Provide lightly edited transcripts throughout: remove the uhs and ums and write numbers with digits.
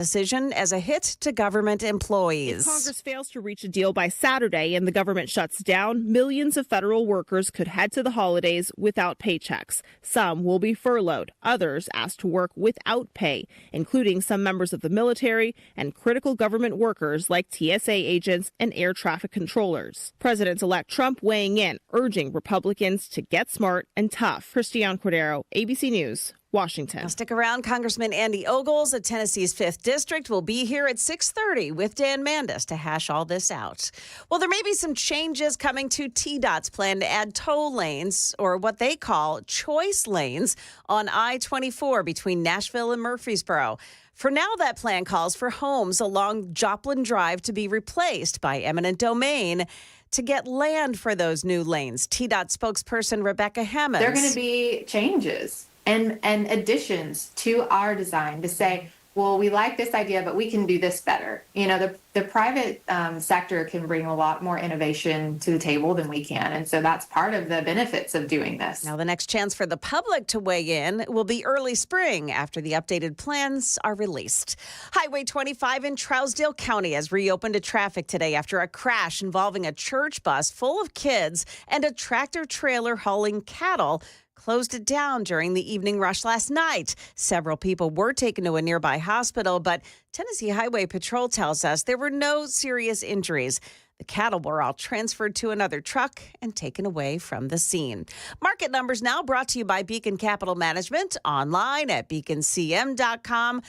decision as a hit to government employees. If Congress fails to reach a deal by Saturday and the government shuts down, millions of federal workers could head to the holidays without paychecks. Some will be furloughed, others asked to work without pay, including some members of the military and critical government workers like TSA agents and air traffic controllers. President-elect Trump weighing in, urging Republicans to get smart and tough. Christiane Cordero, ABC News, Washington. Now stick around. Congressman Andy Ogles of Tennessee's 5th District will be here at 6:30 with Dan Mandis to hash all this out. Well, there may be some changes coming to TDOT's plan to add toll lanes, or what they call choice lanes, on I-24 between Nashville and Murfreesboro. For now, that plan calls for homes along Joplin Drive to be replaced by eminent domain to get land for those new lanes. TDOT spokesperson Rebecca Hammonds. There are going to be changes and additions to our design to say, well, we like this idea, but we can do this better. You know, the private sector can bring a lot more innovation to the table than we can. And so that's part of the benefits of doing this. Now, the next chance for the public to weigh in will be early spring after the updated plans are released. Highway 25 in Trousdale County has reopened to traffic today after a crash involving a church bus full of kids and a tractor trailer hauling cattle closed it down during the evening rush last night. Several people were taken to a nearby hospital, but Tennessee Highway Patrol tells us there were no serious injuries. The cattle were all transferred to another truck and taken away from the scene. Market numbers now brought to you by Beacon Capital Management, online at beaconcm.com.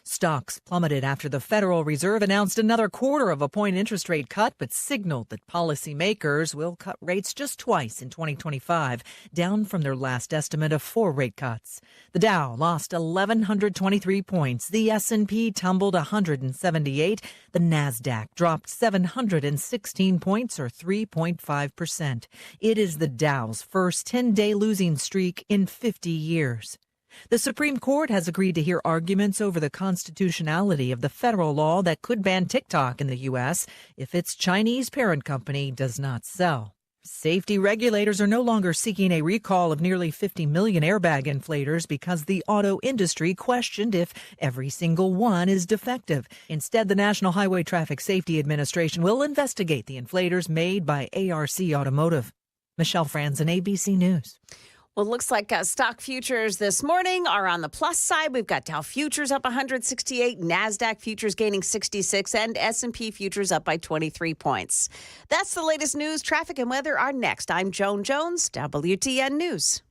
Stocks plummeted after the Federal Reserve announced another quarter-of-a-point interest rate cut, but signaled that policymakers will cut rates just twice in 2025, down from their last estimate of 4 rate cuts. The Dow lost 1,123 points. The S&P tumbled 178. The Nasdaq dropped 716 points, or 3.5%. It is the Dow's first 10-day losing streak in 50 years. The Supreme Court has agreed to hear arguments over the constitutionality of the federal law that could ban TikTok in the U.S. if its Chinese parent company does not sell. Safety regulators are no longer seeking a recall of nearly 50 million airbag inflators because the auto industry questioned if every single one is defective. Instead, the National Highway Traffic Safety Administration will investigate the inflators made by ARC Automotive. Michelle Franzen, ABC News. Well, it looks like stock futures this morning are on the plus side. We've got Dow futures up 168, NASDAQ futures gaining 66, and S&P futures up by 23 points. That's the latest news. Traffic and weather are next. I'm Joan Jones, WTN News.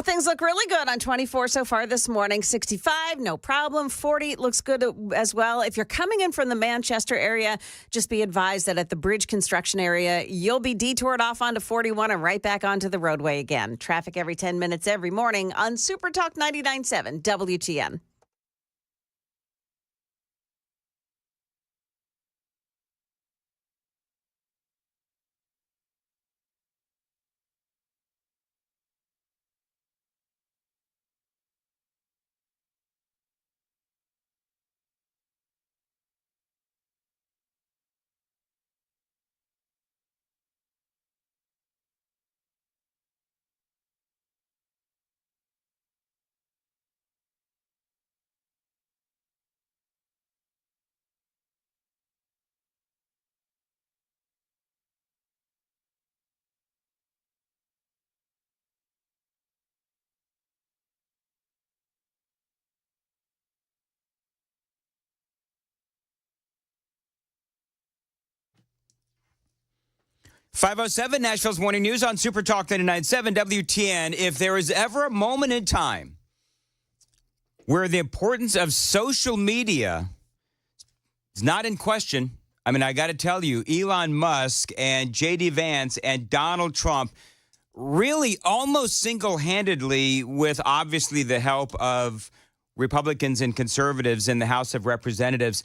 Well, things look really good on 24 so far this morning. 65, no problem. 40 looks good as well. If you're coming in from the Manchester area, just be advised that at the bridge construction area, you'll be detoured off onto 41 and right back onto the roadway again. Traffic every 10 minutes every morning on Super Talk 99.7 WTN. .507 Nashville's Morning News on Super Talk 99.7 WTN. If there is ever a moment in time where the importance of social media is not in question, I mean, I got to tell you, Elon Musk and J.D. Vance and Donald Trump really almost single-handedly, with obviously the help of Republicans and conservatives in the House of Representatives,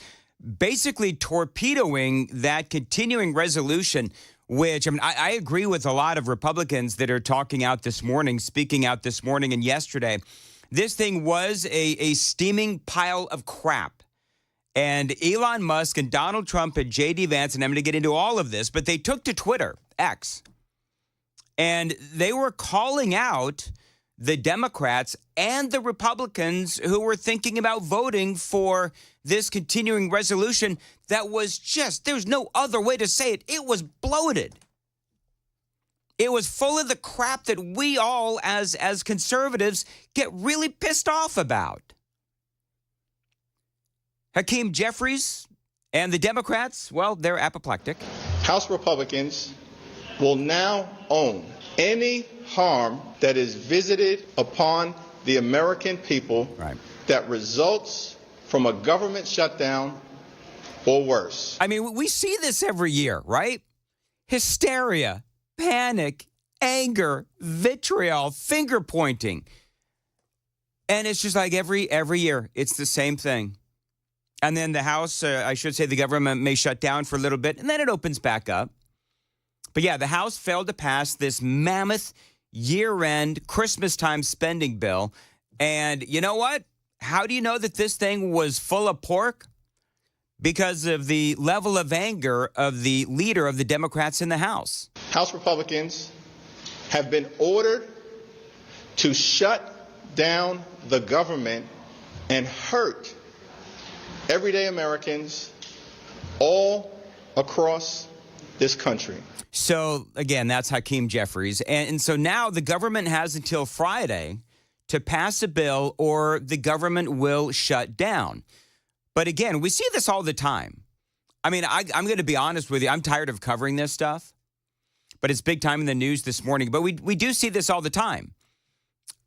basically torpedoing that continuing resolution, which, I mean, I agree with a lot of Republicans that are speaking out this morning and yesterday. This thing was a steaming pile of crap. And Elon Musk and Donald Trump and J.D. Vance, and I'm going to get into all of this, but they took to Twitter, X, and they were calling out the Democrats and the Republicans who were thinking about voting for this continuing resolution that was just, there's no other way to say it. It was bloated. It was full of the crap that we all, as conservatives, get really pissed off about. Hakeem Jeffries and the Democrats, well, they're apoplectic. House Republicans will now own any harm that is visited upon the American people that results from a government shutdown or worse. I mean, we see this every year, right? Hysteria, panic, anger, vitriol, finger pointing. And it's just like every year, it's the same thing. And then the House, I should say the government may shut down for a little bit, and then it opens back up. But yeah, the House failed to pass this mammoth year-end Christmas-time spending bill. And you know what? How do you know that this thing was full of pork? Because of the level of anger of the leader of the Democrats in the House. House Republicans have been ordered to shut down the government and hurt everyday Americans all across this country. So, again, that's Hakeem Jeffries. And so now the government has until Friday to pass a bill or the government will shut down. But again, we see this all the time. I mean, I'm going to be honest with you. I'm tired of covering this stuff, but it's big time in the news this morning. But we do see this all the time.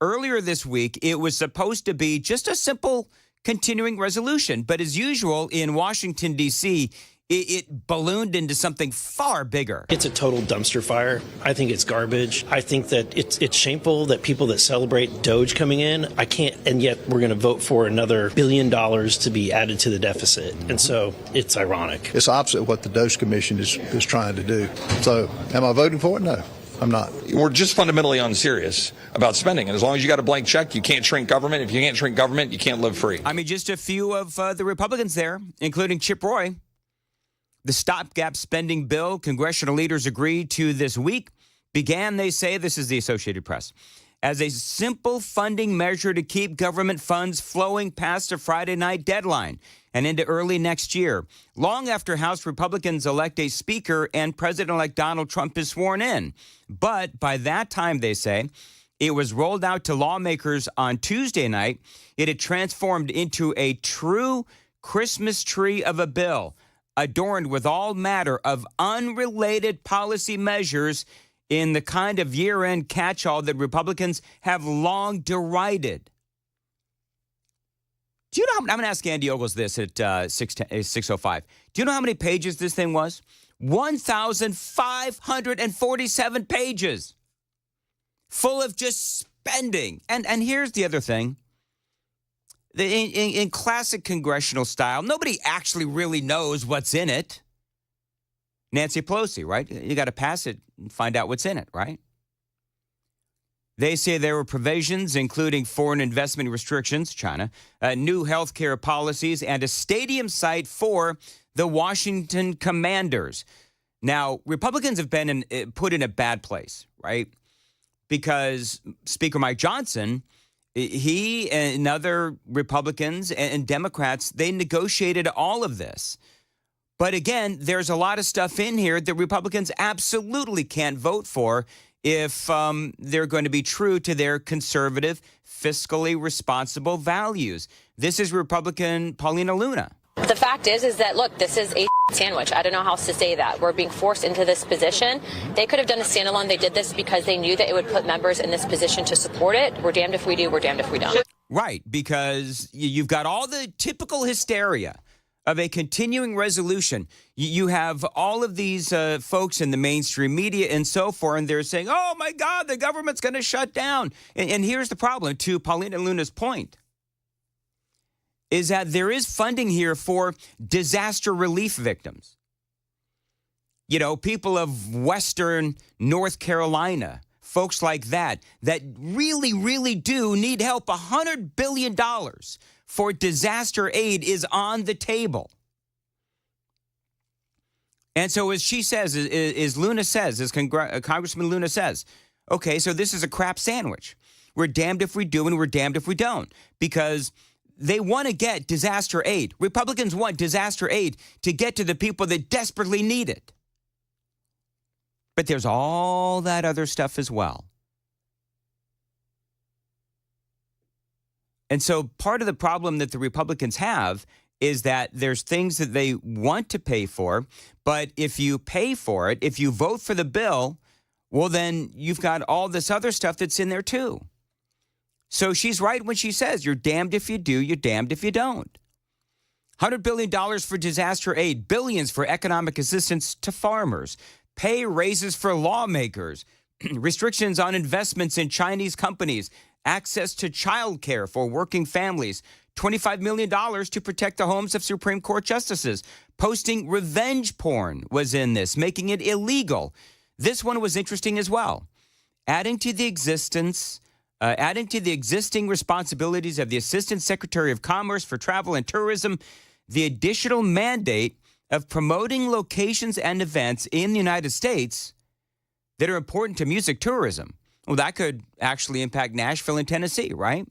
Earlier this week, it was supposed to be just a simple continuing resolution. But as usual in Washington, D.C., it ballooned into something far bigger. It's a total dumpster fire. I think it's garbage. I think that it's shameful that people that celebrate Doge coming in, I can't, and yet we're going to vote for another $1 billion to be added to the deficit. And so it's ironic. It's opposite of what the Doge Commission is trying to do. So am I voting for it? No, I'm not. We're just fundamentally unserious about spending. And as long as you got a blank check, you can't shrink government. If you can't shrink government, you can't live free. I mean, just a few of the Republicans there, including Chip Roy. The stopgap spending bill congressional leaders agreed to this week began, they say, this is the Associated Press, as a simple funding measure to keep government funds flowing past a Friday night deadline and into early next year, long after House Republicans elect a speaker and President-elect Donald Trump is sworn in. But by that time, they say, it was rolled out to lawmakers on Tuesday night. It had transformed into a true Christmas tree of a bill, adorned with all matter of unrelated policy measures, in the kind of year-end catch-all that Republicans have long derided. Do you know, I'm going to ask Andy Ogles this at 6:05. Do you know how many pages this thing was? 1,547 pages full of just spending. And here's the other thing. In classic congressional style, nobody actually really knows what's in it. Nancy Pelosi, right? You got to pass it and find out what's in it, right? They say there were provisions, including foreign investment restrictions, China, new health care policies, and a stadium site for the Washington Commanders. Now, Republicans have been put in a bad place, right? Because Speaker Mike Johnson, he and other Republicans and Democrats, they negotiated all of this. But again, there's a lot of stuff in here that Republicans absolutely can't vote for if they're going to be true to their conservative, fiscally responsible values. This is Republican Paulina Luna. The fact is that, look, this is a sandwich. I don't know how else to say that. We're being forced into this position. They could have done a standalone. They did this because they knew that it would put members in this position to support it. We're damned if we do. We're damned if we don't. Right, because you've got all the typical hysteria of a continuing resolution. You have all of these folks in the mainstream media and so forth, and they're saying, oh, my God, the government's going to shut down. And here's the problem, to Paulina Luna's point, is that there is funding here for disaster relief victims. You know, people of Western North Carolina, folks like that really, really do need help. $100 billion for disaster aid is on the table. And so as she says, as Luna says, as Congressman Luna says, okay, so this is a crap sandwich. We're damned if we do and we're damned if we don't, because they want to get disaster aid. Republicans want disaster aid to get to the people that desperately need it. But there's all that other stuff as well. And so part of the problem that the Republicans have is that there's things that they want to pay for, but if you pay for it, if you vote for the bill, well, then you've got all this other stuff that's in there too. So she's right when she says you're damned if you do, you're damned if you don't. $100 billion for disaster aid, billions for economic assistance to farmers, pay raises for lawmakers, restrictions on investments in Chinese companies, access to child care for working families, $25 million to protect the homes of Supreme Court justices. Posting revenge porn was in this, making it illegal. This one was interesting as well. Adding to the existing responsibilities of the Assistant Secretary of Commerce for Travel and Tourism, the additional mandate of promoting locations and events in the United States that are important to music tourism. Well, that could actually impact Nashville and Tennessee, right?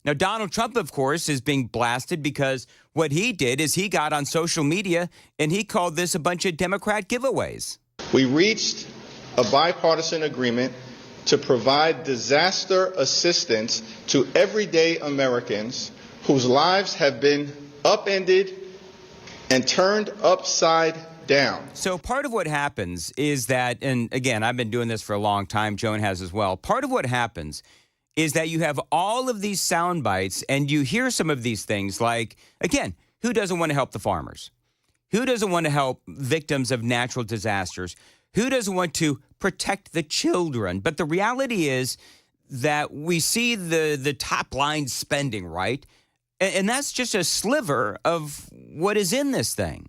Now, Donald Trump, of course, is being blasted because what he did is he got on social media and he called this a bunch of Democrat giveaways. We reached a bipartisan agreement to provide disaster assistance to everyday Americans whose lives have been upended and turned upside down. So part of what happens is that, and again, I've been doing this for a long time, Joan has as well, part of what happens is that you have all of these sound bites and you hear some of these things like, again, who doesn't want to help the farmers? Who doesn't want to help victims of natural disasters? Who doesn't want to protect the children? But the reality is that we see the top line spending, right? And that's just a sliver of what is in this thing.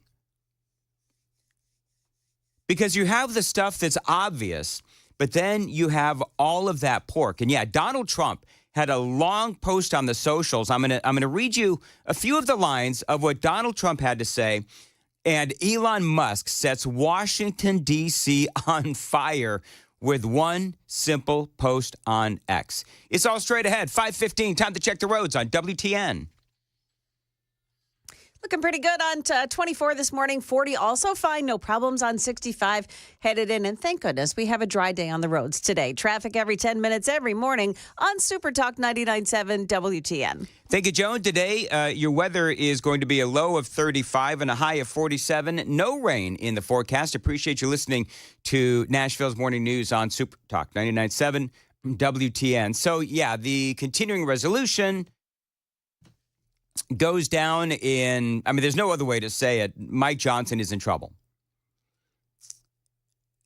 Because you have the stuff that's obvious, but then you have all of that pork. And yeah, Donald Trump had a long post on the socials. I'm gonna read you a few of the lines of what Donald Trump had to say. And Elon Musk sets Washington, D.C. on fire with one simple post on X. It's all straight ahead. 5:15, time to check the roads on WTN. Looking pretty good on 24 this morning. 40 also fine. No problems on 65 headed in. And thank goodness we have a dry day on the roads today. Traffic every 10 minutes every morning on Super Talk 99.7 WTN. Thank you, Joan. Today, your weather is going to be a low of 35 and a high of 47. No rain in the forecast. Appreciate you listening to Nashville's Morning News on Super Talk 99.7 WTN. So, yeah, the continuing resolution goes down in, there's no other way to say it. Mike Johnson is in trouble.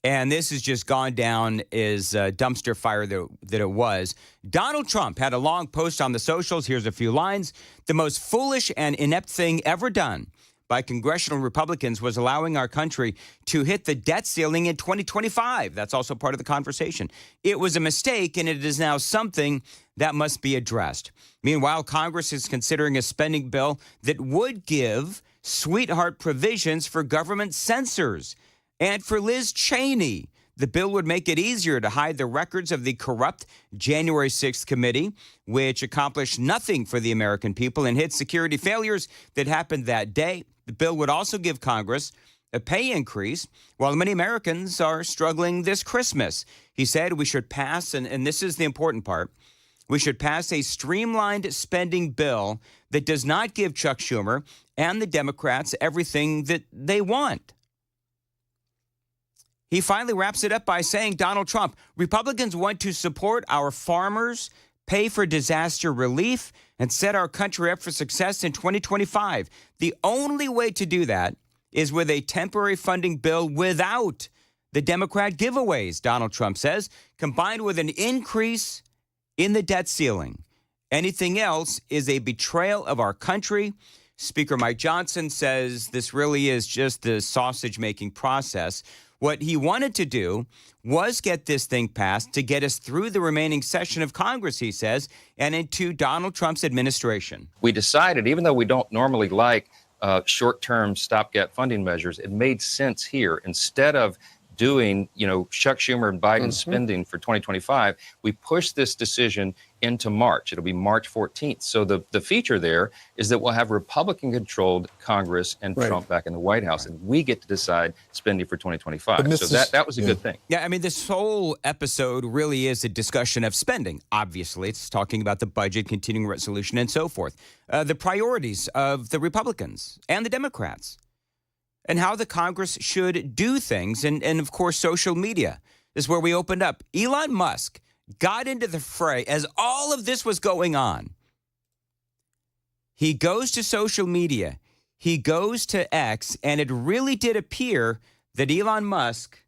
And this has just gone down as a dumpster fire that it was. Donald Trump had a long post on the socials. Here's a few lines. The most foolish and inept thing ever done by congressional Republicans was allowing our country to hit the debt ceiling in 2025. That's also part of the conversation. It was a mistake, and it is now something that must be addressed. Meanwhile, Congress is considering a spending bill that would give sweetheart provisions for government censors. And for Liz Cheney, the bill would make it easier to hide the records of the corrupt January 6th committee, which accomplished nothing for the American people and hid security failures that happened that day. The bill would also give Congress a pay increase while many Americans are struggling this Christmas. He said we should pass, and this is the important part, we should pass a streamlined spending bill that does not give Chuck Schumer and the Democrats everything that they want. He finally wraps it up by saying, Donald Trump, Republicans want to support our farmers, pay for disaster relief, and set our country up for success in 2025. The only way to do that is with a temporary funding bill without the Democrat giveaways, Donald Trump says, combined with an increase in the debt ceiling. Anything else is a betrayal of our country. Speaker Mike Johnson says this really is just the sausage-making process. What he wanted to do was get this thing passed to get us through the remaining session of Congress, he says, and into Donald Trump's administration. We decided, even though we don't normally like short-term stopgap funding measures, it made sense here. Instead of doing, Chuck Schumer and Biden's spending for 2025, we pushed this decision into March. It'll be March 14th. So the feature there is that we'll have Republican-controlled Congress and Trump back in the White House, and we get to decide spending for 2025. So that was a good thing. Yeah, this whole episode really is a discussion of spending. Obviously, it's talking about the budget, continuing resolution, and so forth. The priorities of the Republicans and the Democrats, and how the Congress should do things. And of course, social media is where we opened up. Elon Musk got into the fray as all of this was going on. He goes to social media. He goes to X, and it really did appear that Elon Musk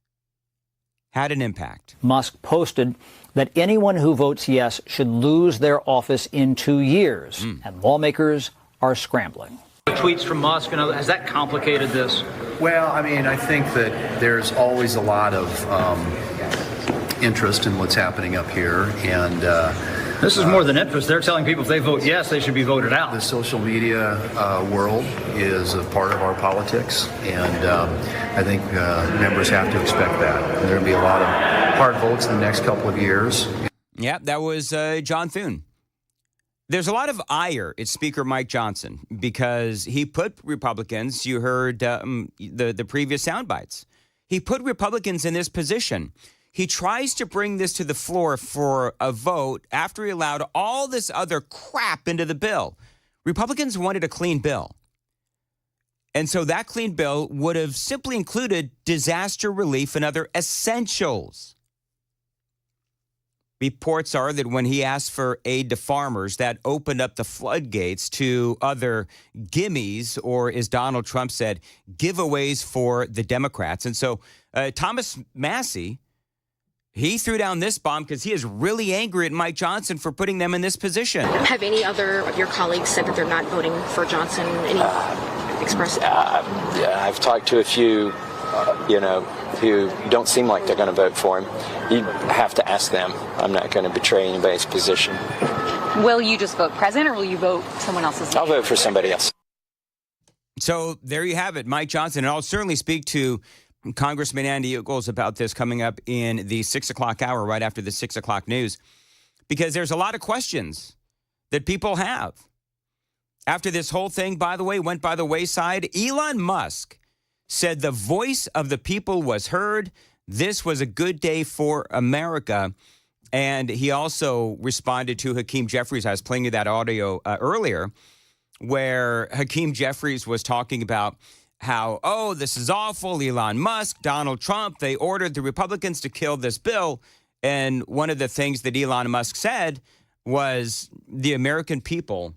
had an impact. Musk posted that anyone who votes yes should lose their office in 2 years, and lawmakers are scrambling. Tweets from Musk and others, has that complicated this? Well, I think that there's always a lot of interest in what's happening up here, and this is more than interest. They're telling people if they vote yes, they should be voted out. The social media world is a part of our politics, and I think members have to expect that. There are going to be a lot of hard votes in the next couple of years. Yeah, that was John Thune. There's a lot of ire at Speaker Mike Johnson because he put Republicans, you heard the previous sound bites, he put Republicans in this position. He tries to bring this to the floor for a vote after he allowed all this other crap into the bill. Republicans wanted a clean bill. And so that clean bill would have simply included disaster relief and other essentials. Reports are that when he asked for aid to farmers, that opened up the floodgates to other gimmies, or as Donald Trump said, giveaways for the Democrats. And so Thomas Massey, he threw down this bomb because he is really angry at Mike Johnson for putting them in this position. Have any other of your colleagues said that they're not voting for Johnson? Any expressed? I've talked to a few who don't seem like they're going to vote for him. You have to ask them. I'm not going to betray anybody's position. Will you just vote president, or will you vote someone else's name? I'll vote for somebody else. So there you have it, Mike Johnson. And I'll certainly speak to Congressman Ogles about this coming up in the 6 o'clock hour, right after the 6 o'clock news, because there's a lot of questions that people have. After this whole thing, by the way, went by the wayside, Elon Musk said the voice of the people was heard. This was a good day for America. And he also responded to Hakeem Jeffries. I was playing you that audio earlier, where Hakeem Jeffries was talking about how, oh, this is awful. Elon Musk, Donald Trump, they ordered the Republicans to kill this bill. And one of the things that Elon Musk said was the American people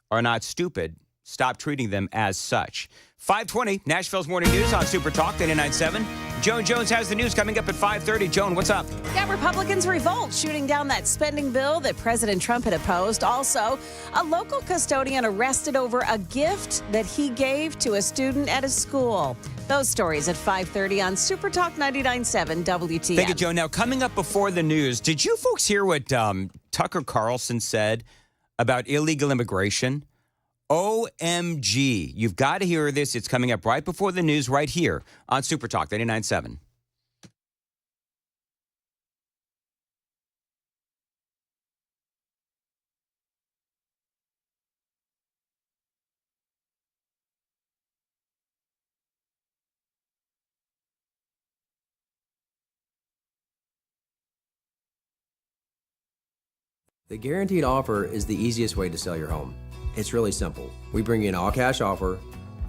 are not stupid. Stop treating them as such. 520, Nashville's Morning News on Super Talk 99.7. Joan Jones has the news coming up at 5:30. Joan, what's up? Yeah, Republicans revolt, shooting down that spending bill that President Trump had opposed. Also, a local custodian arrested over a gift that he gave to a student at a school. Those stories at 5:30 on Super Talk 99.7 WTN. Thank you, Joan. Now, coming up before the news, did you folks hear what Tucker Carlson said about illegal immigration? OMG. You've got to hear this. It's coming up right before the news right here on Super Talk 99.7. The guaranteed offer is the easiest way to sell your home. It's really simple. We bring you an all-cash offer.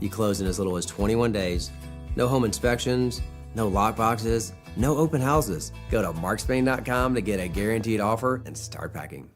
You close in as little as 21 days. No home inspections, no lock boxes, no open houses. Go to markspain.com to get a guaranteed offer and start packing.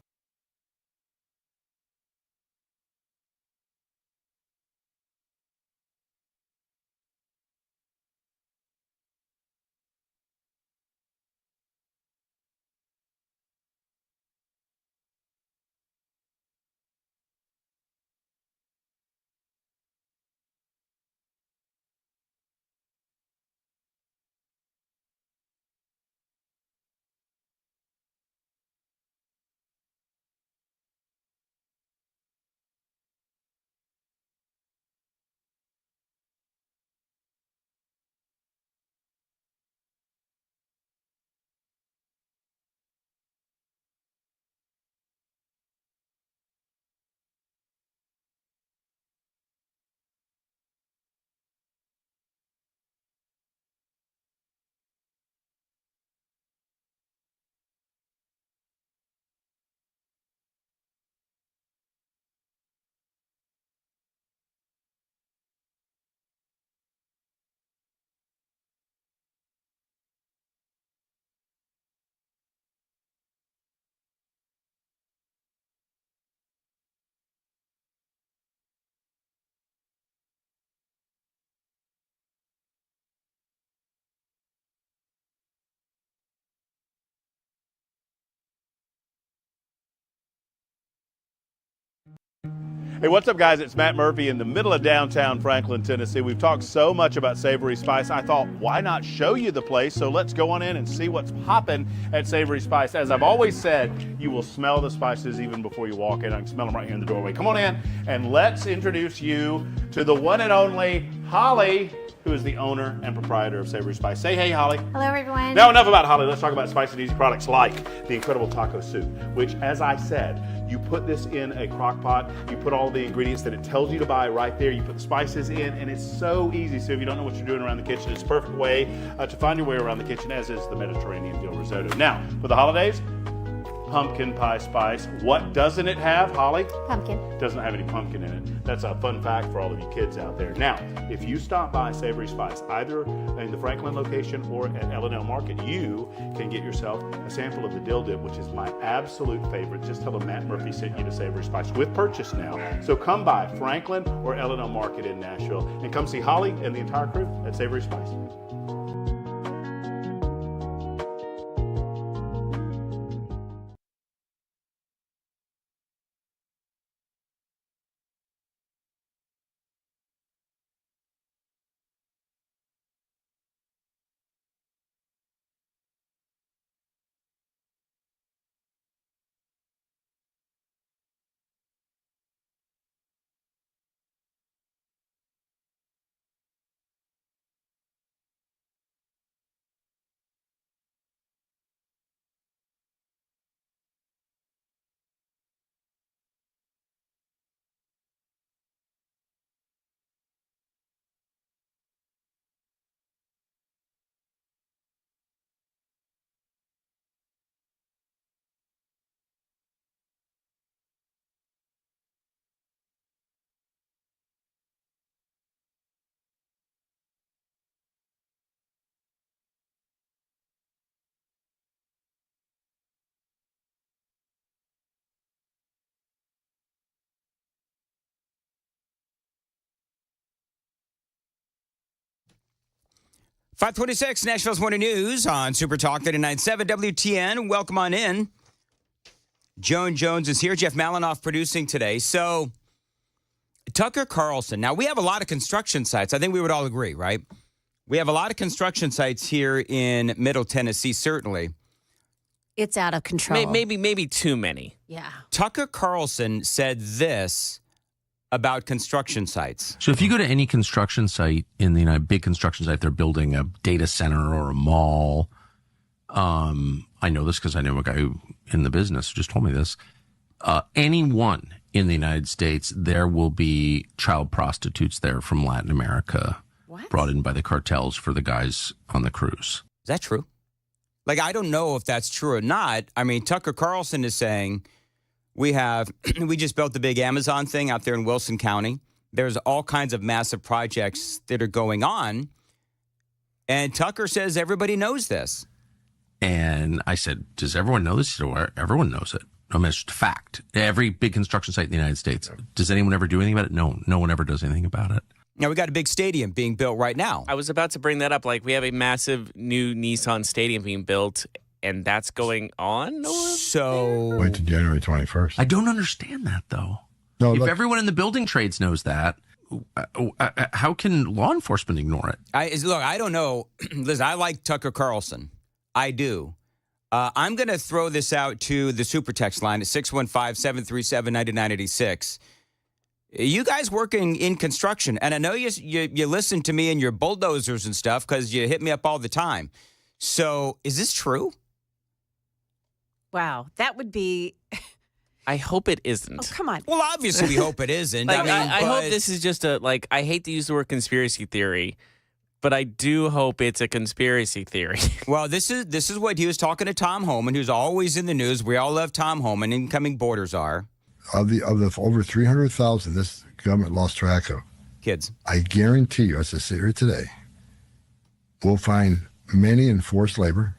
Hey, what's up, guys? It's Matt Murphy in the middle of downtown Franklin, Tennessee. We've talked so much about Savory Spice. I thought, why not show you the place? So let's go on in and see what's popping at Savory Spice. As I've always said, you will smell the spices even before you walk in. I can smell them right here in the doorway. Come on in and let's introduce you to the one and only Holly, who is the owner and proprietor of Savory Spice. Say hey, Holly. Hello, everyone. Now, enough about Holly. Let's talk about spicy and easy products like the incredible taco soup, which, as I said, you put this in a crock pot, you put all the ingredients that it tells you to buy right there, you put the spices in, and it's so easy. So if you don't know what you're doing around the kitchen, it's a perfect way to find your way around the kitchen, as is the Mediterranean dill risotto. Now, for the holidays, pumpkin pie spice. What doesn't it have, Holly? Pumpkin. Doesn't have any pumpkin in it. That's a fun fact for all of you kids out there. Now, if you stop by Savory Spice, either in the Franklin location or at L&L Market, you can get yourself a sample of the dill dip, which is my absolute favorite. Just tell them Matt Murphy sent you to Savory Spice with purchase now. So come by Franklin or L&L Market in Nashville and come see Holly and the entire crew at Savory Spice. 526, Nashville's Morning News on Super Talk 99.7 WTN. Welcome on in. Joan Jones is here. Jeff Malinoff producing today. So, Tucker Carlson. Now, we have a lot of construction sites. I think we would all agree, right? We have a lot of construction sites here in Middle Tennessee, certainly. It's out of control. Maybe too many. Yeah. Tucker Carlson said this about construction sites. So if you go to any construction site in the big construction site, they're building a data center or a mall. I know this because I know a guy who in the business just told me this. Anyone in the United States, there will be child prostitutes there from Latin America brought in by the cartels for the guys on the cruise. Is that true? Like, I don't know if that's true or not. I mean, Tucker Carlson is saying we just built the big Amazon thing out there in Wilson County. There's all kinds of massive projects that are going on. And Tucker says everybody knows this. And I said, does everyone know this? He said, everyone knows it. I mean, it's just a fact. Every big construction site in the United States. Does anyone ever do anything about it? No, no one ever does anything about it. Now, we got a big stadium being built right now. I was about to bring that up. Like, we have a massive new Nissan stadium being built, and that's going on? So wait till January 21st. I don't understand that, though. No, if everyone in the building trades knows that, how can law enforcement ignore it? Look, I don't know. Listen, I like Tucker Carlson. I do. I'm going to throw this out to the super text line at 615-737-9986. You guys working in construction, and I know you listen to me and your bulldozers and stuff because you hit me up all the time. So is this true? Wow, that would be... I hope it isn't. Oh, come on. Well, obviously we hope it isn't. I hope this is just I hate to use the word conspiracy theory, but I do hope it's a conspiracy theory. Well, this is what he was talking to Tom Homan, who's always in the news. We all love Tom Homan. Incoming borders are. Of the over 300,000, this government lost track of. Kids. I guarantee you, as I sit here today, we'll find many in forced labor.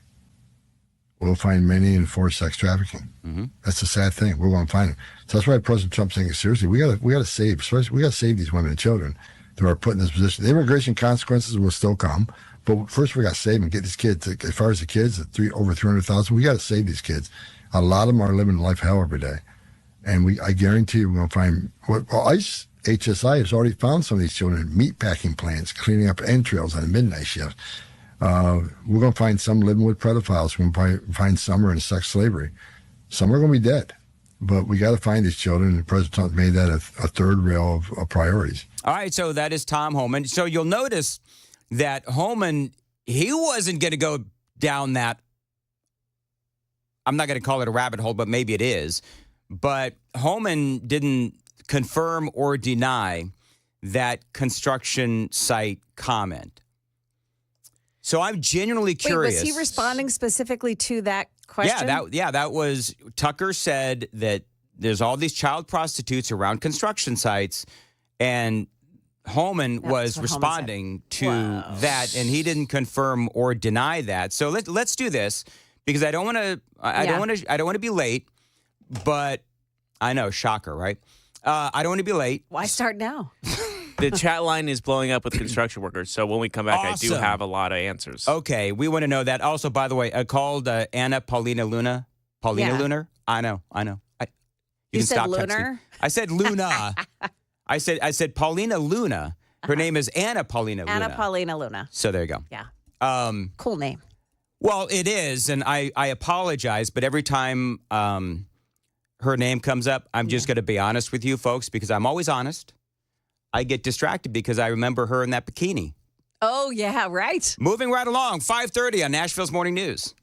We'll find many in forced sex trafficking. Mm-hmm. That's the sad thing. We're going to find them. So that's why President Trump's saying, seriously, we got to save these women and children that are put in this position. The immigration consequences will still come, but first we got to save and get these kids. As far as the kids, over 300,000, we got to save these kids. A lot of them are living life hell every day. And I guarantee you we're going to find, ICE, HSI has already found some of these children in meatpacking plants, cleaning up entrails on a midnight shift. We're going to find some living with pedophiles. We're going to find some are in sex slavery. Some are going to be dead. But we got to find these children, and President Trump made that a third rail of priorities. All right, so that is Tom Homan. So you'll notice that Homan, he wasn't going to go down that, I'm not going to call it a rabbit hole, but maybe it is. But Homan didn't confirm or deny that construction site comment. So I'm genuinely curious. Wait, was he responding specifically to that question? That was, Tucker said that there's all these child prostitutes around construction sites, and Homan was responding to that, and he didn't confirm or deny that. So let's do this, because I don't want to be late. But I know, shocker, right? I don't want to be late. Why start now? The chat line is blowing up with construction workers. So when we come back, Awesome. I do have a lot of answers. Okay, we want to know that. Also, by the way, I called Anna Paulina Luna. Lunar? I know. You can said stop Lunar? texting. I said Luna. I said Paulina Luna. Her name is Anna Paulina Luna. Anna Paulina Luna. So there you go. Yeah. Cool name. Well, it is, and I apologize, but every time her name comes up, I'm just going to be honest with you folks, because I'm always honest. I get distracted because I remember her in that bikini. Oh, yeah, right. Moving right along, 5:30 on Nashville's Morning News.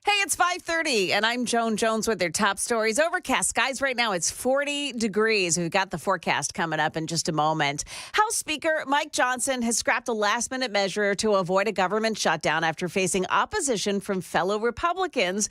Hey, it's 5:30, and I'm Joan Jones with their top stories. Overcast skies right now. It's 40 degrees. We've got the forecast coming up in just a moment. House Speaker Mike Johnson has scrapped a last-minute measure to avoid a government shutdown after facing opposition from fellow Republicans.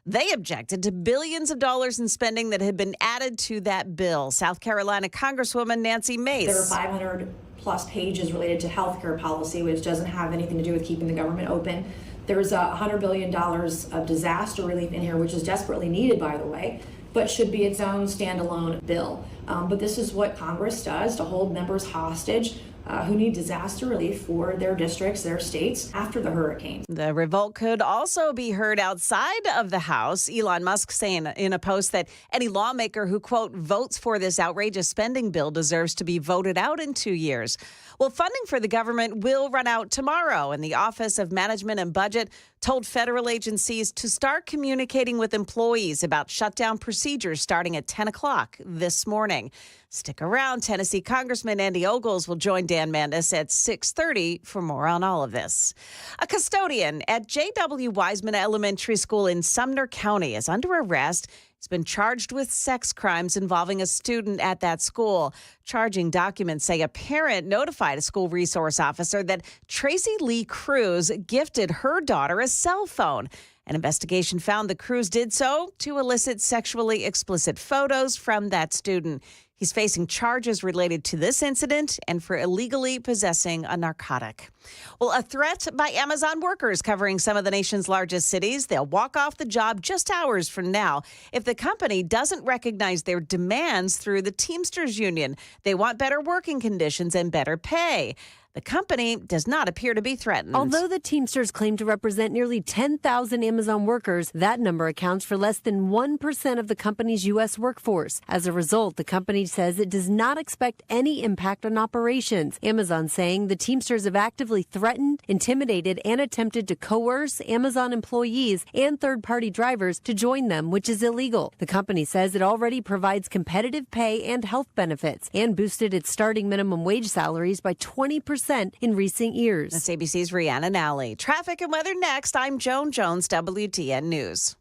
They objected to billions of dollars in spending that had been added to that bill. South Carolina Congresswoman Nancy Mace. There are 500-plus pages related to health care policy, which doesn't have anything to do with keeping the government open. There's $100 billion of disaster relief in here, which is desperately needed, by the way. but should be its own standalone bill. But this is what Congress does to hold members hostage who need disaster relief for their districts, their states after the hurricanes. The revolt could also be heard outside of the House. Elon Musk saying in a post that any lawmaker who, quote, votes for this outrageous spending bill deserves to be voted out in 2 years. Well, funding for the government will run out tomorrow, and the Office of Management and Budget told federal agencies to start communicating with employees about shutdown procedures starting at 10 o'clock this morning. Stick around. Tennessee Congressman Ogles will join Dan Mandis at 6:30 for more on all of this. A custodian at J.W. Wiseman Elementary School in Sumner County is under arrest. He's been charged with sex crimes involving a student at that school. Charging documents say a parent notified a school resource officer that Tracy Lee Cruz gifted her daughter a cell phone. An investigation found the Cruz did so to elicit sexually explicit photos from that student. He's facing charges related to this incident and for illegally possessing a narcotic. Well, a threat by Amazon workers covering some of the nation's largest cities. They'll walk off the job just hours from now if the company doesn't recognize their demands through the Teamsters Union. They want better working conditions and better pay. The company does not appear to be threatened. Although the Teamsters claim to represent nearly 10,000 Amazon workers, that number accounts for less than 1% of the company's U.S. workforce. As a result, the company says it does not expect any impact on operations. Amazon saying the Teamsters have actively threatened, intimidated, and attempted to coerce Amazon employees and third-party drivers to join them, which is illegal. The company says it already provides competitive pay and health benefits and boosted its starting minimum wage salaries by 20% in recent years. That's ABC's Rhiannon Alley. Traffic and weather next. I'm Joan Jones, WTN News.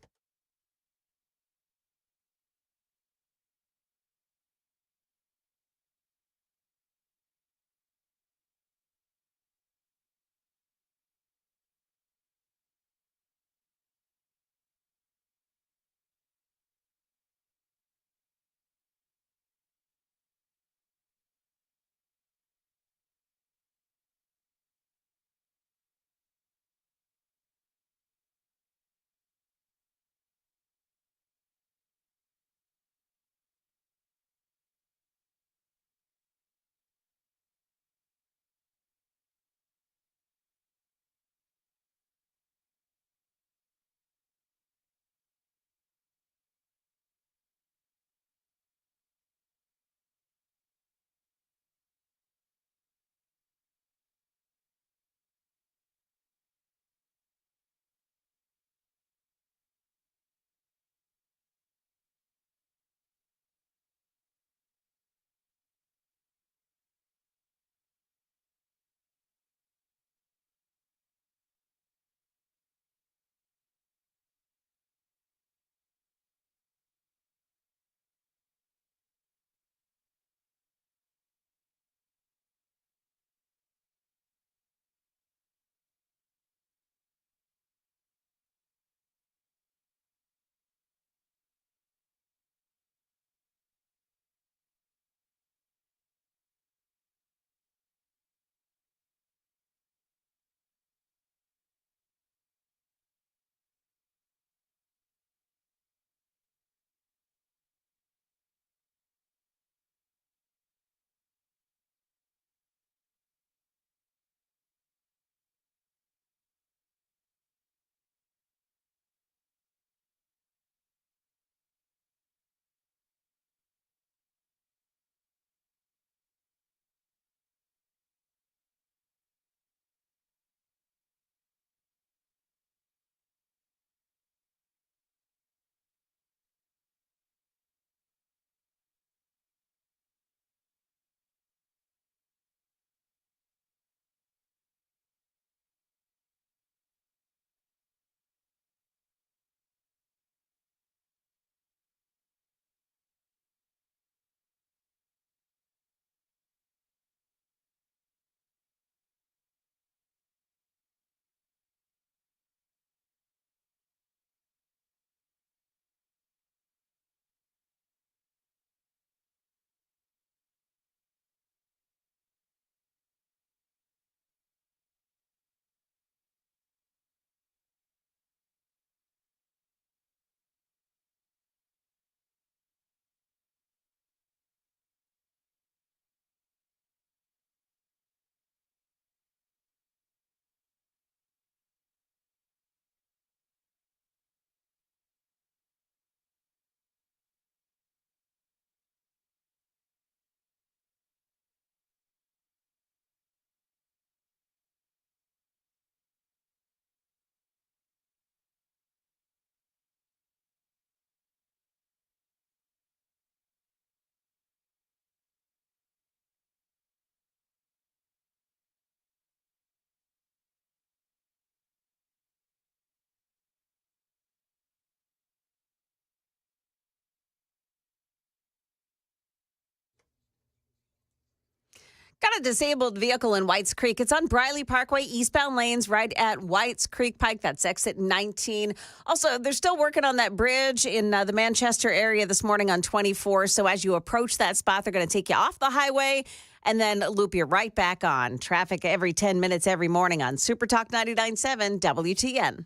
Got a disabled vehicle in Whites Creek. It's on Briley Parkway, eastbound lanes, right at Whites Creek Pike. That's exit 19. Also, they're still working on that bridge in the Manchester area this morning on 24. So as you approach that spot, they're going to take you off the highway and then loop you right back on. Traffic every 10 minutes every morning on Super Talk 99.7 WTN.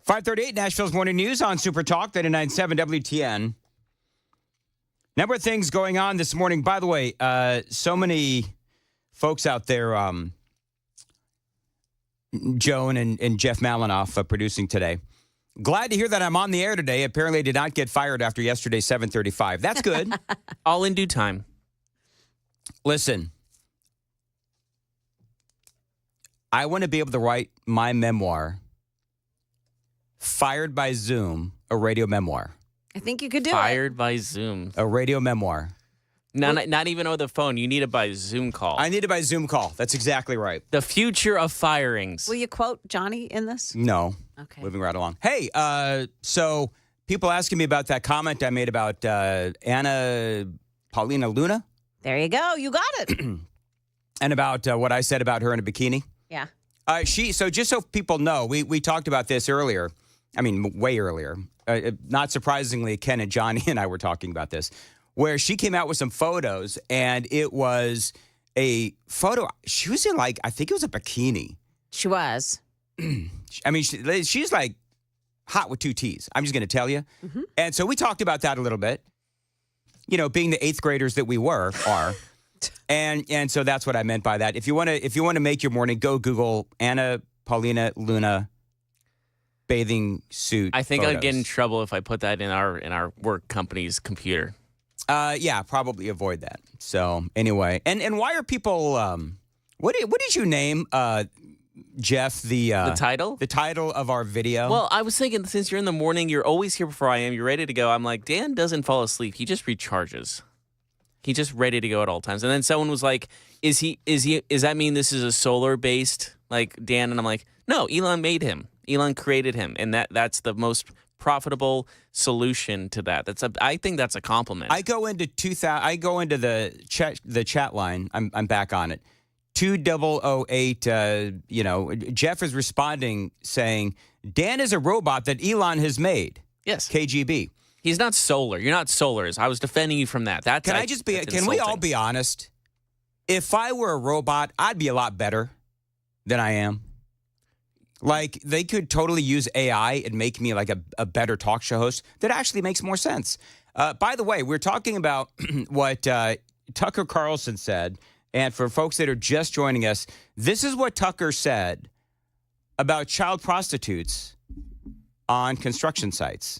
.538 Nashville's Morning News on Super Talk 99.7 WTN. Number of things going on this morning. By the way, so many folks out there, Joan and Jeff Malinoff producing today. Glad to hear that I'm on the air today. Apparently I did not get fired after yesterday's 7:35. That's good. All in due time. Listen, I want to be able to write my memoir, Fired by Zoom, a radio memoir. I think you could do Fired by Zoom. A radio memoir. No, not even over the phone. You need it by Zoom call. I need it by Zoom call. That's exactly right. The future of firings. Will you quote Johnny in this? No. Okay. Moving right along. Hey, so people asking me about that comment I made about Anna Paulina Luna. There you go. You got it. And about what I said about her in a bikini. Yeah. So just so people know, we talked about this earlier. I mean, way earlier. Not surprisingly, Ken and Johnny and I were talking about this, where she came out with some photos, and it was a photo. She was in, like, I think it was a bikini. She was. I mean, she's like hot with two T's. I'm just going to tell you. Mm-hmm. And so we talked about that a little bit. You know, being the eighth graders that we are. And so that's what I meant by that. If you want to make your morning, go Google Anna Paulina Luna bathing suit. I think photos. I'd get in trouble if I put that in our work company's computer. Yeah, probably avoid that. So anyway, and why are people? What did you name, Jeff? The title? The title of our video. Well, I was thinking, since you're in the morning, you're always here before I am. You're ready to go. I'm like, Dan doesn't fall asleep. He just recharges. He's just ready to go at all times. And then someone was like, "Is that mean this is a solar based like Dan?" And I'm like, "No, Elon made him. Elon created him, and that's the most profitable solution to that. I think that's a compliment." I go into the chat line. I'm back on it. 2008. Jeff is responding saying, "Dan is a robot that Elon has made." Yes, KGB. He's not solar. You're not solars. I was defending you from that. Can we all be honest? If I were a robot, I'd be a lot better than I am. Like, they could totally use AI and make me like a better talk show host that actually makes more sense. By the way, we're talking about what Tucker Carlson said. And for folks that are just joining us, this is what Tucker said about child prostitutes on construction sites.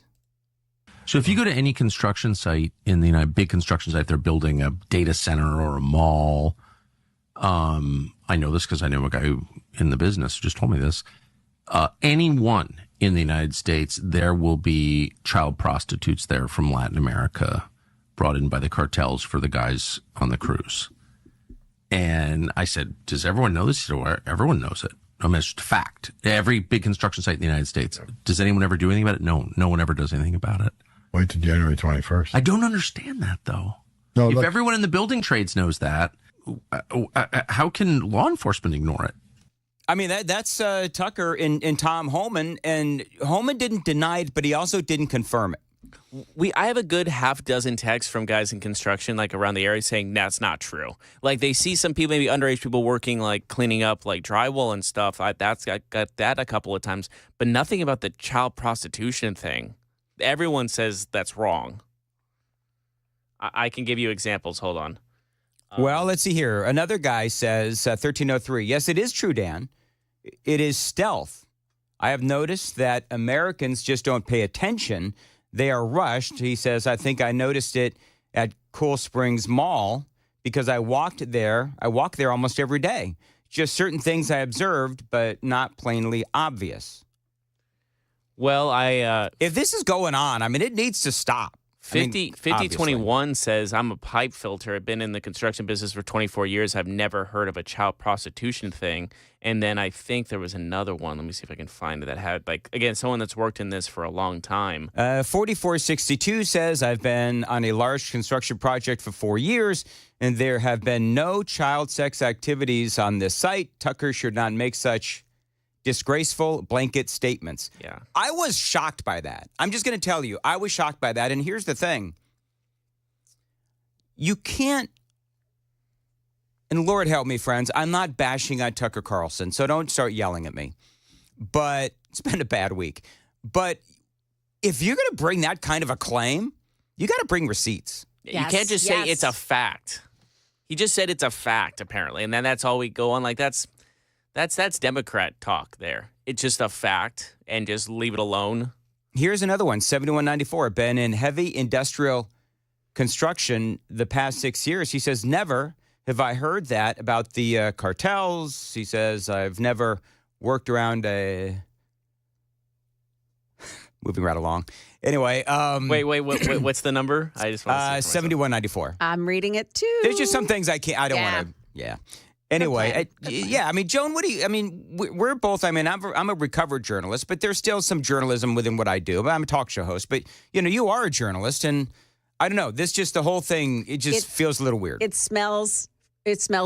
So if you go to any construction site in the big construction site, they're building a data center or a mall. I know this because I know a guy who in the business just told me this. Anyone in the United States, there will be child prostitutes there from Latin America brought in by the cartels for the guys on the cruise. And I said, does everyone know this? He said, everyone knows it. I mean, it's just a fact. Every big construction site in the United States. Does anyone ever do anything about it? No, no one ever does anything about it. Wait till January 21st. I don't understand that, though. No, if look, everyone in the building trades knows that, how can law enforcement ignore it? I mean, that's Tucker and Tom Homan, and Homan didn't deny it, but he also didn't confirm it. I have a good half dozen texts from guys in construction, like around the area, saying that's not true. Like, they see some people, maybe underage people working, like cleaning up like drywall and stuff. I got that a couple of times, but nothing about the child prostitution thing. Everyone says that's wrong. I can give you examples. Hold on. Well, let's see here. Another guy says, 1303, yes, it is true, Dan. It is stealth. I have noticed that Americans just don't pay attention. They are rushed. He says, I think I noticed it at Cool Springs Mall because I walk there almost every day. Just certain things I observed, but not plainly obvious. Well, if this is going on, I mean, it needs to stop. 5021 says, I'm a pipe filter. I've been in the construction business for 24 years. I've never heard of a child prostitution thing. And then I think there was another one. Let me see if I can find it that had, again, someone that's worked in this for a long time. 4462 says, I've been on a large construction project for 4 years, and there have been no child sex activities on this site. Tucker should not make such disgraceful blanket statements. Yeah. I was shocked by that. I'm just going to tell you, I was shocked by that. And here's the thing. You can't, and Lord help me, friends, I'm not bashing on Tucker Carlson, so don't start yelling at me. But it's been a bad week. But if you're going to bring that kind of a claim, you got to bring receipts. You can't just say it's a fact. He just said it's a fact, apparently. And then that's all we go on. That's Democrat talk there. It's just a fact, and just leave it alone. Here's another one, 7194. Been in heavy industrial construction the past 6 years. He says, never have I heard that about the cartels. He says, I've never worked around a... Moving right along. Anyway. Wait, what's the number? I just want to 7194. I'm reading it too. There's just some things I don't want to... Yeah. Anyway, I mean, Joan, we're both, I'm a recovered journalist, but there's still some journalism within what I do. I'm a talk show host, but, you are a journalist, and I don't know, the whole thing, it feels a little weird. It smells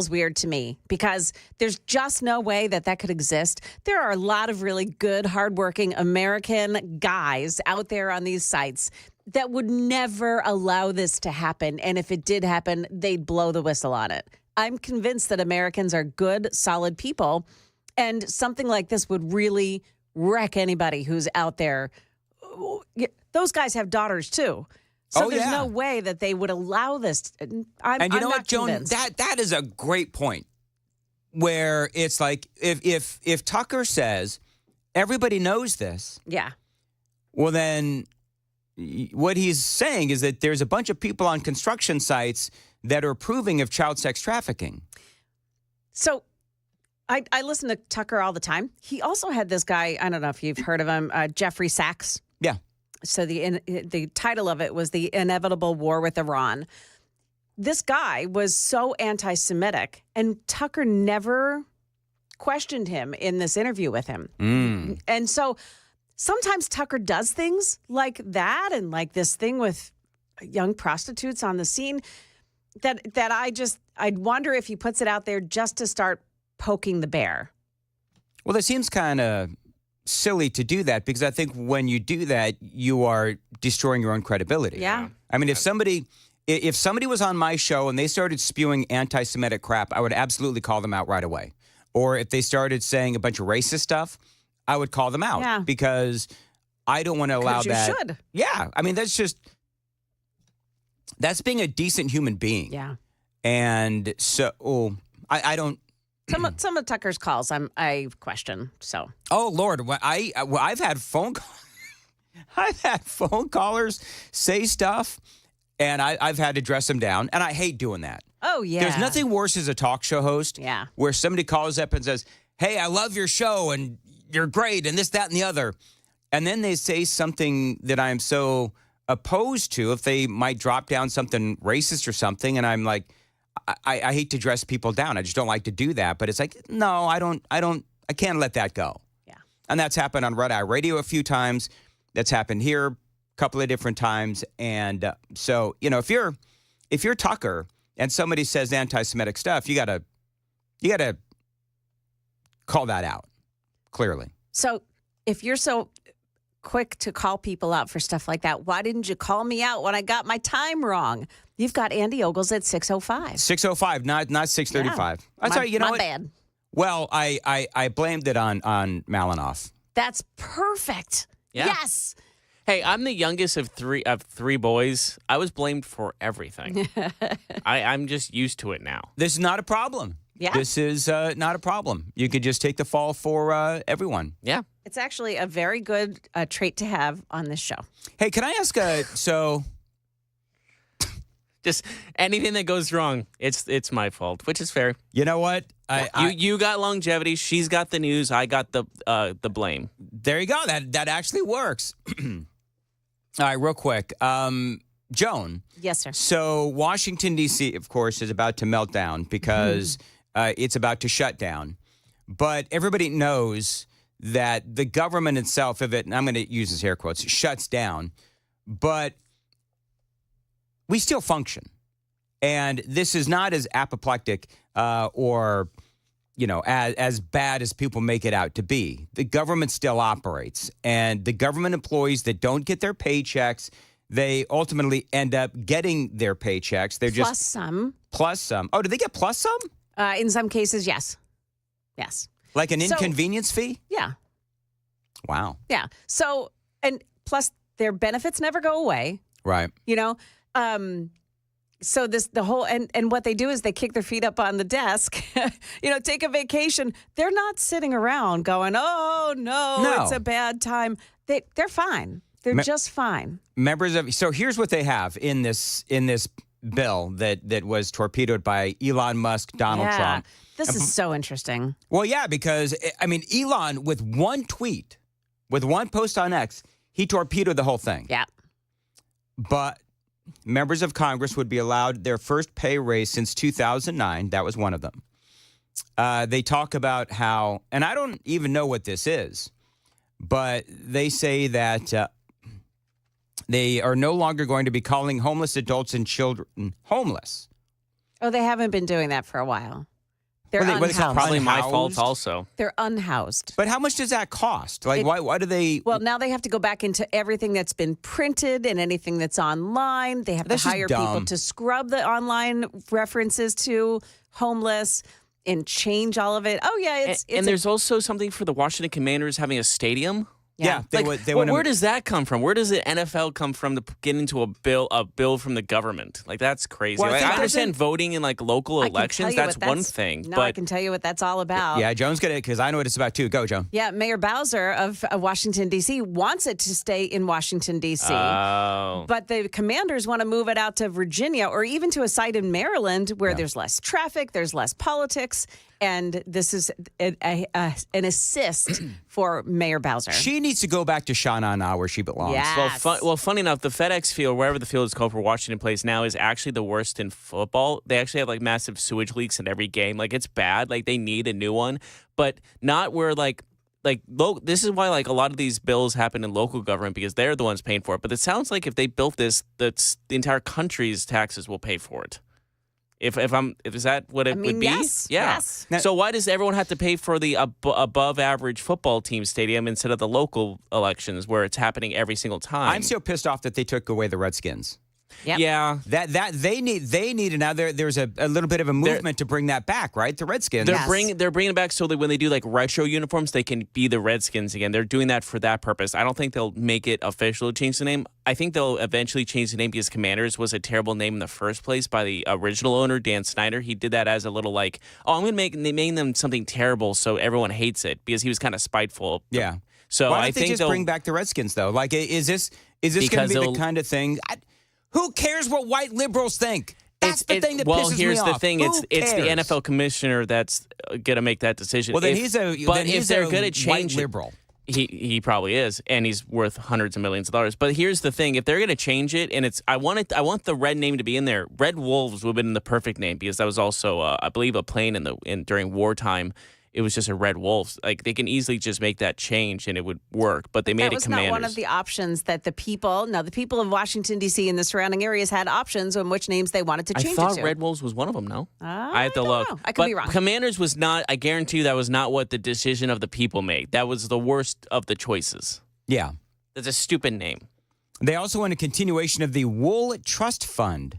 weird to me because there's just no way that could exist. There are a lot of really good, hardworking American guys out there on these sites that would never allow this to happen, and if it did happen, they'd blow the whistle on it. I'm convinced that Americans are good, solid people, and something like this would really wreck anybody who's out there. Those guys have daughters, too. So there's no way that they would allow this. I'm you know not what, Joan? convinced. That is a great point, where it's like, if Tucker says, everybody knows this. Yeah. Well, then what he's saying is that there's a bunch of people on construction sites that are approving of child sex trafficking. So I listen to Tucker all the time. He also had this guy, I don't know if you've heard of him, Jeffrey Sachs. Yeah. So the title of it was The Inevitable War with Iran. This guy was so anti-Semitic, and Tucker never questioned him in this interview with him. And so sometimes Tucker does things like that, and like this thing with young prostitutes on the scene, that I'd wonder if he puts it out there just to start poking the bear. Well, it seems kind of silly to do that, because I think when you do that, you are destroying your own credibility. Yeah. I mean, if somebody was on my show and they started spewing anti-Semitic crap, I would absolutely call them out right away. Or if they started saying a bunch of racist stuff, I would call them out, because I don't want to allow that. You should. Yeah. I mean, that's being a decent human being. Yeah. And so I don't. Some of Tucker's calls I question. So. Oh Lord, I've had phone callers say stuff, and I've had to dress them down, and I hate doing that. Oh yeah. There's nothing worse as a talk show host. Yeah. Where somebody calls up and says, "Hey, I love your show, and you're great, and this, that, and the other," and then they say something that I'm so opposed to, if they might drop down something racist or something, and I'm like, I hate to dress people down. I just don't like to do that. But it's like, no, I can't let that go. Yeah. And that's happened on Red Eye Radio a few times. That's happened here a couple of different times. And so, if you're Tucker and somebody says anti-Semitic stuff, you gotta call that out clearly. So if you're so quick to call people out for stuff like that, why didn't you call me out when I got my time wrong? You've got Andy Ogles at 6:05. 6:05, not 6:35. Yeah. My bad. Well, I blamed it on Malinoff. That's perfect. Yeah. Yes. Hey, I'm the youngest of three boys. I was blamed for everything. I'm just used to it now. This is not a problem. Yeah. This is not a problem. You could just take the fall for everyone. Yeah. It's actually a very good trait to have on this show. Hey, can I ask, just anything that goes wrong, it's my fault, which is fair. You know what? You got longevity. She's got the news. I got the blame. There you go. That actually works. All right, real quick. Joan. Yes, sir. So Washington, D.C., of course, is about to melt down because it's about to shut down. But everybody knows that the government itself, if it, and I'm going to use this air quotes, shuts down. But we still function. And this is not as apoplectic or, as bad as people make it out to be. The government still operates. And the government employees that don't get their paychecks, they ultimately end up getting their paychecks. They're Plus just some. Plus some. Oh, do they get plus some? In some cases, yes. Yes. Like an inconvenience fee? Yeah. Wow. Yeah. So, and plus their benefits never go away. Right. So the whole, and what they do is they kick their feet up on the desk, take a vacation. They're not sitting around going, oh, no, it's a bad time. They're fine. They're just fine. So here's what they have in this bill that was torpedoed by Elon Musk, Donald Trump. This is so interesting. Well, yeah, because, Elon, with one tweet, with one post on X, he torpedoed the whole thing. Yeah. But members of Congress would be allowed their first pay raise since 2009. That was one of them. They talk about how, and I don't even know what this is, but they say that they are no longer going to be calling homeless adults and children homeless. Oh, they haven't been doing that for a while. They're unhoused. Probably my fault also. They're unhoused. But how much does that cost? Why do they? Well, now they have to go back into everything that's been printed and anything that's online. They have to hire people to scrub the online references to homeless and change all of it. Oh, yeah. It's there's also something for the Washington Commanders having a stadium. Yeah, where does that come from? Where does the NFL come from to get into a bill from the government? That's crazy. Well, I understand voting in local elections. That's one thing. No, I can tell you what that's all about. Yeah, Joan's going to, because I know what it's about too. Go, Joan. Yeah, Mayor Bowser of Washington, D.C. wants it to stay in Washington, D.C. Oh. But the Commanders want to move it out to Virginia or even to a site in Maryland where there's less traffic, there's less politics. And this is an assist for Mayor Bowser. She needs to go back to Shanana where she belongs. Yes. Well, funny enough, the FedEx field, wherever the field is called for Washington Place now, is actually the worst in football. They actually have massive sewage leaks in every game. It's bad. They need a new one, but not where this is why a lot of these bills happen in local government because they're the ones paying for it. But it sounds like if they built this, the entire country's taxes will pay for it. If is that what it would be? Yes. Yeah. Yes. So why does everyone have to pay for the above average football team stadium instead of the local elections where it's happening every single time? I'm so pissed off that they took away the Redskins. Yep. Yeah, that they need it now. There's a little bit of a movement to bring that back, right? The Redskins. They're bringing it back so that when they do retro uniforms, they can be the Redskins again. They're doing that for that purpose. I don't think they'll make it official to change the name. I think they'll eventually change the name because Commanders was a terrible name in the first place by the original owner, Dan Snyder. He did that as a little I'm going to make them something terrible so everyone hates it because he was kind of spiteful. Yeah. So why don't I they think just bring back the Redskins though? Is this going to be the kind of thing? Who cares what white liberals think? That's the thing that pisses me off. Well, here's the thing. It's the NFL commissioner that's going to make that decision. Well, then he's a white liberal. He probably is, and he's worth hundreds of millions of dollars. But here's the thing: if they're going to change it, and I want the red name to be in there. Red Wolves would have been the perfect name because that was also, I believe, a plane during wartime. It was just a Red Wolves. They can easily just make that change and it would work. But they made it Commanders. That was not one of the options that the people of Washington, D.C. and the surrounding areas had options on which names they wanted to change it to. I thought Red Wolves was one of them, no? I have to look. I could be wrong. Commanders was not, I guarantee you that was not what the decision of the people made. That was the worst of the choices. Yeah. That's a stupid name. They also want a continuation of the Wool Trust Fund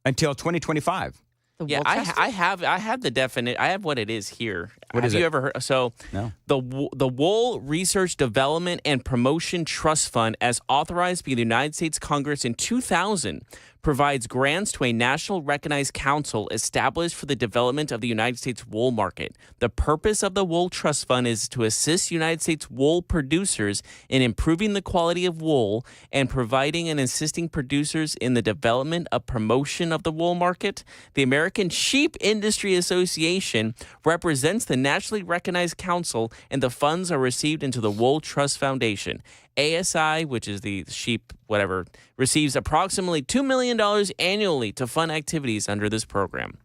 until 2025. Yeah, I have the definite. I have what it is here. What have is you it? ever heard? So No. the Wool Research Development and Promotion Trust Fund, as authorized by the United States Congress in 2000, provides grants to a national recognized council established for the development of the United States wool market. The purpose of the Wool Trust Fund is to assist United States wool producers in improving the quality of wool and providing and assisting producers in the development of promotion of the wool market. The American Sheep Industry Association represents the nationally recognized council, and the funds are received into the Wool Trust Foundation. ASI, which is the sheep, whatever, receives approximately $2 million annually to fund activities under this program.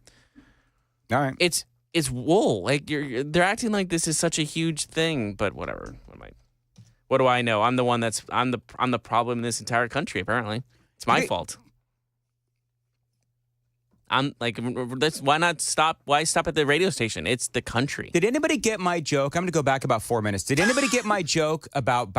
All right. It's wool. Like they're acting like this is such a huge thing, but whatever. What do I know? I'm the one I'm the problem in this entire country, apparently. It's my fault. I'm like, why stop at the radio station? It's the country. Did anybody get my joke? I'm going to go back about 4 minutes. Did anybody get my joke about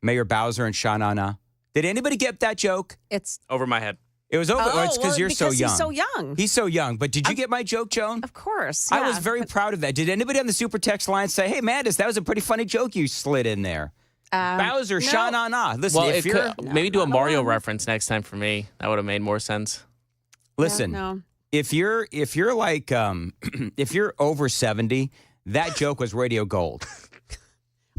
Mayor Bowser and Sha Na Na? Did anybody get that joke? It's over my head. It was over. It's because you're so young. He's so young. He's so young. But did you get my joke, Joan? Of course. I was very proud of that. Did anybody on the super text line say, "Hey, Mandis, that was a pretty funny joke you slid in there"? Bowser, no. Sha Na Na. Listen, well, maybe do a Mario reference next time for me. That would have made more sense. Listen, no. if you're like if you're over 70, that joke was radio gold.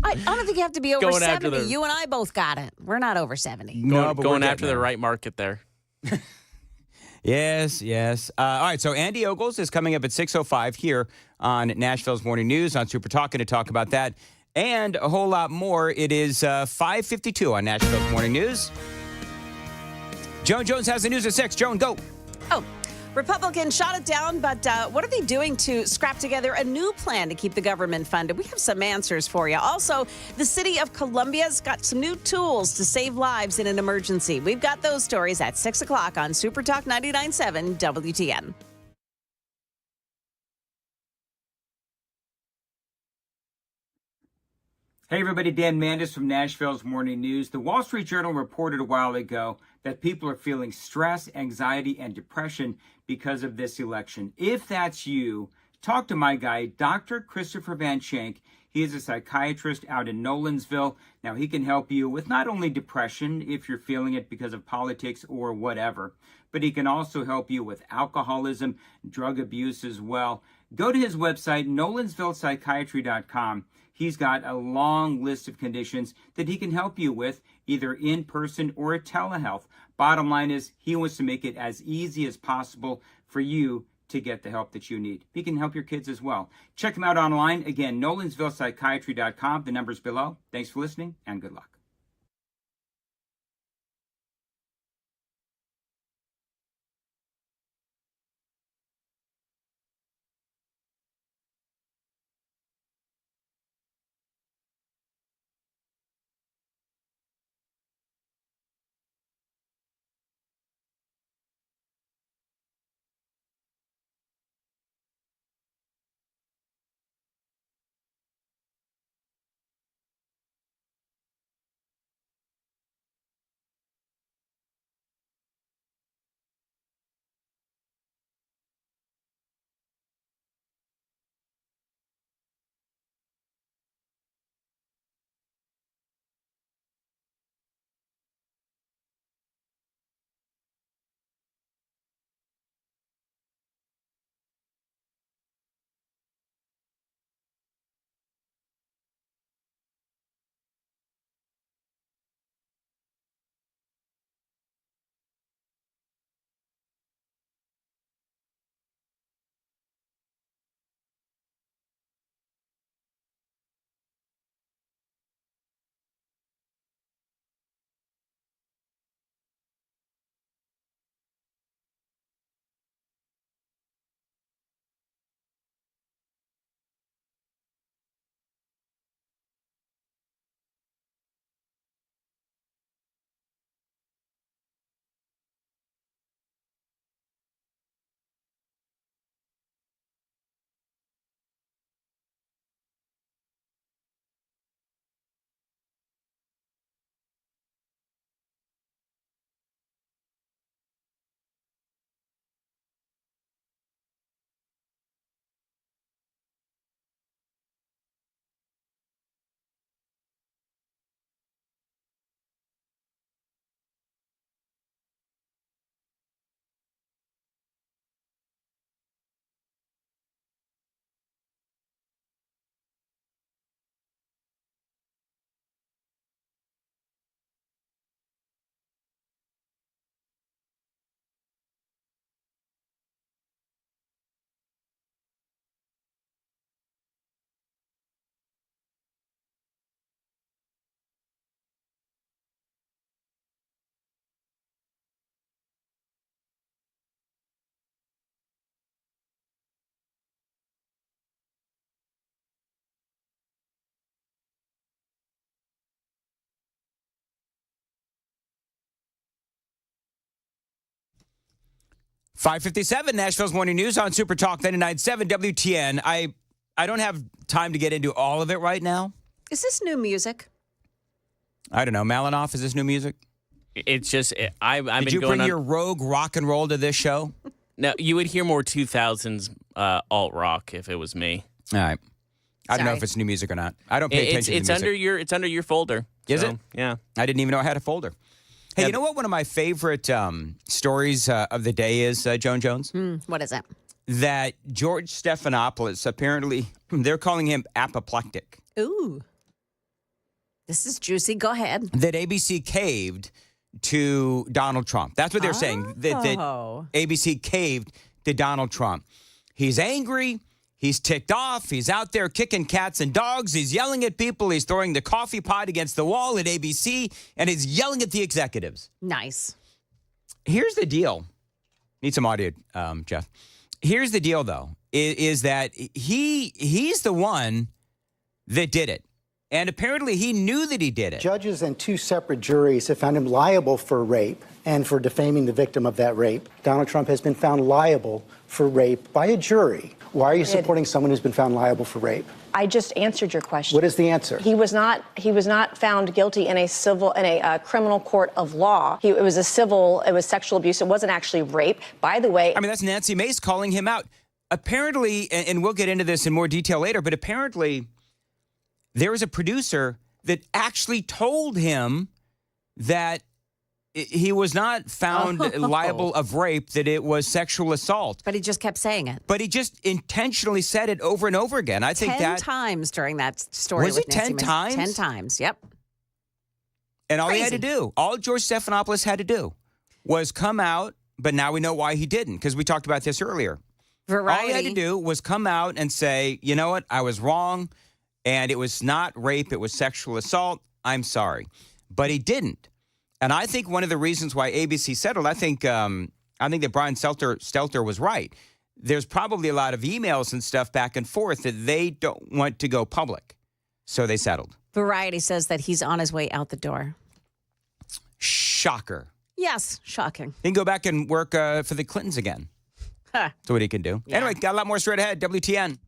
I don't think you have to be over Going after 70. You and I both got it. We're not over 70. No, but going we're after the right market there. Yes. All right, so Andy Ogles is coming up at 6:05 here on Nashville's Morning News on Super Talking to talk about that and a whole lot more. It is 5:52 on Nashville's Morning News. Joan Jones has the news at 6. Joan, go. Oh, Republicans shot it down, but what are they doing to scrap together a new plan to keep the government funded? We have some answers for you. Also, the city of Columbia's got some new tools to save lives in an emergency. We've got those stories at 6 o'clock on Super Talk 99.7 WTN. Hey everybody, Dan Mandis from Nashville's Morning News. The Wall Street Journal reported a while ago that people are feeling stress, anxiety, and depression because of this election. If that's you, talk to my guy, Dr. Christopher Van Schenk. He is a psychiatrist out in Nolensville. Now, he can help you with not only depression, if you're feeling it because of politics or whatever, but he can also help you with alcoholism, drug abuse as well. Go to his website, nolensvillepsychiatry.com. He's got a long list of conditions that he can help you with, either in person or at telehealth. Bottom line is, he wants to make it as easy as possible for you to get the help that you need. He can help your kids as well. Check him out online. Again, nolensvillepsychiatry.com. The number's below. Thanks for listening, and good luck. 5:57, Nashville's Morning News on Super Talk 99.7 WTN. I don't have time to get into all of it right now. Is this new music? I don't know. Malinoff, is this new music? It's just, I've Did been you going bring on. your rogue rock and roll to this show? No, you would hear more 2000s alt rock if it was me. All right. I don't know Sorry. if it's new music or not. I don't pay attention to It's music. it's under your folder. Is So, it? Yeah. I didn't even know I had a folder. Hey, Yeah, you know what one of my favorite stories of the day is, Joan Jones? What is it? That George Stephanopoulos, apparently, they're calling him apoplectic. Ooh. This is juicy. Go ahead. That ABC caved to Donald Trump. That's what they're saying. That ABC caved to Donald Trump. He's angry. He's ticked off. He's out there kicking cats and dogs. He's yelling at people. He's throwing the coffee pot against the wall at ABC, and he's yelling at the executives. Nice. Here's the deal. Need some audio, Jeff. Here's the deal, though, is that he's the one that did it. And apparently he knew that he did it. Judges and 2 separate juries have found him liable for rape and for defaming the victim of that rape. Donald Trump has been found liable for rape by a jury. Why are you supporting someone who's been found liable for rape? I just answered your question. What is the answer? He was not found guilty in a criminal court of law. It was sexual abuse. It wasn't actually rape. By the way, I mean, that's Nancy Mace calling him out. Apparently, and we'll get into this in more detail later, but apparently there was a producer that actually told him that he was not found liable of rape, that it was sexual assault. But he just kept saying it. But he just intentionally said it over and over again. I think 10 times during that story. Was with it 10 Nancy Mace. times? 10 times, yep. And all he had Crazy. to do, all George Stephanopoulos had to do was come out, but now we know why he didn't, because we talked about this earlier. Variety. All he had to do was come out and say, you know what, I was wrong, and it was not rape, it was sexual assault. I'm sorry. But he didn't. And I think one of the reasons why ABC settled, I think that Brian Stelter was right. There's probably a lot of emails and stuff back and forth that they don't want to go public. So they settled. Variety says that he's on his way out the door. Shocker. Yes, shocking. He can go back and work for the Clintons again. Huh. That's what he can do. Yeah. Anyway, got a lot more straight ahead. WTN.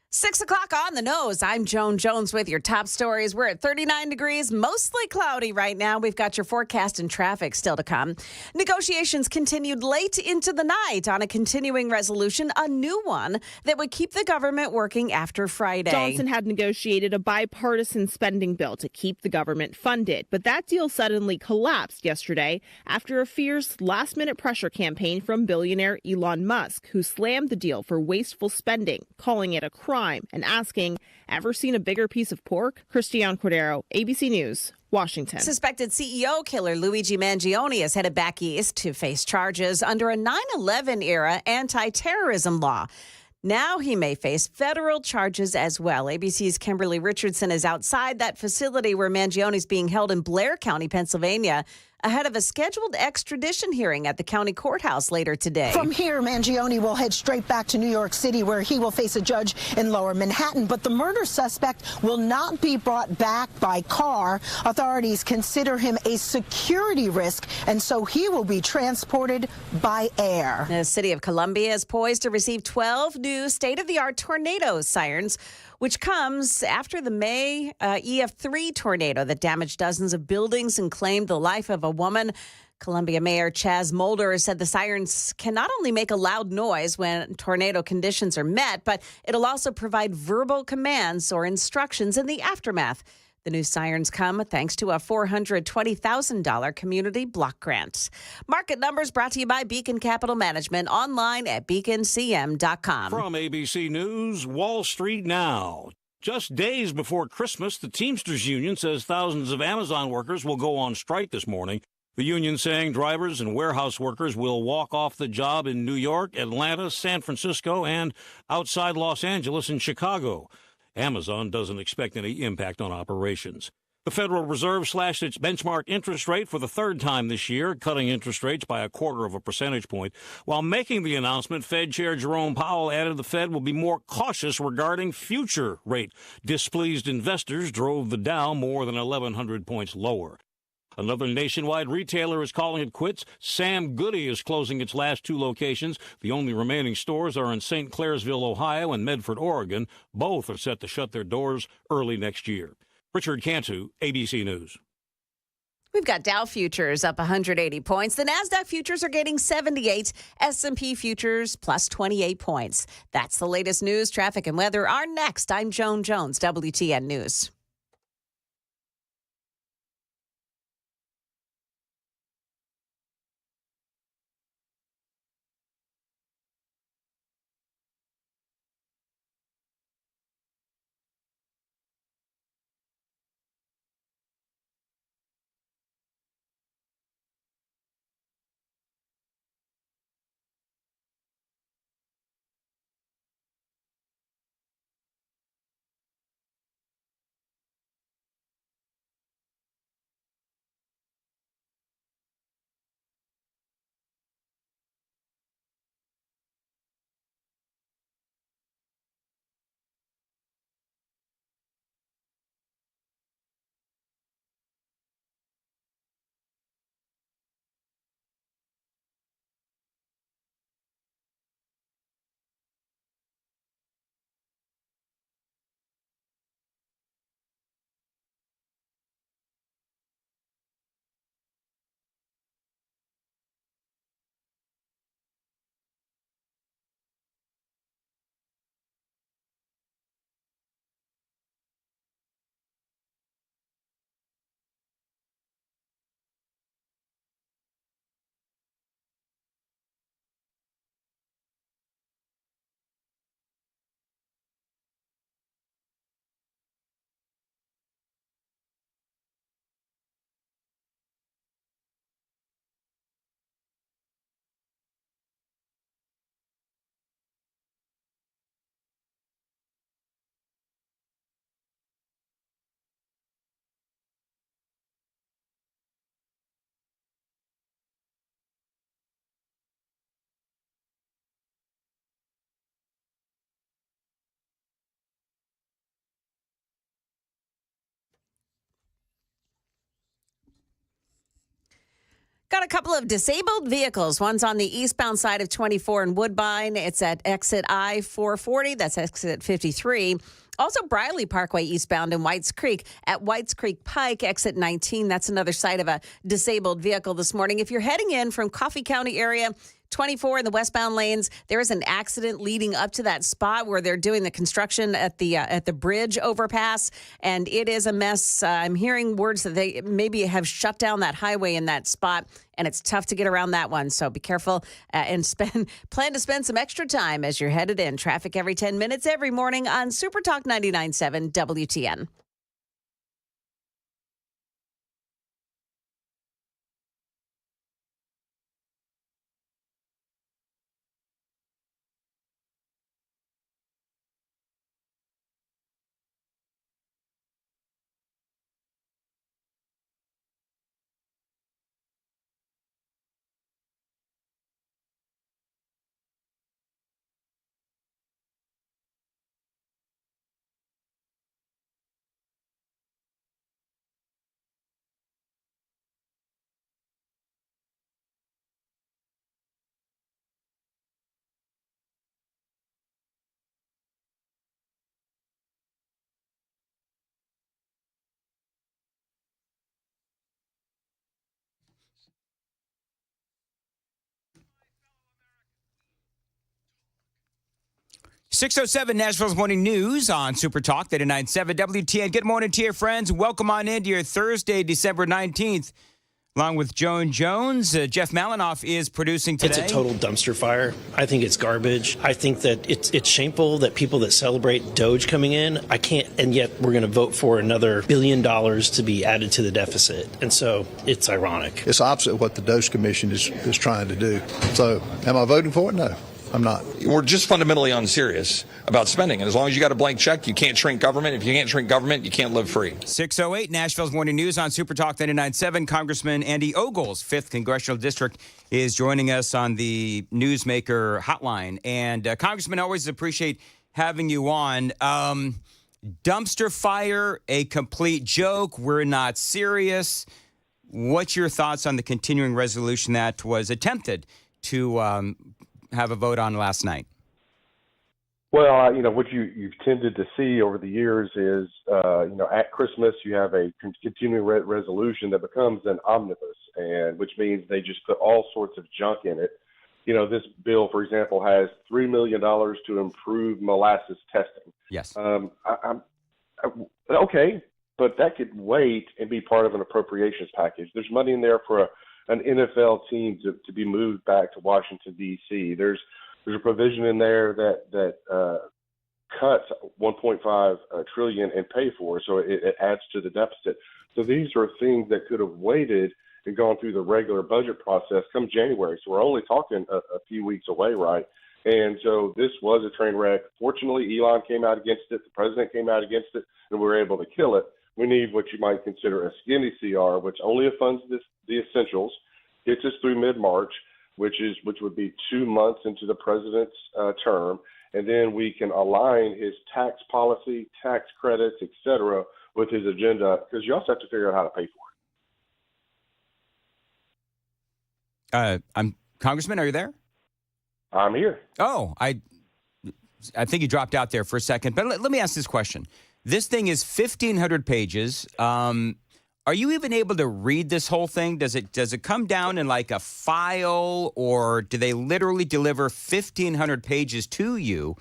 Six o'clock on the nose. I'm Joan Jones with your top stories. We're at 39 degrees, mostly cloudy right now. We've got your forecast and traffic still to come. Negotiations continued late into the night on a continuing resolution, a new one that would keep the government working after Friday. Johnson had negotiated a bipartisan spending bill to keep the government funded, but that deal suddenly collapsed yesterday after a fierce last-minute pressure campaign from billionaire Elon Musk, who slammed the deal for wasteful spending, calling it a crime and asking, ever seen a bigger piece of pork? Christiane Cordero, ABC News, Washington. Suspected CEO killer Luigi Mangione is headed back east to face charges under a 9/11 era anti-terrorism law. Now he may face federal charges as well. ABC's Kimberly Richardson is outside that facility where Mangione is being held in Blair County, Pennsylvania, ahead of a scheduled extradition hearing at the county courthouse later today. From here, Mangione will head straight back to New York City, where he will face a judge in Lower Manhattan. But the murder suspect will not be brought back by car. Authorities consider him a security risk, and so he will be transported by air. The city of Columbia is poised to receive 12 new state-of-the-art tornado sirens, which comes after the May EF3 tornado that damaged dozens of buildings and claimed the life of a woman. Columbia Mayor Chaz Mulder said the sirens can not only make a loud noise when tornado conditions are met, but it'll also provide verbal commands or instructions in the aftermath. The new sirens come thanks to a $420,000 community block grant. Market numbers brought to you by Beacon Capital Management, online at beaconcm.com. From ABC News, Wall Street Now. Just days before Christmas, the Teamsters Union says thousands of Amazon workers will go on strike this morning. The union saying drivers and warehouse workers will walk off the job in New York, Atlanta, San Francisco, and outside Los Angeles and Chicago. Amazon doesn't expect any impact on operations. The Federal Reserve slashed its benchmark interest rate for the third time this year, cutting interest rates by 0.25 percentage point. While making the announcement, Fed Chair Jerome Powell added the Fed will be more cautious regarding future rate. Displeased investors drove the Dow more than 1,100 points lower. Another nationwide retailer is calling it quits. Sam Goody is closing its last 2 locations. The only remaining stores are in St. Clairsville, Ohio, and Medford, Oregon. Both are set to shut their doors early next year. Richard Cantu, ABC News. We've got Dow futures up 180 points. The NASDAQ futures are getting 78. S&P futures plus 28 points. That's the latest news, traffic, and weather are next. I'm Joan Jones, WTN News. Got a couple of disabled vehicles. One's on the eastbound side of 24 in Woodbine. It's at exit I-440. That's exit 53. Also, Briley Parkway eastbound in Whites Creek at Whites Creek Pike, exit 19. That's another site of a disabled vehicle this morning. If you're heading in from Coffee County area, 24 in the westbound lanes, there is an accident leading up to that spot where they're doing the construction at the bridge overpass, and it is a mess. I'm hearing words that they maybe have shut down that highway in that spot, and it's tough to get around that one. So be careful and plan to spend some extra time as you're headed in. Traffic every 10 minutes every morning on Super Talk 99.7 WTN. .607 Nashville's Morning News on Super Talk 99.7 WTN. Good morning to your friends. Welcome on into your Thursday, December 19th. Along with Joan Jones, Jeff Malinoff is producing today. It's a total dumpster fire. I think it's garbage. I think that it's shameful that people that celebrate Doge coming in, I can't, and yet we're going to vote for another $1 billion to be added to the deficit. And so it's ironic. It's opposite of what the Doge Commission is trying to do. So am I voting for it? No. I'm not. We're just fundamentally unserious about spending. And as long as you got a blank check, you can't shrink government. If you can't shrink government, you can't live free. 6:08, Nashville's Morning News on Super Talk 99.7. Congressman Andy Ogles, 5th Congressional District, is joining us on the Newsmaker hotline. And Congressman, always appreciate having you on. Dumpster fire, a complete joke. We're not serious. What's your thoughts on the continuing resolution that was attempted to have a vote on last night? Well, what you've tended to see over the years is, at Christmas you have a continuing resolution that becomes an omnibus, and which means they just put all sorts of junk in it. This bill, for example, has $3 million to improve molasses testing. Yes. Okay, but that could wait and be part of an appropriations package. There's money in there for an NFL team to be moved back to Washington, D.C. There's a provision in there that cuts $1.5 trillion and pay for, so it adds to the deficit. So these are things that could have waited and gone through the regular budget process come January. So we're only talking a few weeks away, right? And so this was a train wreck. Fortunately, Elon came out against it. The president came out against it, and we were able to kill it. We need what you might consider a skinny CR, which only funds the essentials, gets us through mid-March, which would be 2 months into the president's term, and then we can align his tax policy, tax credits, et cetera, with his agenda, because you also have to figure out how to pay for it. Congressman, are you there? I'm here. Oh, I think you dropped out there for a second, but let me ask this question. This thing is 1,500 pages. Are you even able to read this whole thing? Does it come down in like a file, or do they literally deliver 1,500 pages to you?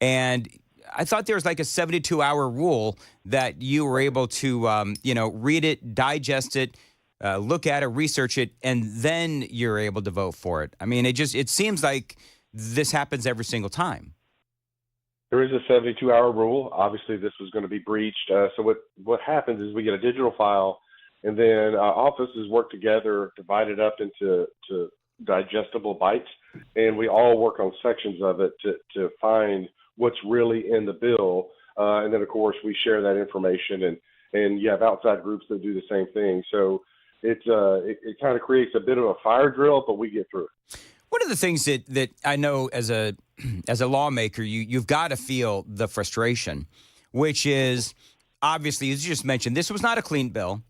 And I thought there was like a 72-hour rule that you were able to, read it, digest it, look at it, research it, and then you're able to vote for it. I mean, it seems like this happens every single time. There is a 72-hour rule. Obviously, this was going to be breached. So what happens is we get a digital file, and then offices work together, divide it up into digestible bites, and we all work on sections of it to find what's really in the bill. And then, of course, we share that information, and you have outside groups that do the same thing. So it kind of creates a bit of a fire drill, but we get through it. One of the things that I know as a lawmaker, you've got to feel the frustration, which is obviously, as you just mentioned, this was not a clean bill.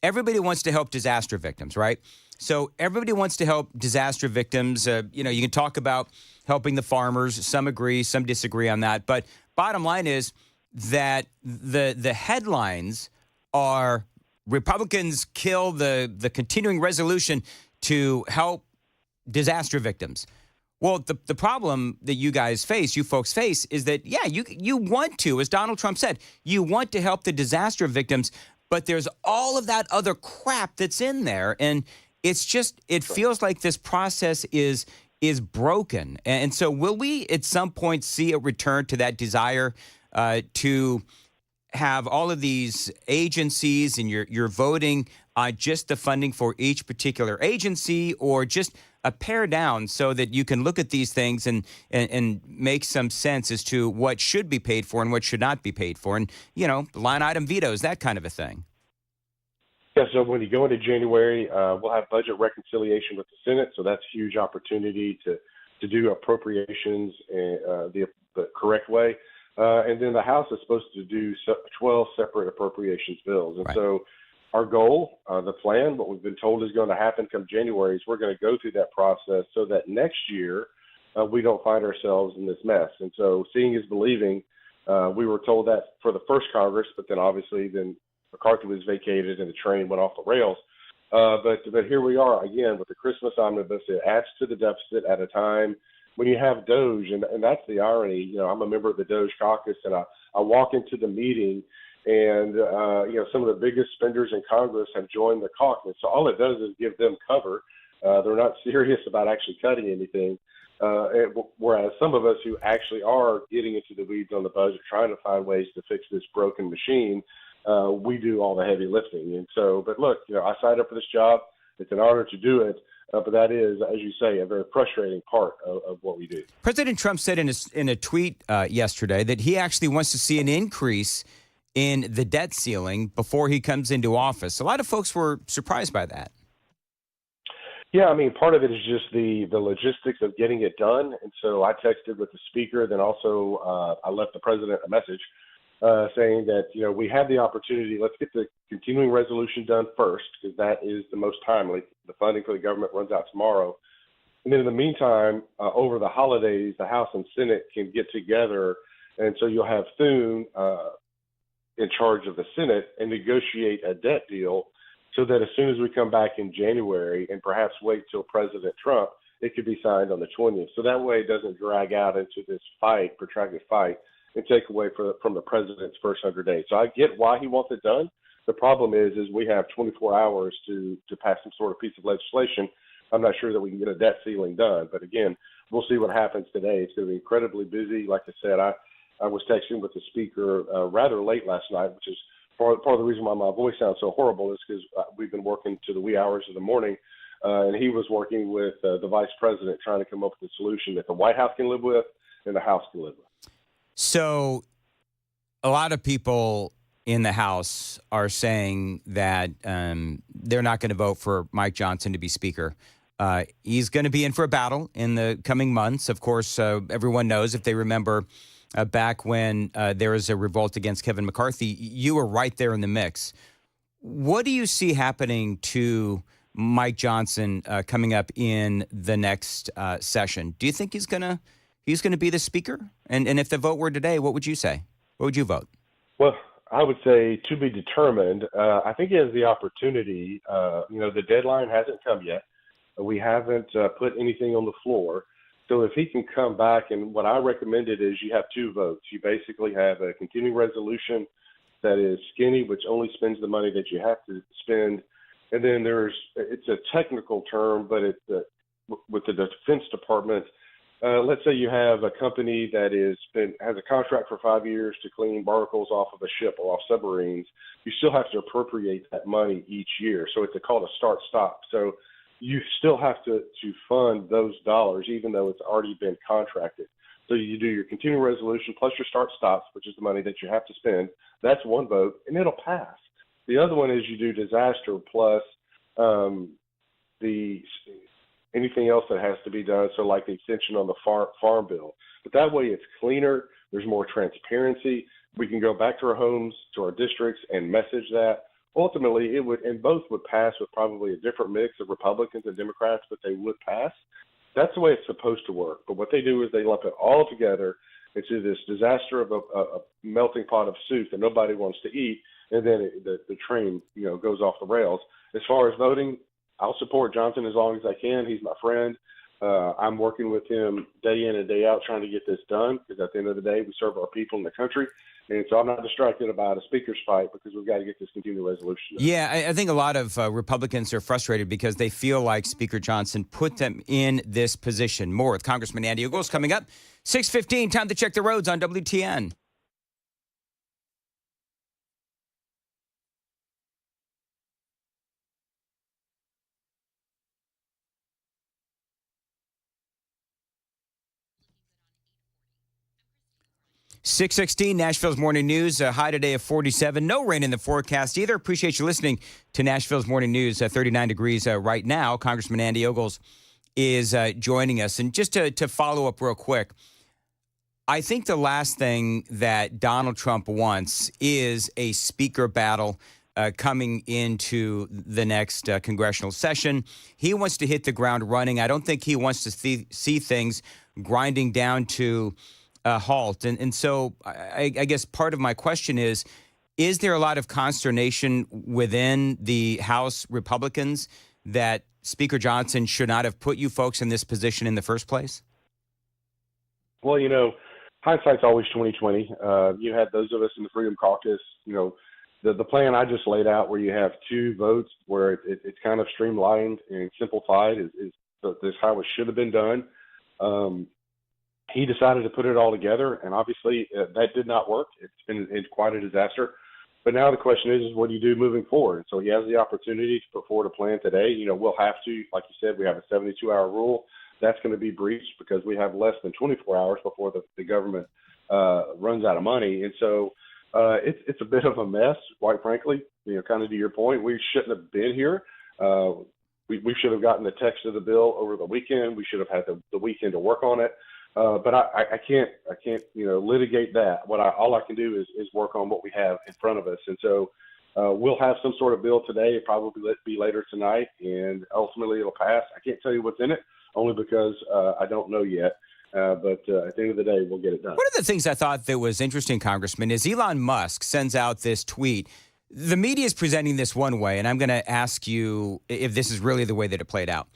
Everybody wants to help disaster victims, right? So everybody wants to help disaster victims. You can talk about helping the farmers. Some agree, some disagree on that. But bottom line is that the headlines are Republicans kill the continuing resolution to help disaster victims. Well, the problem that you folks face, is that, you want to, as Donald Trump said, you want to help the disaster victims, but there's all of that other crap that's in there. And it's just, it feels like this process is broken. And so will we at some point see a return to that desire to have all of these agencies and you're voting just the funding for each particular agency, or just a pare down so that you can look at these things and make some sense as to what should be paid for and what should not be paid for, and line item vetoes, that kind of a thing? Yeah, so when you go into January, we'll have budget reconciliation with the Senate, so that's a huge opportunity to do appropriations the correct way. And then the House is supposed to do 12 separate appropriations bills. And so our goal, the plan, what we've been told is going to happen come January, is we're going to go through that process so that next year we don't find ourselves in this mess. And so seeing is believing. We were told that for the first Congress, but then obviously McCarthy was vacated and the train went off the rails. But here we are again with the Christmas omnibus. It adds to the deficit at a time when you have Doge, and that's the irony. I'm a member of the Doge caucus, and I walk into the meeting, and some of the biggest spenders in Congress have joined the caucus. So all it does is give them cover. They're not serious about actually cutting anything. Whereas some of us who actually are getting into the weeds on the budget, trying to find ways to fix this broken machine, we do all the heavy lifting. And so, but look, I signed up for this job. It's an honor to do it. But that is, as you say, a very frustrating part of what we do. President Trump said in a tweet yesterday that he actually wants to see an increase in the debt ceiling before he comes into office. A lot of folks were surprised by that. Yeah, I mean, part of it is just the logistics of getting it done. And so I texted with the speaker, then also I left the president a message saying that, we have the opportunity. Let's get the continuing resolution done first, because that is the most timely. The funding for the government runs out tomorrow. And then in the meantime, over the holidays, the House and Senate can get together. And so you'll have Thune in charge of the Senate and negotiate a debt deal so that as soon as we come back in January and perhaps wait till President Trump, it could be signed on the 20th. So that way it doesn't drag out into this protracted fight, and take away from the president's first 100 days. So I get why he wants it done. The problem is we have 24 hours to pass some sort of piece of legislation. I'm not sure that we can get a debt ceiling done. But again, we'll see what happens today. It's going to be incredibly busy. Like I said, I was texting with the speaker rather late last night, which is part of the reason why my voice sounds so horrible is because we've been working to the wee hours of the morning. And he was working with the vice president trying to come up with a solution that the White House can live with and the House can live with. So a lot of people in the House are saying that they're not going to vote for Mike Johnson to be Speaker. He's going to be in for a battle in the coming months. Of course, everyone knows, if they remember back when there was a revolt against Kevin McCarthy, you were right there in the mix. What do you see happening to Mike Johnson coming up in the next session? Do you think he's going to be the Speaker? And if the vote were today, what would you say? What would you vote? Well, I would say to be determined. I think he has the opportunity. The deadline hasn't come yet. We haven't put anything on the floor. So if he can come back, and what I recommended is you have two votes. You basically have a continuing resolution that is skinny, which only spends the money that you have to spend. And then it's a technical term, but with the Defense Department, let's say you have a company that has a contract for 5 years to clean barnacles off of a ship or off submarines. You still have to appropriate that money each year. So it's called a start-stop. So you still have to fund those dollars, even though it's already been contracted. So you do your continuing resolution plus your start-stops, which is the money that you have to spend. That's one vote, and it'll pass. The other one is you do disaster plus anything else that has to be done, so like the extension on the farm bill. But that way it's cleaner, there's more transparency. We can go back to our homes, to our districts, and message that. Ultimately, both would pass with probably a different mix of Republicans and Democrats, but they would pass. That's the way it's supposed to work. But what they do is they lump it all together into this disaster of a melting pot of soup that nobody wants to eat, and then the train goes off the rails. As far as voting, I'll support Johnson as long as I can. He's my friend. I'm working with him day in and day out trying to get this done, because at the end of the day, we serve our people in the country. And so I'm not distracted about a speaker's fight, because we've got to get this continuing resolution done. Yeah, I think a lot of Republicans are frustrated because they feel like Speaker Johnson put them in this position. More with Congressman Andy Ogles coming up. 6:15, time to check the roads on WTN. .616, Nashville's Morning News. High today of 47. No rain in the forecast either. Appreciate you listening to Nashville's Morning News. 39 degrees right now. Congressman Andy Ogles is joining us. And just to follow up real quick, I think the last thing that Donald Trump wants is a speaker battle coming into the next congressional session. He wants to hit the ground running. I don't think he wants to see things grinding down to halt. And so I guess part of my question is there a lot of consternation within the House Republicans that Speaker Johnson should not have put you folks in this position in the first place? Well, hindsight's always 20/20. You had those of us in the Freedom Caucus, the plan I just laid out, where you have two votes, where it's kind of streamlined and simplified, is how it should have been done. He decided to put it all together, and obviously that did not work. It's quite a disaster. But now the question is what do you do moving forward? So he has the opportunity to put forward a plan today. We'll have to, like you said, we have a 72-hour rule. That's going to be breached because we have less than 24 hours before the government runs out of money. And so it's a bit of a mess, quite frankly. Kind of to your point, we shouldn't have been here. We should have gotten the text of the bill over the weekend. We should have had the weekend to work on it. But I can't litigate that. All I can do is work on what we have in front of us. And so we'll have some sort of bill today. It'll probably be later tonight, and ultimately it'll pass. I can't tell you what's in it, only because I don't know yet. But at the end of the day, we'll get it done. One of the things I thought that was interesting, Congressman, is Elon Musk sends out this tweet. The media is presenting this one way, and I'm going to ask you if this is really the way that it played out.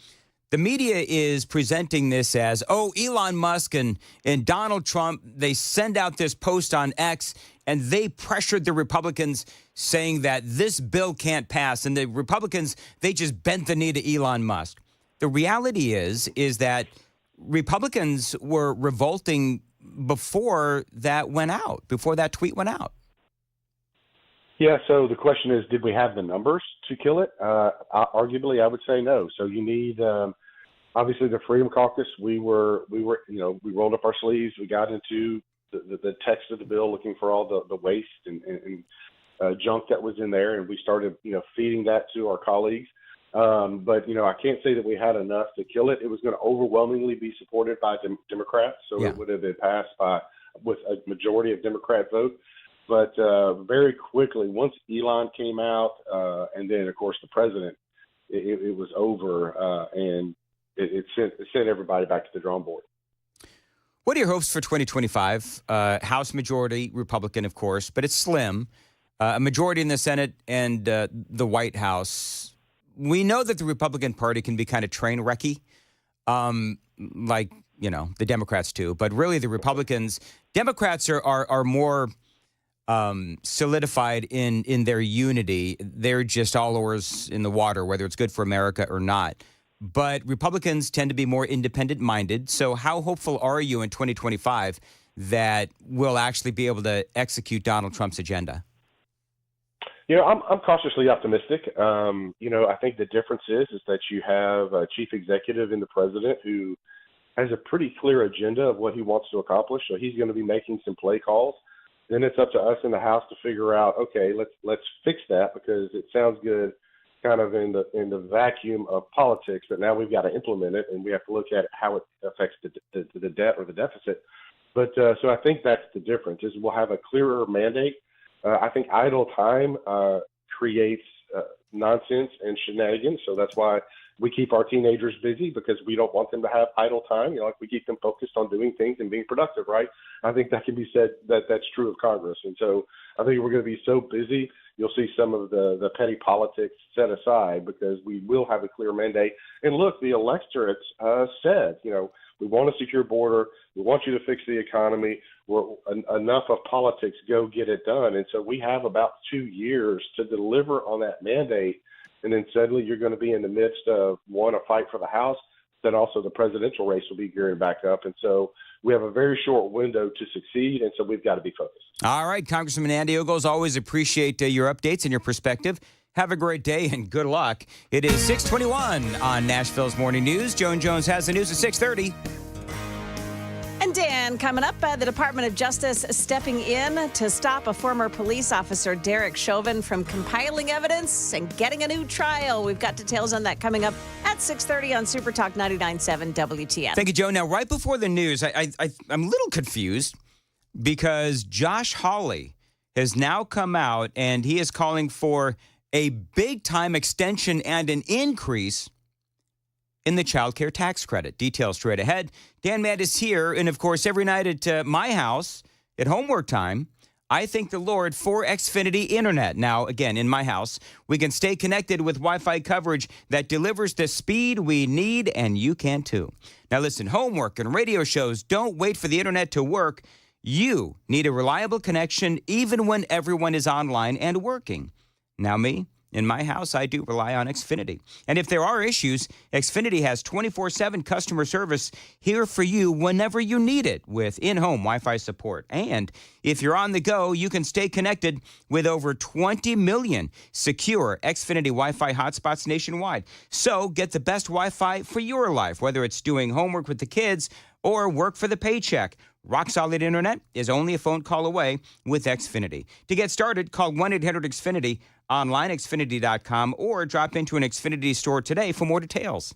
The media is presenting this as, Elon Musk and Donald Trump, they send out this post on X, and they pressured the Republicans saying that this bill can't pass. And the Republicans, they just bent the knee to Elon Musk. The reality is that Republicans were revolting before that went out, before that tweet went out. Yeah, so the question is, did we have the numbers to kill it? Arguably, I would say no. So you need, obviously, the Freedom Caucus. We rolled up our sleeves. We got into the text of the bill, looking for all the waste and junk that was in there, and we started, feeding that to our colleagues. But I can't say that we had enough to kill it. It was going to overwhelmingly be supported by Democrats, so It would have been passed with a majority of Democrat vote. But very quickly, once Elon came out, and then, of course, the president, it was over, and it sent everybody back to the drawing board. What are your hopes for 2025? House majority, Republican, of course, but it's slim. A majority in the Senate and the White House. We know that the Republican Party can be kind of train wrecky, like, the Democrats too. But really, the Democrats are more solidified in their unity. They're just all oars in the water, whether it's good for America or not. But Republicans tend to be more independent-minded. So how hopeful are you in 2025 that we'll actually be able to execute Donald Trump's agenda? I'm cautiously optimistic. I think the difference is that you have a chief executive in the president who has a pretty clear agenda of what he wants to accomplish. So he's going to be making some play calls. Then it's up to us in the House to figure out, okay, let's fix that because it sounds good kind of in the vacuum of politics, but now we've got to implement it, and we have to look at how it affects the debt or the deficit. But so I think that's the difference, is we'll have a clearer mandate. I think idle time creates nonsense and shenanigans, so that's why we keep our teenagers busy, because we don't want them to have idle time. We keep them focused on doing things and being productive, right? I think that can be said that's true of Congress. And so I think we're going to be so busy, you'll see some of the petty politics set aside, because we will have a clear mandate. And look, the electorate said, we want a secure border. We want you to fix the economy. Enough of politics, go get it done. And so we have about 2 years to deliver on that mandate. And then suddenly you're going to be in the midst of, a fight for the House, then also the presidential race will be gearing back up. And so we have a very short window to succeed, and so we've got to be focused. All right, Congressman Andy Ogles, always appreciate your updates and your perspective. Have a great day and good luck. It is 6:21 on Nashville's Morning News. Joan Jones has the news at 6:30. And Dan, coming up, the Department of Justice stepping in to stop a former police officer, Derek Chauvin, from compiling evidence and getting a new trial. We've got details on that coming up at 6:30 on Super Talk 99.7 WTN. Thank you, Joe. Now, right before the news, I'm a little confused because Josh Hawley has now come out and he is calling for a big-time extension and an increase in the child care tax credit. Details straight ahead. Dan Matt is here. And, of course, every night at my house at homework time, I thank the Lord for Xfinity Internet. Now, again, in my house, we can stay connected with Wi-Fi coverage that delivers the speed we need, and you can too. Now, listen, homework and radio shows don't wait for the Internet to work. You need a reliable connection even when everyone is online and working. Now me, In my house, I do rely on Xfinity. And if there are issues, Xfinity has 24/7 customer service here for you whenever you need it with in-home Wi-Fi support. And if you're on the go, you can stay connected with over 20 million secure Xfinity Wi-Fi hotspots nationwide. So get the best Wi-Fi for your life, whether it's doing homework with the kids or work for the paycheck. Rock-solid internet is only a phone call away with Xfinity. To get started, call 1-800-XFINITY, online xfinity.com, or drop into an Xfinity store today for more details.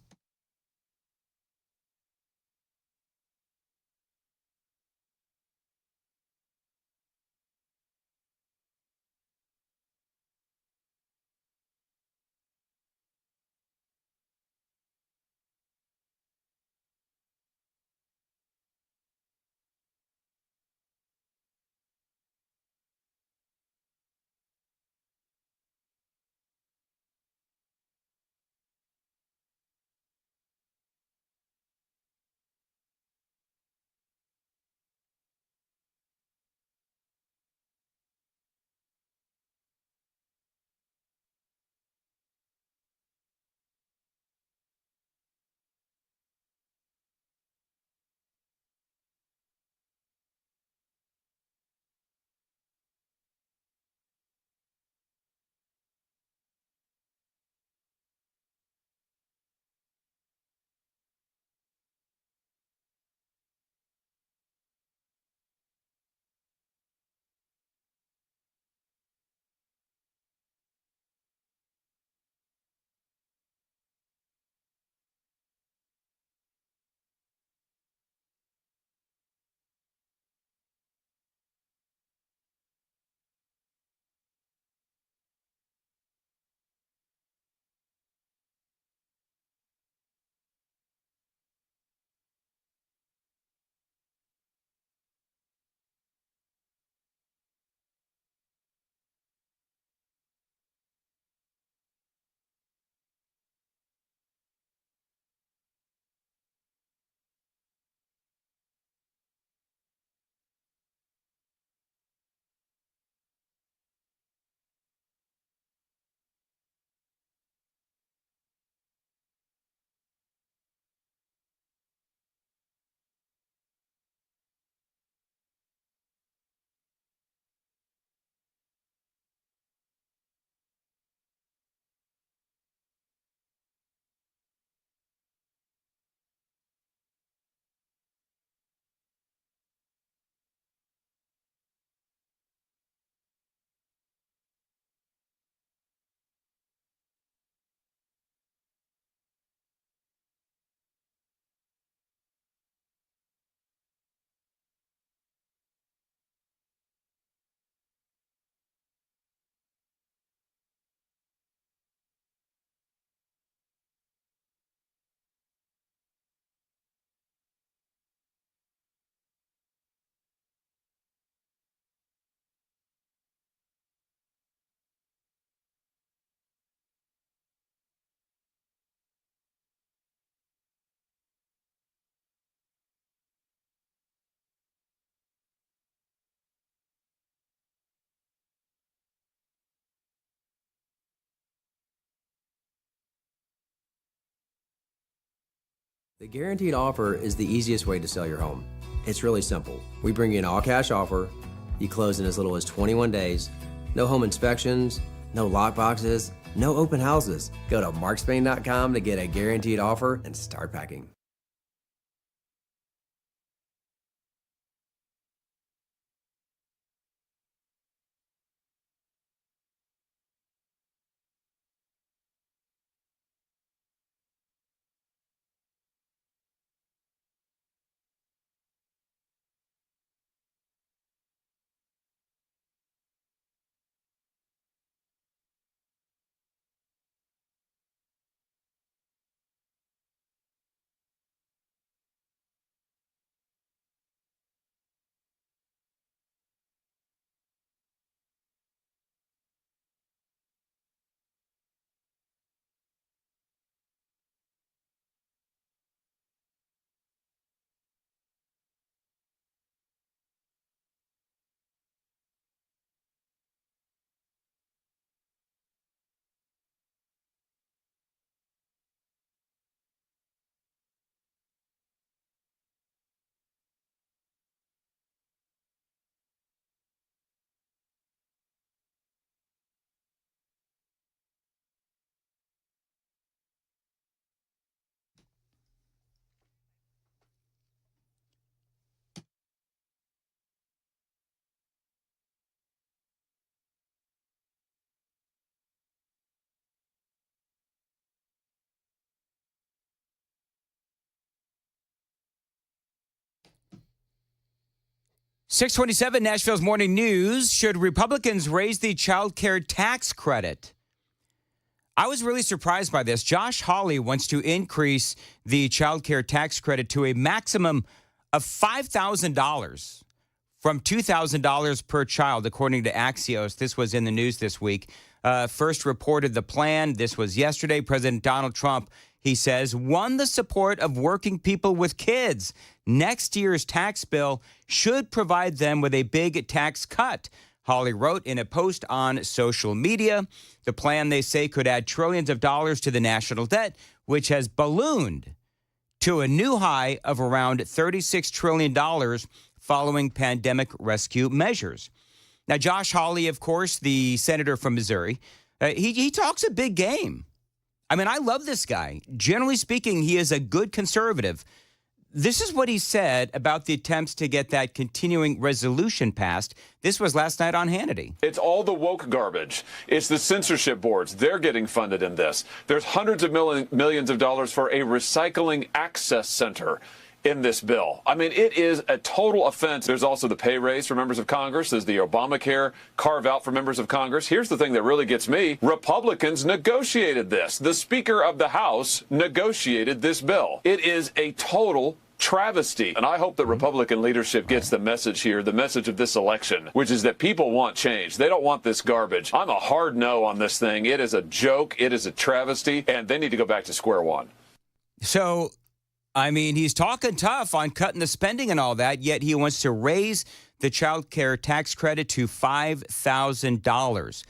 The guaranteed offer is the easiest way to sell your home. It's really simple. We bring you an all-cash offer. You close in as little as 21 days. No home inspections, no lock boxes, no open houses. Go to markspain.com to get a guaranteed offer and start packing. 627 Nashville's Morning News. Should Republicans raise the child care tax credit? I was really surprised by this. Josh Hawley wants to increase the child care tax credit to a maximum of $5,000 from $2,000 per child, according to Axios. This was in the news this week. First reported the plan. This was yesterday. President Donald Trump, he says, won the support of working people with kids. Next year's tax bill should provide them with a big tax cut. Hawley wrote in a post on social media. The plan, they say, could add trillions of dollars to the national debt, which has ballooned to a new high of around $36 trillion following pandemic rescue measures. Now, Josh Hawley, of course, the senator from Missouri, he talks a big game. I mean, I love this guy. Generally speaking, he is a good conservative. This is what he said about the attempts to get that continuing resolution passed. This was last night on Hannity. It's all the woke garbage. It's the censorship boards. They're getting funded in this. There's hundreds of millions of dollars for a recycling access center in this bill. I mean, it is a total offense. There's also the pay raise for members of Congress. There's the Obamacare carve out for members of Congress. Here's the thing that really gets me. Republicans negotiated this. The Speaker of the House negotiated this bill. It is a total travesty. And I hope that Republican leadership gets the message here, the message of this election, which is that people want change. They don't want this garbage. I'm a hard no on this thing. It is a joke. It is a travesty. And they need to go back to square one. So, I mean, he's talking tough on cutting the spending and all that, yet he wants to raise the child care tax credit to $5,000.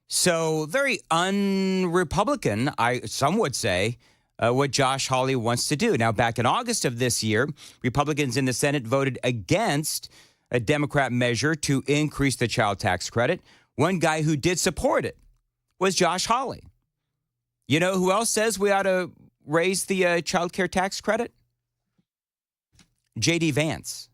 So very un-Republican, some would say, what Josh Hawley wants to do. Now, back in August of this year, Republicans in the Senate voted against a Democrat measure to increase the child tax credit. One guy who did support it was Josh Hawley. You know who else says we ought to raise the child care tax credit? J.D. Vance,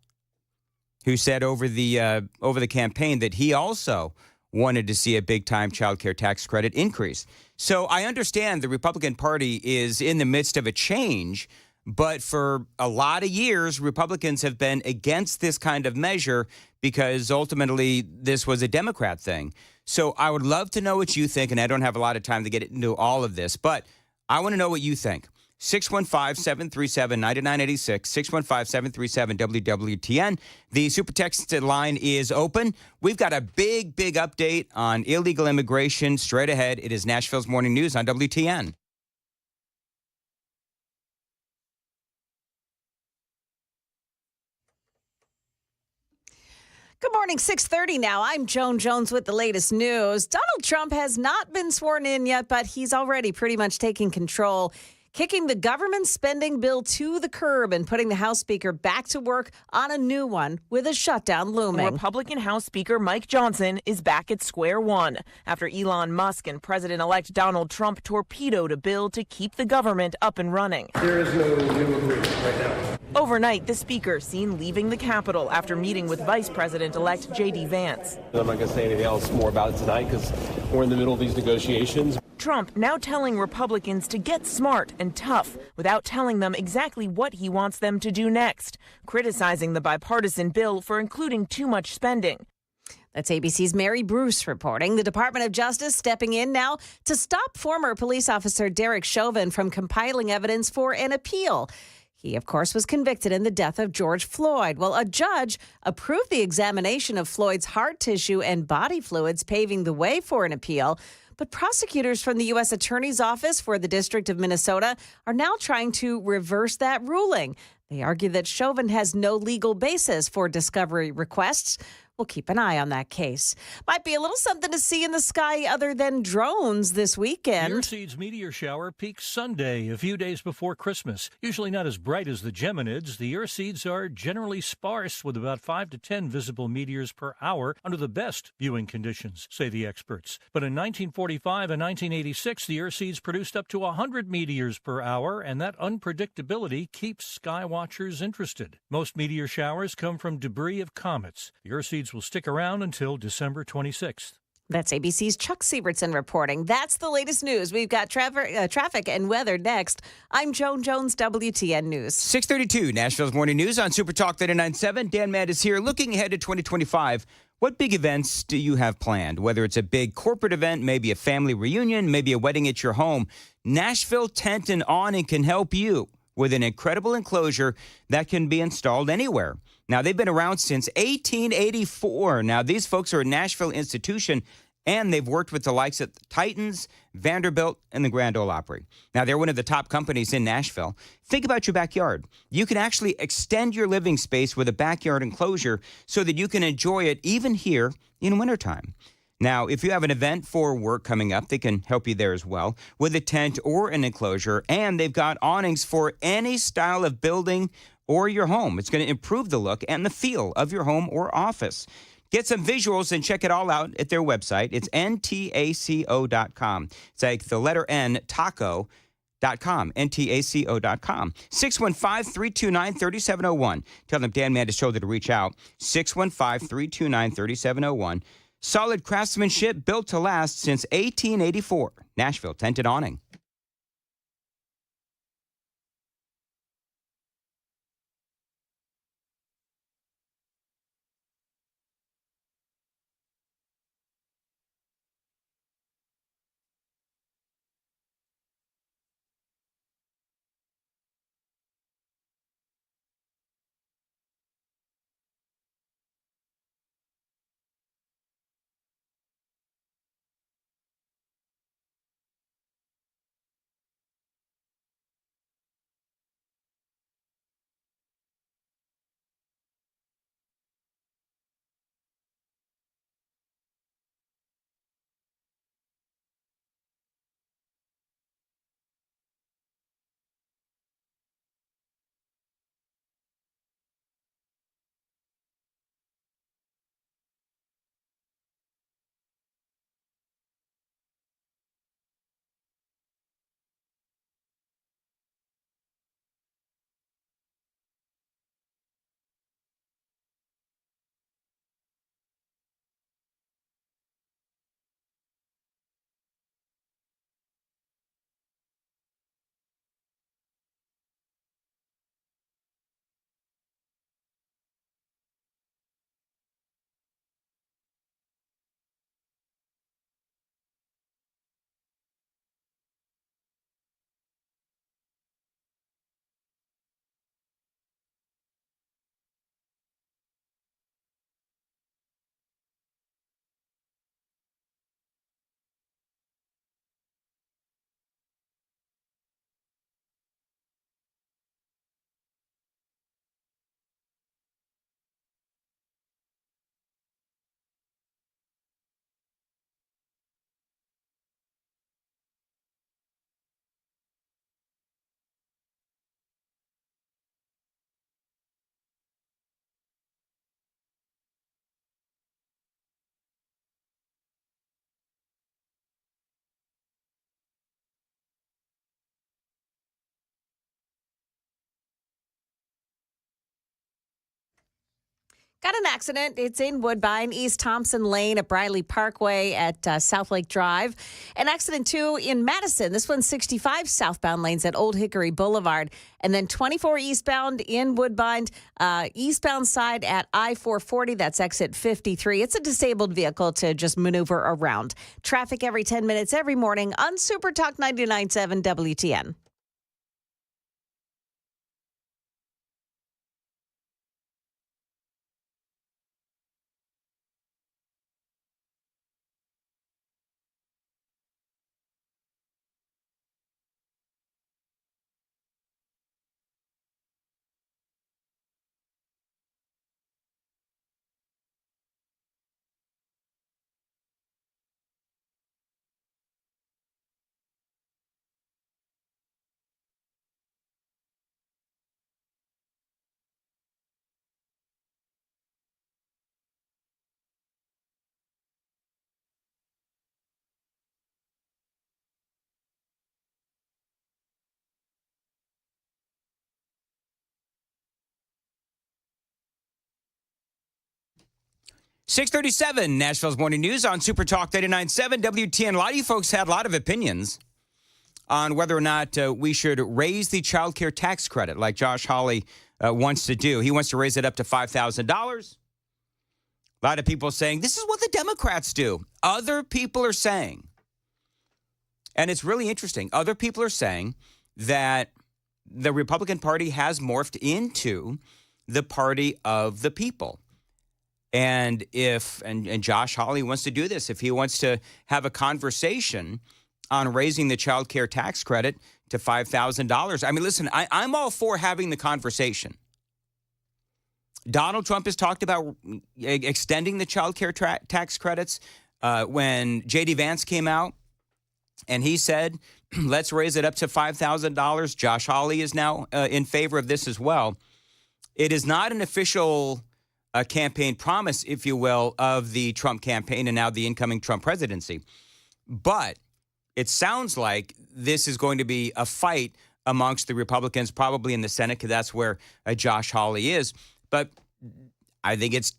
who said over the campaign that he also wanted to see a big-time child care tax credit increase. So I understand the Republican Party is in the midst of a change, but for a lot of years, Republicans have been against this kind of measure because ultimately this was a Democrat thing. So I would love to know what you think, and I don't have a lot of time to get into all of this, but I want to know what you think. 615-737-9986, 615-737-WWTN. The super text line is open. We've got a big update on illegal immigration straight ahead. It is Nashville's Morning News on WTN. Good morning, 6:30 now. I'm Joan Jones with the latest news. Donald Trump has not been sworn in yet, but he's already pretty much taking control, kicking the government spending bill to the curb and putting the House Speaker back to work on a new one with a shutdown looming. Republican House Speaker Mike Johnson is back at square one after Elon Musk and President-elect Donald Trump torpedoed a bill to keep the government up and running. There is no new agreement right now. Overnight, the speaker seen leaving the Capitol after meeting with Vice President-elect J.D. Vance. I'm not going to say anything else more about it tonight because we're in the middle of these negotiations. Trump now telling Republicans to get smart and tough without telling them exactly what he wants them to do next, criticizing the bipartisan bill for including too much spending. That's ABC's Mary Bruce reporting. The Department of Justice stepping in now to stop former police officer Derek Chauvin from compiling evidence for an appeal. He, of course, was convicted in the death of George Floyd. Well, a judge approved the examination of Floyd's heart tissue and body fluids, paving the way for an appeal. But prosecutors from the U.S. Attorney's Office for the District of Minnesota are now trying to reverse that ruling. They argue that Chauvin has no legal basis for discovery requests. We'll keep an eye on that case. Might be a little something to see in the sky other than drones this weekend. Earseed's meteor shower peaks Sunday, a few days before Christmas. Usually not as bright as the Geminids, the Earseeds are generally sparse with about 5 to 10 visible meteors per hour under the best viewing conditions, say the experts. But in 1945 and 1986, the Earseeds produced up to 100 meteors per hour, and that unpredictability keeps sky watchers interested. Most meteor showers come from debris of comets. The Earseeds will stick around until December 26th. That's ABC's Chuck Sievertson reporting. That's the latest news. We've got traffic and weather next. I'm Joan Jones, WTN News. 632, Nashville's Morning News on Super Talk 99.7. Dan Matt here. Looking ahead to 2025, what big events do you have planned? Whether it's a big corporate event, maybe a family reunion, maybe a wedding at your home, Nashville Tent and Awning can help you with an incredible enclosure that can be installed anywhere. Now, they've been around since 1884. Now, these folks are a Nashville institution, and they've worked with the likes of Titans, Vanderbilt, and the Grand Ole Opry. Now, they're one of the top companies in Nashville. Think about your backyard. You can actually extend your living space with a backyard enclosure so that you can enjoy it even here in wintertime. Now, if you have an event for work coming up, they can help you there as well with a tent or an enclosure, and they've got awnings for any style of building or your home. It's going to improve the look and the feel of your home or office. Get some visuals and check it all out at their website. It's ntaco.com. It's like the letter N, taco.com, ntaco.com. 615-329-3701. Tell them Dan Mandis told you to reach out. 615-329-3701. Solid craftsmanship built to last since 1884. Nashville Tent and Awning. Got an accident. It's in Woodbine, East Thompson Lane at Briley Parkway at South Lake Drive. An accident, too, in Madison. This one's 65 southbound lanes at Old Hickory Boulevard. And then 24 eastbound in Woodbine, eastbound side at I-440. That's exit 53. It's a disabled vehicle to just maneuver around. Traffic every 10 minutes every morning on Super Talk 99.7 WTN. 637, Nashville's Morning News on Super Talk 99.7 WTN. A lot of you folks had a lot of opinions on whether or not we should raise the child care tax credit like Josh Hawley wants to do. He wants to raise it up to $5,000. A lot of people saying, this is what the Democrats do. Other people are saying, and it's really interesting, other people are saying that the Republican Party has morphed into the party of the people. And if Josh Hawley wants to do this, if he wants to have a conversation on raising the child care tax credit to $5,000, I mean, listen, I'm all for having the conversation. Donald Trump has talked about extending the child care tax credits. When J.D. Vance came out and he said, let's raise it up to $5,000, Josh Hawley is now in favor of this as well. It is not an official campaign promise, if you will, of the Trump campaign and now the incoming Trump presidency. But it sounds like this is going to be a fight amongst the Republicans, probably in the Senate, because that's where Josh Hawley is. But I think it's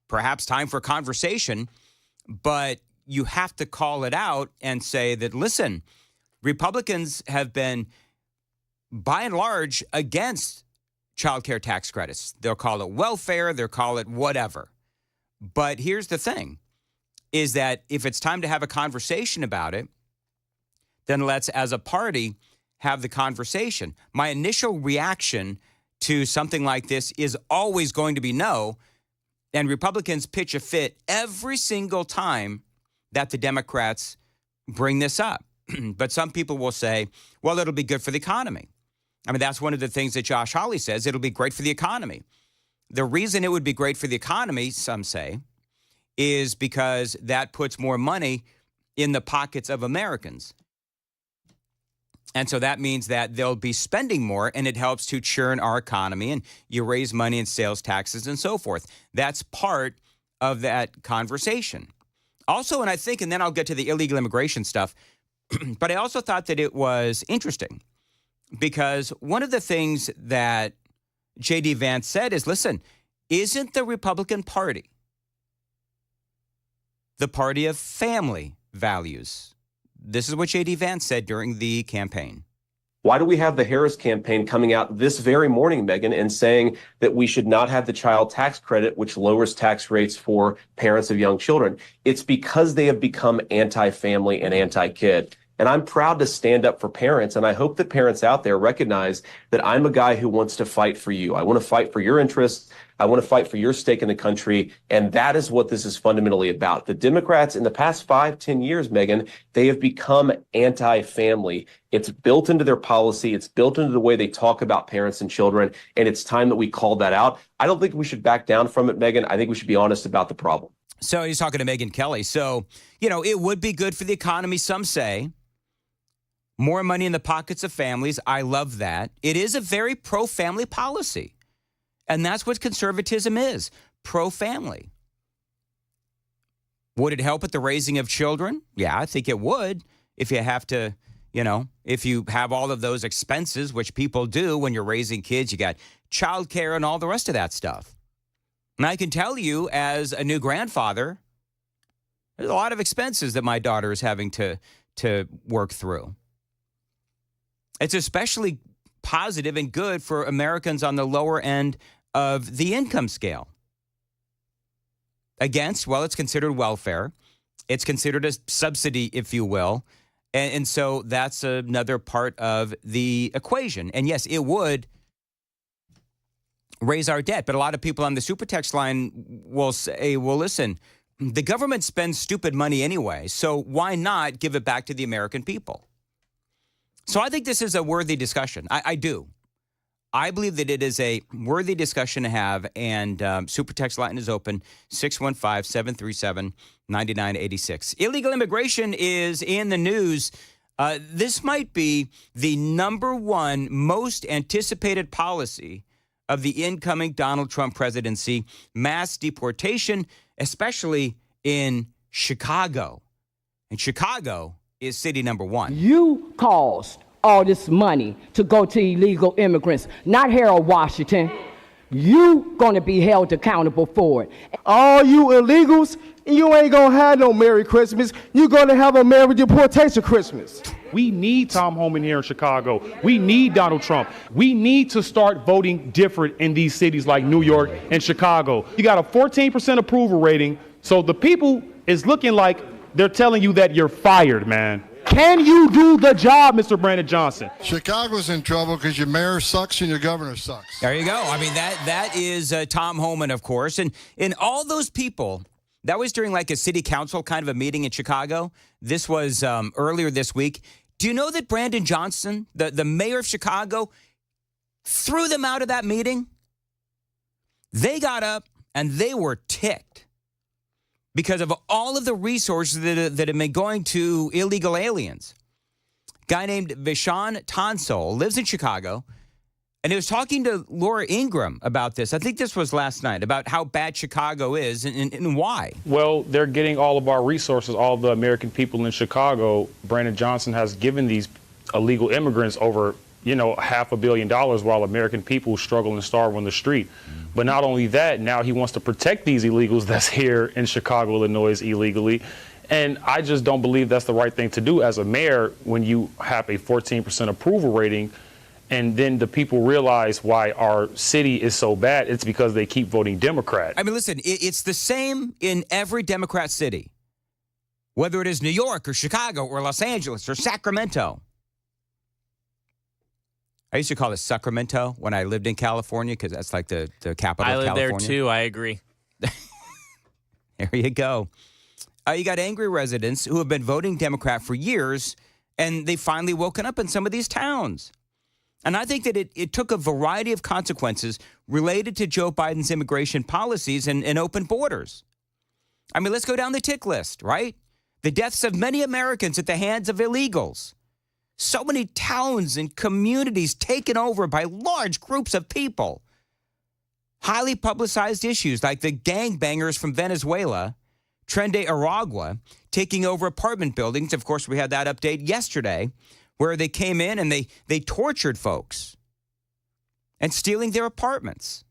perhaps time for conversation, but you have to call it out and say that, listen, Republicans have been, by and large, against child care tax credits. They'll call it welfare, they'll call it whatever. But here's the thing, is that if it's time to have a conversation about it, then let's, as a party, have the conversation. My initial reaction to something like this is always going to be no, and Republicans pitch a fit every single time that the Democrats bring this up. But some people will say, well, it'll be good for the economy. I mean, that's one of the things that Josh Hawley says. It'll be great for the economy. The reason it would be great for the economy, some say, is because that puts more money in the pockets of Americans. And so that means that they'll be spending more, and it helps to churn our economy, and you raise money in sales taxes and so forth. That's part of that conversation. Also, and I think, and then I'll get to the illegal immigration stuff, but I also thought that it was interesting because one of the things that J.D. Vance said is, listen, isn't the Republican Party the party of family values? This is what J.D. Vance said during the campaign. Why do we have the Harris campaign coming out this very morning, Megan, and saying that we should not have the child tax credit, which lowers tax rates for parents of young children? It's because they have become anti-family and anti-kid. And I'm proud to stand up for parents, and I hope that parents out there recognize that I'm a guy who wants to fight for you. I want to fight for your interests. I want to fight for your stake in the country, and that is what this is fundamentally about. The Democrats in the past 5-10 years, Megan, they have become anti-family. It's built into their policy. It's built into the way they talk about parents and children, and it's time that we called that out. I don't think we should back down from it, Megan. I think we should be honest about the problem. So he's talking to Megyn Kelly. So, it would be good for the economy, some say. More money in the pockets of families. I love that. It is a very pro-family policy. And that's what conservatism is, pro-family. Would it help with the raising of children? Yeah, I think it would. If you have to, if you have all of those expenses, which people do when you're raising kids, you got childcare and all the rest of that stuff. And I can tell you as a new grandfather, there's a lot of expenses that my daughter is having to work through. It's especially positive and good for Americans on the lower end of the income scale. It's considered welfare. It's considered a subsidy, if you will. And so that's another part of the equation. And yes, it would raise our debt. But a lot of people on the super text line will say, well, listen, the government spends stupid money anyway, so why not give it back to the American people? So I think this is a worthy discussion. I do. I believe that it is a worthy discussion to have, and super text line is open, 615-737-9986. Illegal immigration is in the news. This might be the number one most anticipated policy of the incoming Donald Trump presidency, mass deportation, especially in Chicago. And Chicago is city number one. You caused all this money to go to illegal immigrants, not Harold Washington. you gonna be held accountable for it. All you illegals, you ain't gonna have no Merry Christmas. You're gonna have a Merry Deportation Christmas. We need Tom Homan here in Chicago. We need Donald Trump. We need to start voting different in these cities like New York and Chicago. You got a 14% approval rating, so the people is looking like they're telling you that you're fired, man. Can you do the job, Mr. Brandon Johnson? Chicago's in trouble because your mayor sucks and your governor sucks. There you go. I mean, that is Tom Homan, of course. And all those people, that was during like a city council kind of a meeting in Chicago. This was earlier this week. Do you know that Brandon Johnson, the mayor of Chicago, threw them out of that meeting? They got up and they were ticked because of all of the resources that have been going to illegal aliens. Guy named Vishan Tansal lives in Chicago, and he was talking to Laura Ingraham about this. I think this was last night, about how bad Chicago is and why. Well, they're getting all of our resources, all the American people in Chicago. Brandon Johnson has given these illegal immigrants over, $500 million while American people struggle and starve on the street. But not only that, now he wants to protect these illegals that's here in Chicago, Illinois illegally. And I just don't believe that's the right thing to do as a mayor when you have a 14% approval rating. And then the people realize why our city is so bad. It's because they keep voting Democrat. I mean, listen, it's the same in every Democrat city, whether it is New York or Chicago or Los Angeles or Sacramento. I used to call it Sacramento when I lived in California because that's like the capital of California. I live there too. I agree. There you go. You got angry residents who have been voting Democrat for years, and they finally woken up in some of these towns. And I think that it took a variety of consequences related to Joe Biden's immigration policies and open borders. I mean, let's go down the tick list, right? The deaths of many Americans at the hands of illegals. So many towns and communities taken over by large groups of people. Highly publicized issues like the gangbangers from Venezuela, Tren de Aragua, taking over apartment buildings. Of course, we had that update yesterday, where they came in and they tortured folks and stealing their apartments.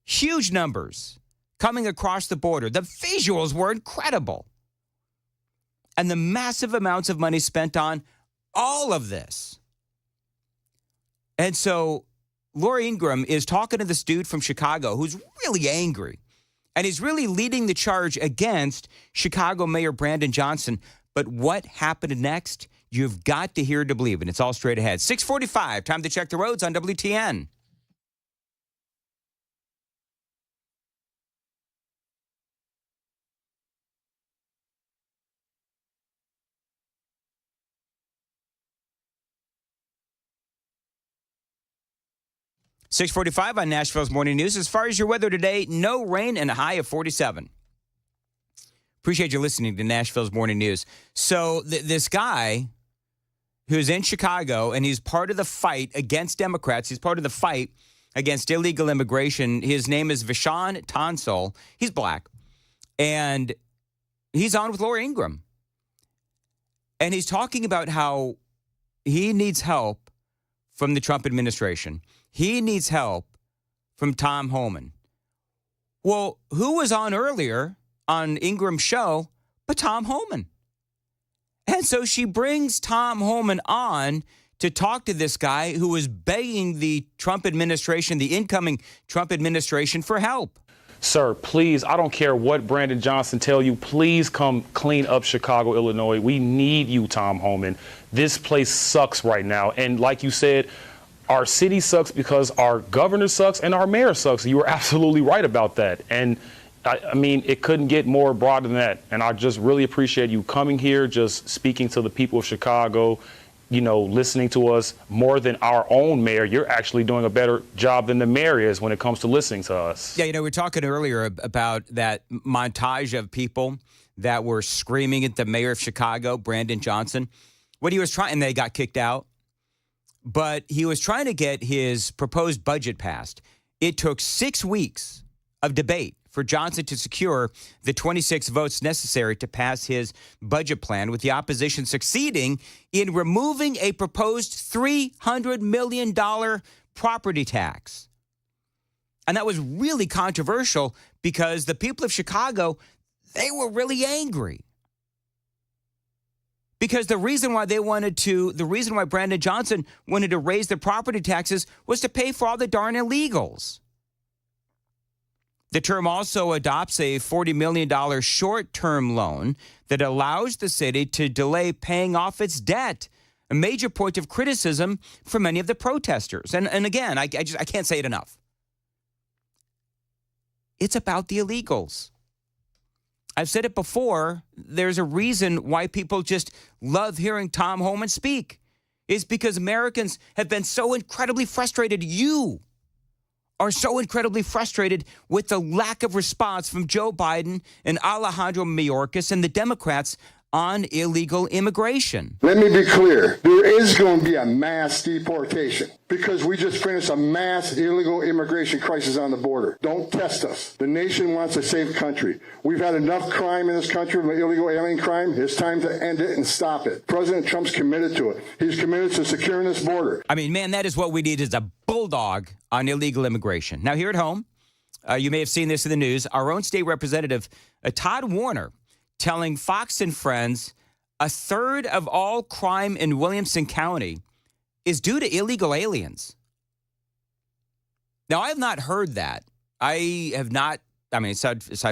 Huge numbers coming across the border. The visuals were incredible. And the massive amounts of money spent on all of this. And so Laura Ingraham is talking to this dude from Chicago who's really angry. And he's really leading the charge against Chicago Mayor Brandon Johnson. But what happened next? You've got to hear to believe, and it's all straight ahead. 6:45, time to check the roads on WTN. .45 on Nashville's Morning News. As far as your weather today, no rain and a high of 47. Appreciate you listening to Nashville's Morning News. So this guy who's in Chicago, and he's part of the fight against Democrats. He's part of the fight against illegal immigration. His name is Vishan Tansal. He's black. And he's on with Laura Ingraham. And he's talking about how he needs help from the Trump administration. He needs help from Tom Homan. Well, who was on earlier on Ingram's show but Tom Homan? And so she brings Tom Homan on to talk to this guy who was begging the Trump administration, the incoming Trump administration, for help. Sir, please, I don't care what Brandon Johnson tell you, please come clean up Chicago, Illinois. We need you, Tom Homan. This place sucks right now. And like you said, our city sucks because our governor sucks and our mayor sucks. You were absolutely right about that. And I mean, it couldn't get more broad than that. And I just really appreciate you coming here, just speaking to the people of Chicago, listening to us more than our own mayor. You're actually doing a better job than the mayor is when it comes to listening to us. Yeah, we were talking earlier about that montage of people that were screaming at the mayor of Chicago, Brandon Johnson. What he was trying, and they got kicked out. But he was trying to get his proposed budget passed. It took 6 weeks of debate for Johnson to secure the 26 votes necessary to pass his budget plan, with the opposition succeeding in removing a proposed $300 million property tax. And that was really controversial because the people of Chicago, they were really angry. Because the reason why Brandon Johnson wanted to raise the property taxes was to pay for all the darn illegals. The term also adopts a $40 million short-term loan that allows the city to delay paying off its debt, a major point of criticism for many of the protesters. And again, I can't say it enough. It's about the illegals. I've said it before, there's a reason why people just love hearing Tom Homan speak. It's because Americans have been so incredibly frustrated. You are so incredibly frustrated with the lack of response from Joe Biden and Alejandro Mayorkas and the Democrats on illegal immigration. Let me be clear. There is going to be a mass deportation because we just finished a mass illegal immigration crisis on the border. Don't test us. The nation wants a safe country. We've had enough crime in this country, illegal alien crime. It's time to end it and stop it. President Trump's committed to it. He's committed to securing this border. I mean, man, that is what we need is a bulldog on illegal immigration. Now, here at home, you may have seen this in the news. Our own state representative, Todd Warner, telling Fox and Friends a third of all crime in Williamson County is due to illegal aliens. Now, I have not heard that. Aside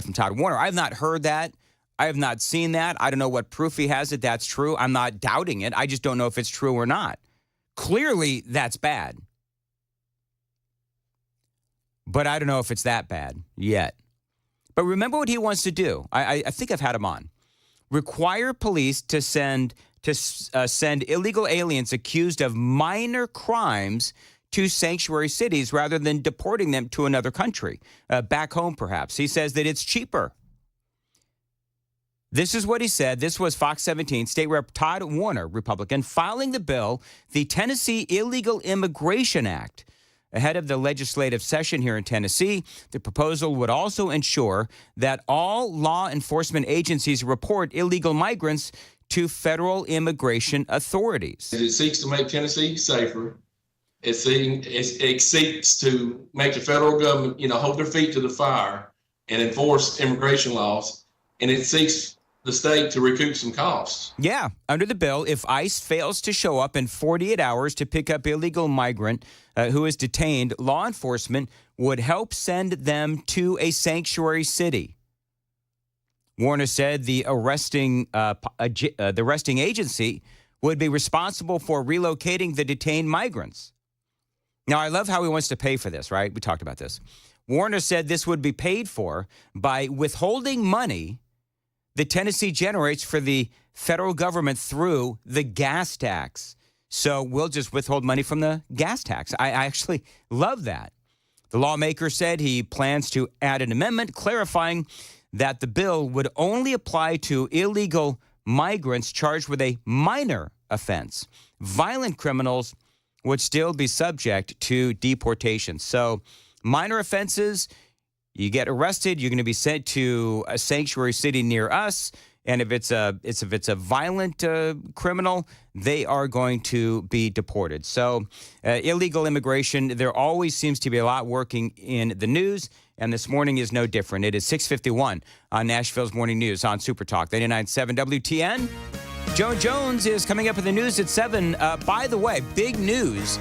from Todd Warner, I have not heard that. I have not seen that. I don't know what proof he has that that's true. I'm not doubting it. I just don't know if it's true or not. Clearly, that's bad. But I don't know if it's that bad yet. But remember what he wants to do. I think I've had him on. Require police to send illegal aliens accused of minor crimes to sanctuary cities rather than deporting them to another country, back home perhaps. He says that it's cheaper. This is what he said. This was Fox 17, State Rep Todd Warner, Republican, filing the bill, the Tennessee Illegal Immigration Act. Ahead of the legislative session here in Tennessee, the proposal would also ensure that all law enforcement agencies report illegal migrants to federal immigration authorities. It seeks to make Tennessee safer. It seeks to make the federal government, hold their feet to the fire and enforce immigration laws. And it seeks the state to recoup some costs. Yeah. Under the bill, if ICE fails to show up in 48 hours to pick up illegal migrant who is detained, law enforcement would help send them to a sanctuary city. Warner said the arresting agency would be responsible for relocating the detained migrants. Now, I love how he wants to pay for this, right? We talked about this. Warner said this would be paid for by withholding money the Tennessee generates for the federal government through the gas tax. So we'll just withhold money from the gas tax. I actually love that. The lawmaker said he plans to add an amendment clarifying that the bill would only apply to illegal migrants charged with a minor offense. Violent criminals would still be subject to deportation. So minor offenses, you get arrested, you're going to be sent to a sanctuary city near us, and if it's a violent criminal, they are going to be deported. So illegal immigration, there always seems to be a lot working in the news, and this morning is no different. It is 6:51 on Nashville's Morning News on Super Talk 99.7 WTN. Joan Jones is coming up with the news at 7. By the way, big news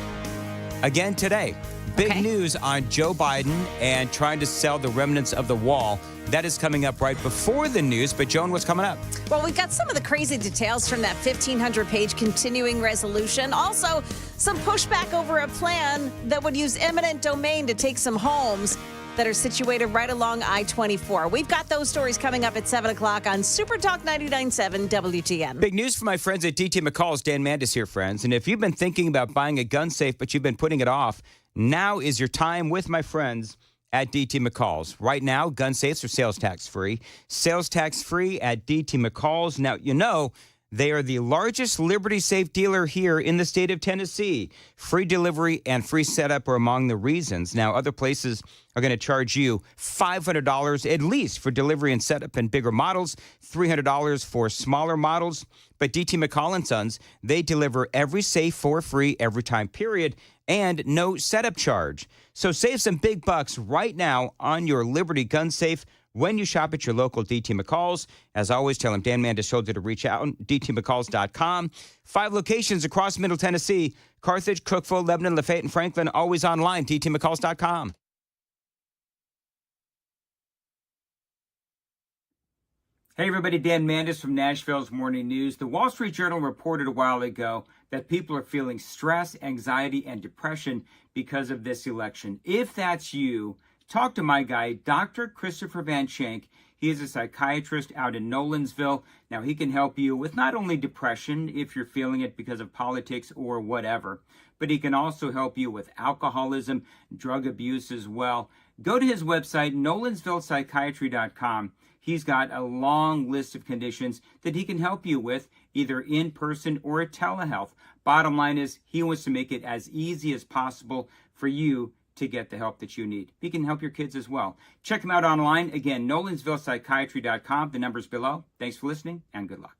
again today. Big news on Joe Biden and trying to sell the remnants of the wall. That is coming up right before the news. But, Joan, what's coming up? Well, we've got some of the crazy details from that 1,500-page continuing resolution. Also, some pushback over a plan that would use eminent domain to take some homes that are situated right along I-24. We've got those stories coming up at 7 o'clock on Super Talk 99.7 WTN. Big news for my friends at DT McCall's. Dan Mandis here, friends. And if you've been thinking about buying a gun safe, but you've been putting it off, now is your time with my friends at DT McCall's. Right now, gun safes are sales tax free. Sales tax free at DT McCall's. Now, They are the largest Liberty Safe dealer here in the state of Tennessee. Free delivery and free setup are among the reasons. Now, other places are going to charge you $500 at least for delivery and setup in bigger models, $300 for smaller models. But DT McCall & Sons, they deliver every safe for free every time, period, and no setup charge. So save some big bucks right now on your Liberty gun safe when you shop at your local DT McCall's. As always, tell him Dan Mandis told you to reach out, dtmccalls.com. 5 locations across Middle Tennessee, Carthage, Cookeville, Lebanon, Lafayette, and Franklin, always online, dtmccalls.com. Hey everybody, Dan Mandis from Nashville's Morning News. The Wall Street Journal reported a while ago that people are feeling stress, anxiety, and depression because of this election. If that's you, talk to my guy, Dr. Christopher Van Shank. He is a psychiatrist out in Nolensville. Now, he can help you with not only depression, if you're feeling it because of politics or whatever, but he can also help you with alcoholism, drug abuse as well. Go to his website, nolensvillepsychiatry.com. He's got a long list of conditions that he can help you with, either in person or at telehealth. Bottom line is, he wants to make it as easy as possible for you to get the help that you need. He can help your kids as well. Check him out online. Again, nolensvillepsychiatry.com. The number's below. Thanks for listening, and good luck.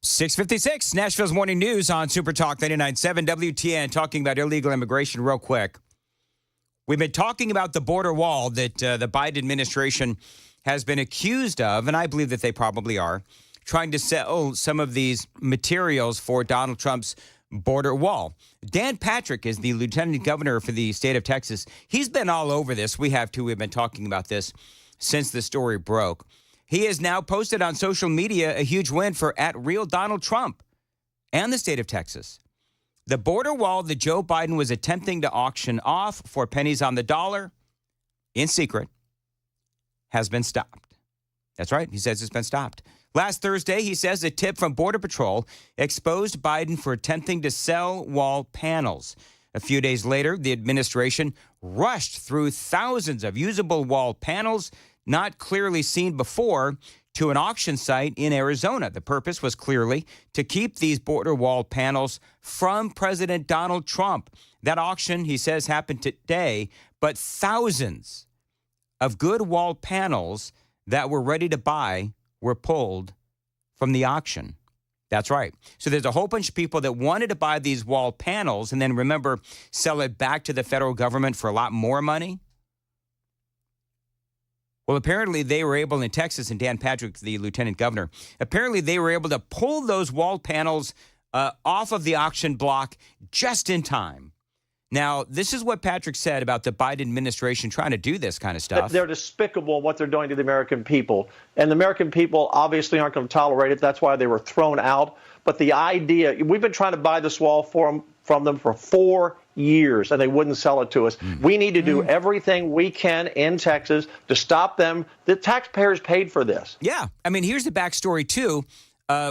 .656, Nashville's Morning News on Super Talk 99.7 WTN, talking about illegal immigration real quick. We've been talking about the border wall that the Biden administration has been accused of, and I believe that they probably are, trying to sell some of these materials for Donald Trump's border wall. Dan Patrick is the lieutenant governor for the state of Texas. He's been all over this. We have too. We've been talking about this since the story broke. He has now posted on social media a huge win for @RealDonaldTrump and the state of Texas. The border wall that Joe Biden was attempting to auction off for pennies on the dollar in secret has been stopped. That's right. He says it's been stopped. Last Thursday, he says a tip from Border Patrol exposed Biden for attempting to sell wall panels. A few days later, the administration rushed through thousands of usable wall panels not clearly seen before to an auction site in Arizona. The purpose was clearly to keep these border wall panels from President Donald Trump. That auction, he says, happened today, but thousands of good wall panels that were ready to buy were pulled from the auction. That's right. So there's a whole bunch of people that wanted to buy these wall panels and then, remember, sell it back to the federal government for a lot more money. Well, apparently they were able in Texas, and Dan Patrick, the lieutenant governor, apparently they were able to pull those wall panels off of the auction block just in time. Now, this is what Patrick said about the Biden administration trying to do this kind of stuff. They're despicable in what they're doing to the American people. And the American people obviously aren't going to tolerate it. That's why they were thrown out. But the idea, we've been trying to buy this wall from them for 4 years, and they wouldn't sell it to us. We need to do everything we can in Texas to stop them. The taxpayers paid for this. Yeah. I mean, here's the backstory, too.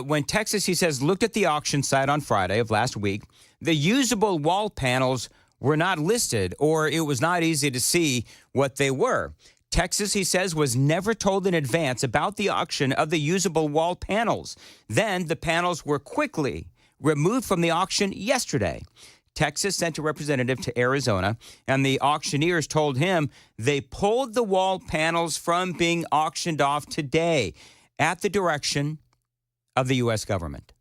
When Texas, he says, looked at the auction site on Friday of last week, the usable wall panels were not listed, or it was not easy to see what they were. Texas, he says, was never told in advance about the auction of the usable wall panels. Then the panels were quickly removed from the auction yesterday. Texas sent a representative to Arizona, and the auctioneers told him they pulled the wall panels from being auctioned off today at the direction of the U.S. government.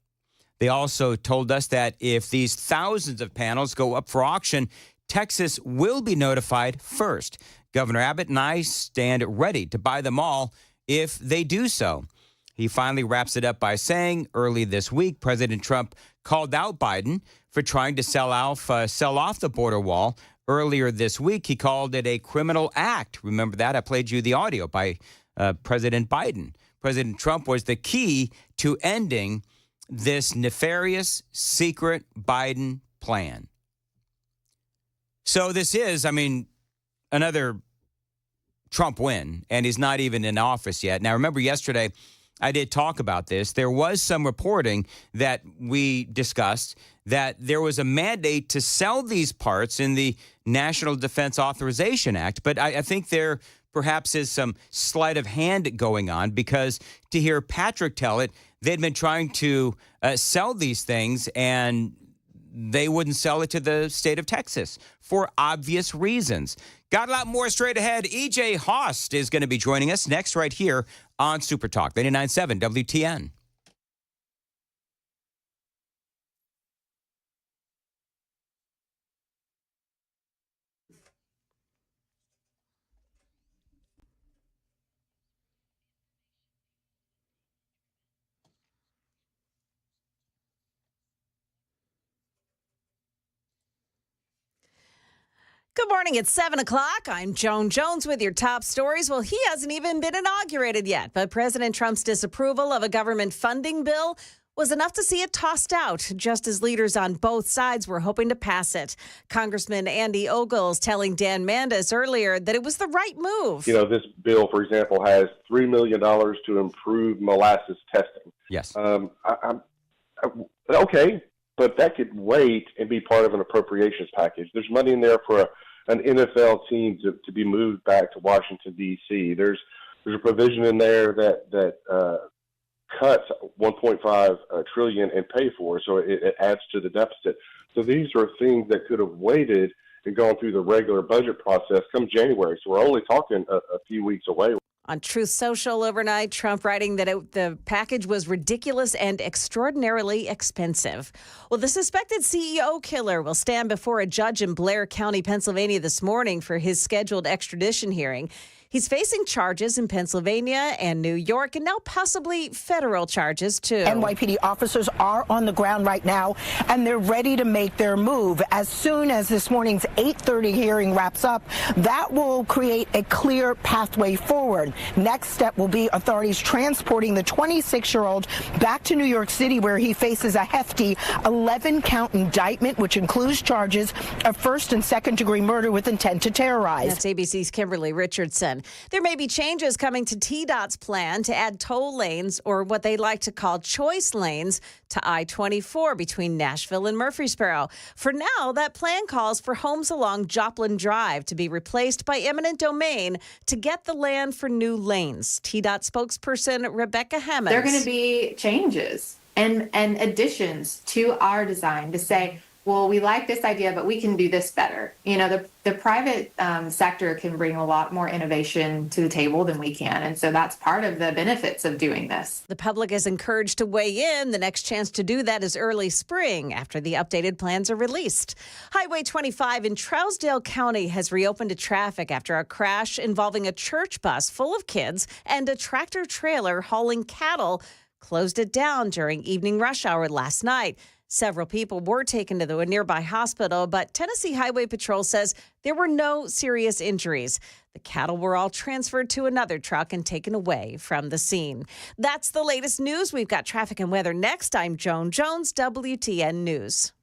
They also told us that if these thousands of panels go up for auction, Texas will be notified first. Governor Abbott and I stand ready to buy them all if they do so. He finally wraps it up by saying early this week, President Trump called out Biden for trying to sell off the border wall. Earlier this week, he called it a criminal act. Remember that? I played you the audio by President Biden. President Trump was the key to ending this nefarious, secret Biden plan. So this is, another Trump win, and he's not even in office yet. Now, remember yesterday, I did talk about this. There was some reporting that we discussed that there was a mandate to sell these parts in the National Defense Authorization Act, but I think there perhaps is some sleight of hand going on, because to hear Patrick tell it, they'd been trying to sell these things, and they wouldn't sell it to the state of Texas for obvious reasons. Got a lot more straight ahead. E.J. Host is going to be joining us next right here on Super Talk 99.7 WTN. Good morning. It's 7 o'clock. I'm Joan Jones with your top stories. Well, he hasn't even been inaugurated yet, but President Trump's disapproval of a government funding bill was enough to see it tossed out, just as leaders on both sides were hoping to pass it. Congressman Andy Ogles telling Dan Mandis earlier that it was the right move. You know, this bill, for example, has $3 million to improve molasses testing. Yes. Okay, but that could wait and be part of an appropriations package. There's money in there for an NFL team to be moved back to Washington, D.C. There's a provision in there that cuts $1.5 trillion in pay for, so it adds to the deficit. So these are things that could have waited and gone through the regular budget process come January. So we're only talking a few weeks away. On Truth Social overnight, Trump writing that the package was ridiculous and extraordinarily expensive. Well, the suspected CEO killer will stand before a judge in Blair County, Pennsylvania this morning for his scheduled extradition hearing. He's facing charges in Pennsylvania and New York, and now possibly federal charges, too. NYPD officers are on the ground right now, and they're ready to make their move. As soon as this morning's 8:30 hearing wraps up, that will create a clear pathway forward. Next step will be authorities transporting the 26-year-old back to New York City, where he faces a hefty 11-count indictment, which includes charges of first and second-degree murder with intent to terrorize. That's ABC's Kimberly Richardson. There may be changes coming to TDOT's plan to add toll lanes, or what they like to call choice lanes, to I-24 between Nashville and Murfreesboro. For now, that plan calls for homes along Joplin Drive to be replaced by eminent domain to get the land for new lanes. TDOT spokesperson Rebecca Hemmons. There are going to be changes and additions to our design to say, well, we like this idea, but we can do this better. You know, the private sector can bring a lot more innovation to the table than we can. And so that's part of the benefits of doing this. The public is encouraged to weigh in. The next chance to do that is early spring after the updated plans are released. Highway 25 in Trousdale County has reopened to traffic after a crash involving a church bus full of kids and a tractor trailer hauling cattle closed it down during evening rush hour last night. Several people were taken to a nearby hospital, but Tennessee Highway Patrol says there were no serious injuries. The cattle were all transferred to another truck and taken away from the scene. That's the latest news. We've got traffic and weather next. I'm Joan Jones, WTN News.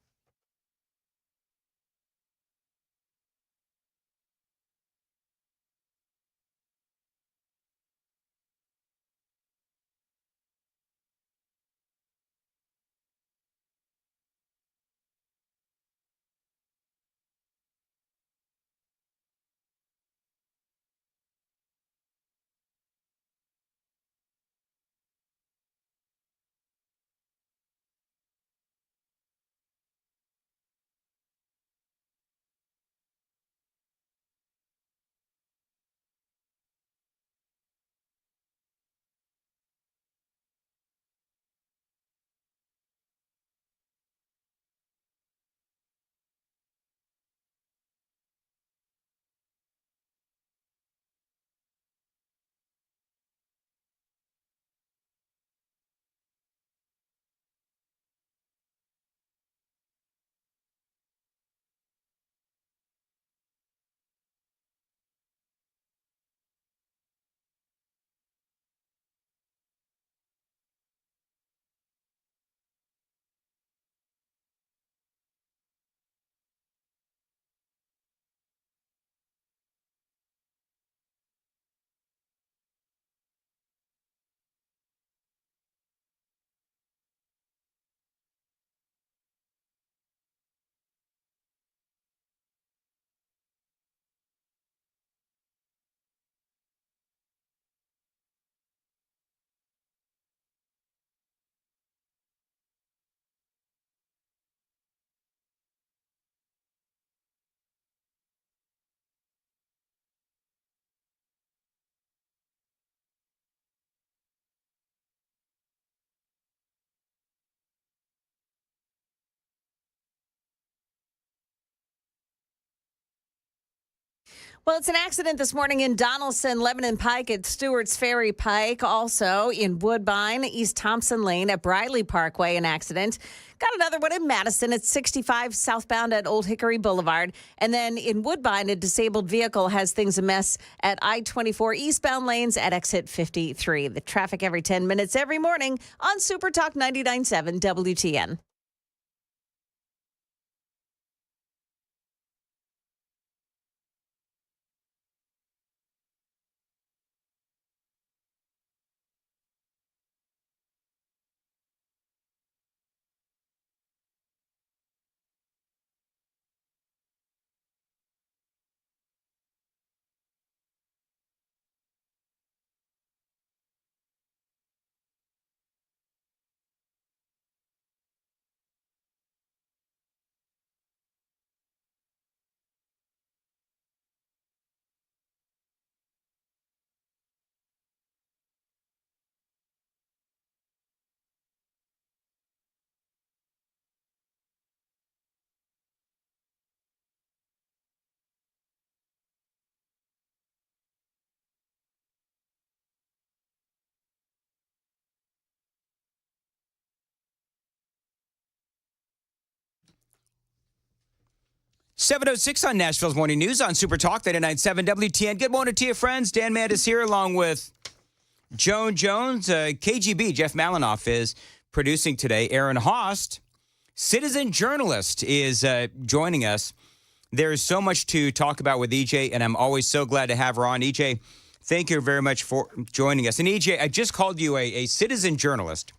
Well, it's an accident this morning in Donaldson, Lebanon Pike at Stewart's Ferry Pike. Also in Woodbine, East Thompson Lane at Briley Parkway, an accident. Got another one in Madison at 65 southbound at Old Hickory Boulevard. And then in Woodbine, a disabled vehicle has things a mess at I-24 eastbound lanes at exit 53. The traffic every 10 minutes every morning on Super Talk 99.7 WTN. .06 on Nashville's Morning News on Super Talk 99.7 WTN. Good morning to you, friends. Dan Mandis here along with Joan Jones. KGB, Jeff Malinoff, is producing today. Aaron Host, citizen journalist, is joining us. There is so much to talk about with EJ, and I'm always so glad to have her on. EJ, thank you very much for joining us. And EJ, I just called you a citizen journalist.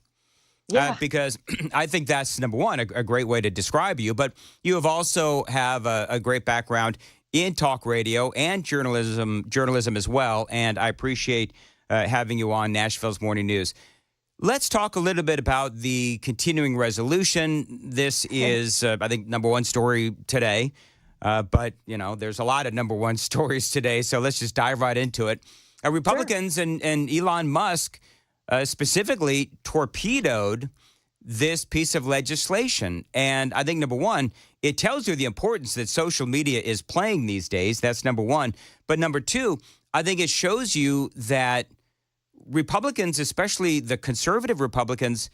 Because I think that's, number one, a great way to describe you. But you have also have a great background in talk radio and journalism as well. And I appreciate having you on Nashville's Morning News. Let's talk a little bit about the continuing resolution. This is, I think, number one story today. But, there's a lot of number one stories today. So let's just dive right into it. Republicans and Elon Musk specifically torpedoed this piece of legislation. And I think, number one, it tells you the importance that social media is playing these days. That's number one. But number two, I think it shows you that Republicans, especially the conservative Republicans,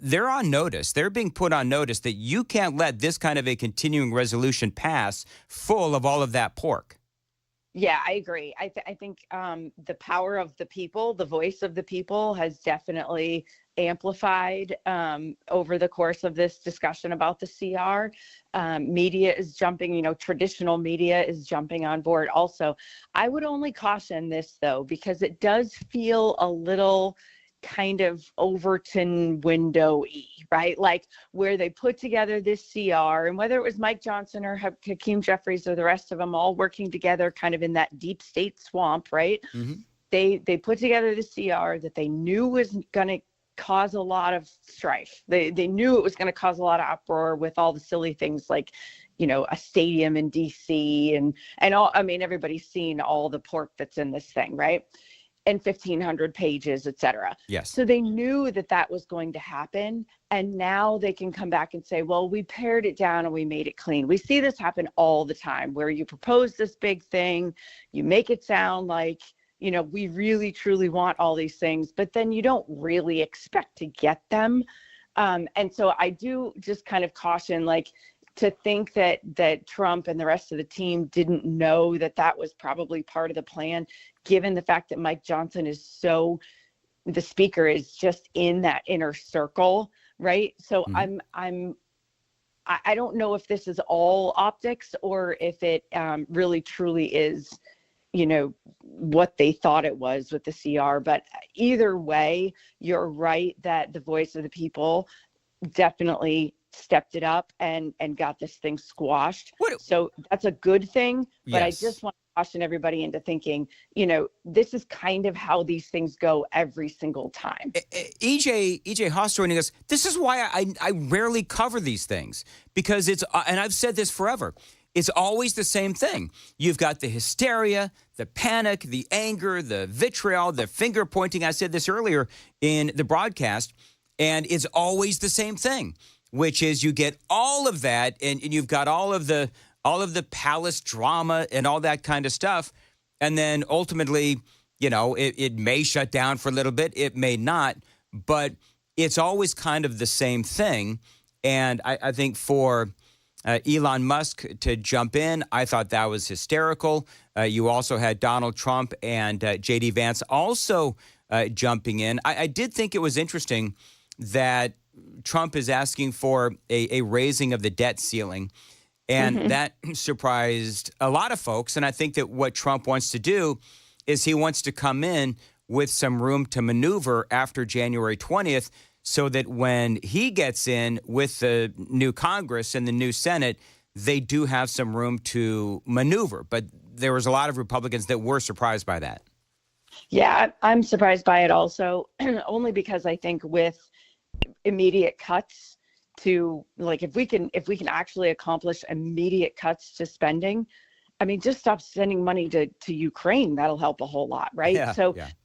they're on notice. They're being put on notice that you can't let this kind of a continuing resolution pass full of all of that pork. Yeah, I agree. I think the power of the people, the voice of the people has definitely amplified over the course of this discussion about the CR. Media is jumping, traditional media is jumping on board also. I would only caution this, though, because it does feel a little kind of Overton window-y, right? Like where they put together this CR, and whether it was Mike Johnson or Hakeem Jeffries or the rest of them all working together kind of in that deep state swamp, right? Mm-hmm. They put together the CR that they knew was going to cause a lot of strife. They knew it was going to cause a lot of uproar with all the silly things like, a stadium in DC and all. I mean, everybody's seen all the pork that's in this thing, right? And 1,500 pages, et cetera. Yes. So they knew that was going to happen. And now they can come back and say, well, we pared it down and we made it clean. We see this happen all the time where you propose this big thing, you make it sound like, we really, truly want all these things, but then you don't really expect to get them. And so I do just kind of caution, to think that Trump and the rest of the team didn't know that was probably part of the plan, given the fact that Mike Johnson the speaker is just in that inner circle, right? So I don't know if this is all optics or if it really truly is, what they thought it was with the CR. But either way, you're right that the voice of the people definitely stepped it up and got this thing squashed. So that's a good thing. But yes. I just want to caution everybody into thinking, this is kind of how these things go every single time. EJ Haas joining us. This is why I rarely cover these things, because it's, and I've said this forever, it's always the same thing. You've got the hysteria, the panic, the anger, the vitriol, the finger pointing. I said this earlier in the broadcast, and it's always the same thing, which is you get all of that, and you've got all of the palace drama and all that kind of stuff, and then ultimately, it may shut down for a little bit, it may not, but it's always kind of the same thing. And I think for Elon Musk to jump in, I thought that was hysterical. You also had Donald Trump and J.D. Vance also jumping in. I did think it was interesting that Trump is asking for a raising of the debt ceiling, and that surprised a lot of folks. And I think that what Trump wants to do is he wants to come in with some room to maneuver after January 20th, so that when he gets in with the new Congress and the new Senate, they do have some room to maneuver. But there was a lot of Republicans that were surprised by that. Yeah, I'm surprised by it also, only because I think with immediate cuts to, if we can actually accomplish immediate cuts to spending, I mean, just stop sending money to Ukraine. That'll help a whole lot, right?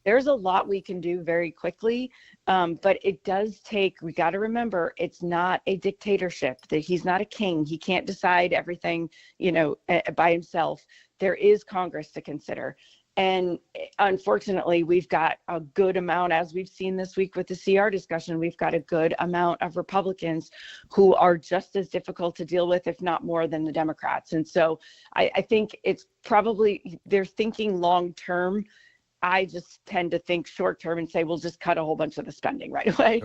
There's a lot we can do very quickly, but it does take, we got to remember, it's not a dictatorship. That he's not a king. He can't decide everything, by himself. There is Congress to consider. And unfortunately, we've got a good amount, as we've seen this week with the CR discussion, we've got a good amount of Republicans who are just as difficult to deal with, if not more, than the Democrats. And so I think it's probably, they're thinking long term. I just tend to think short term and say, we'll just cut a whole bunch of the spending right away.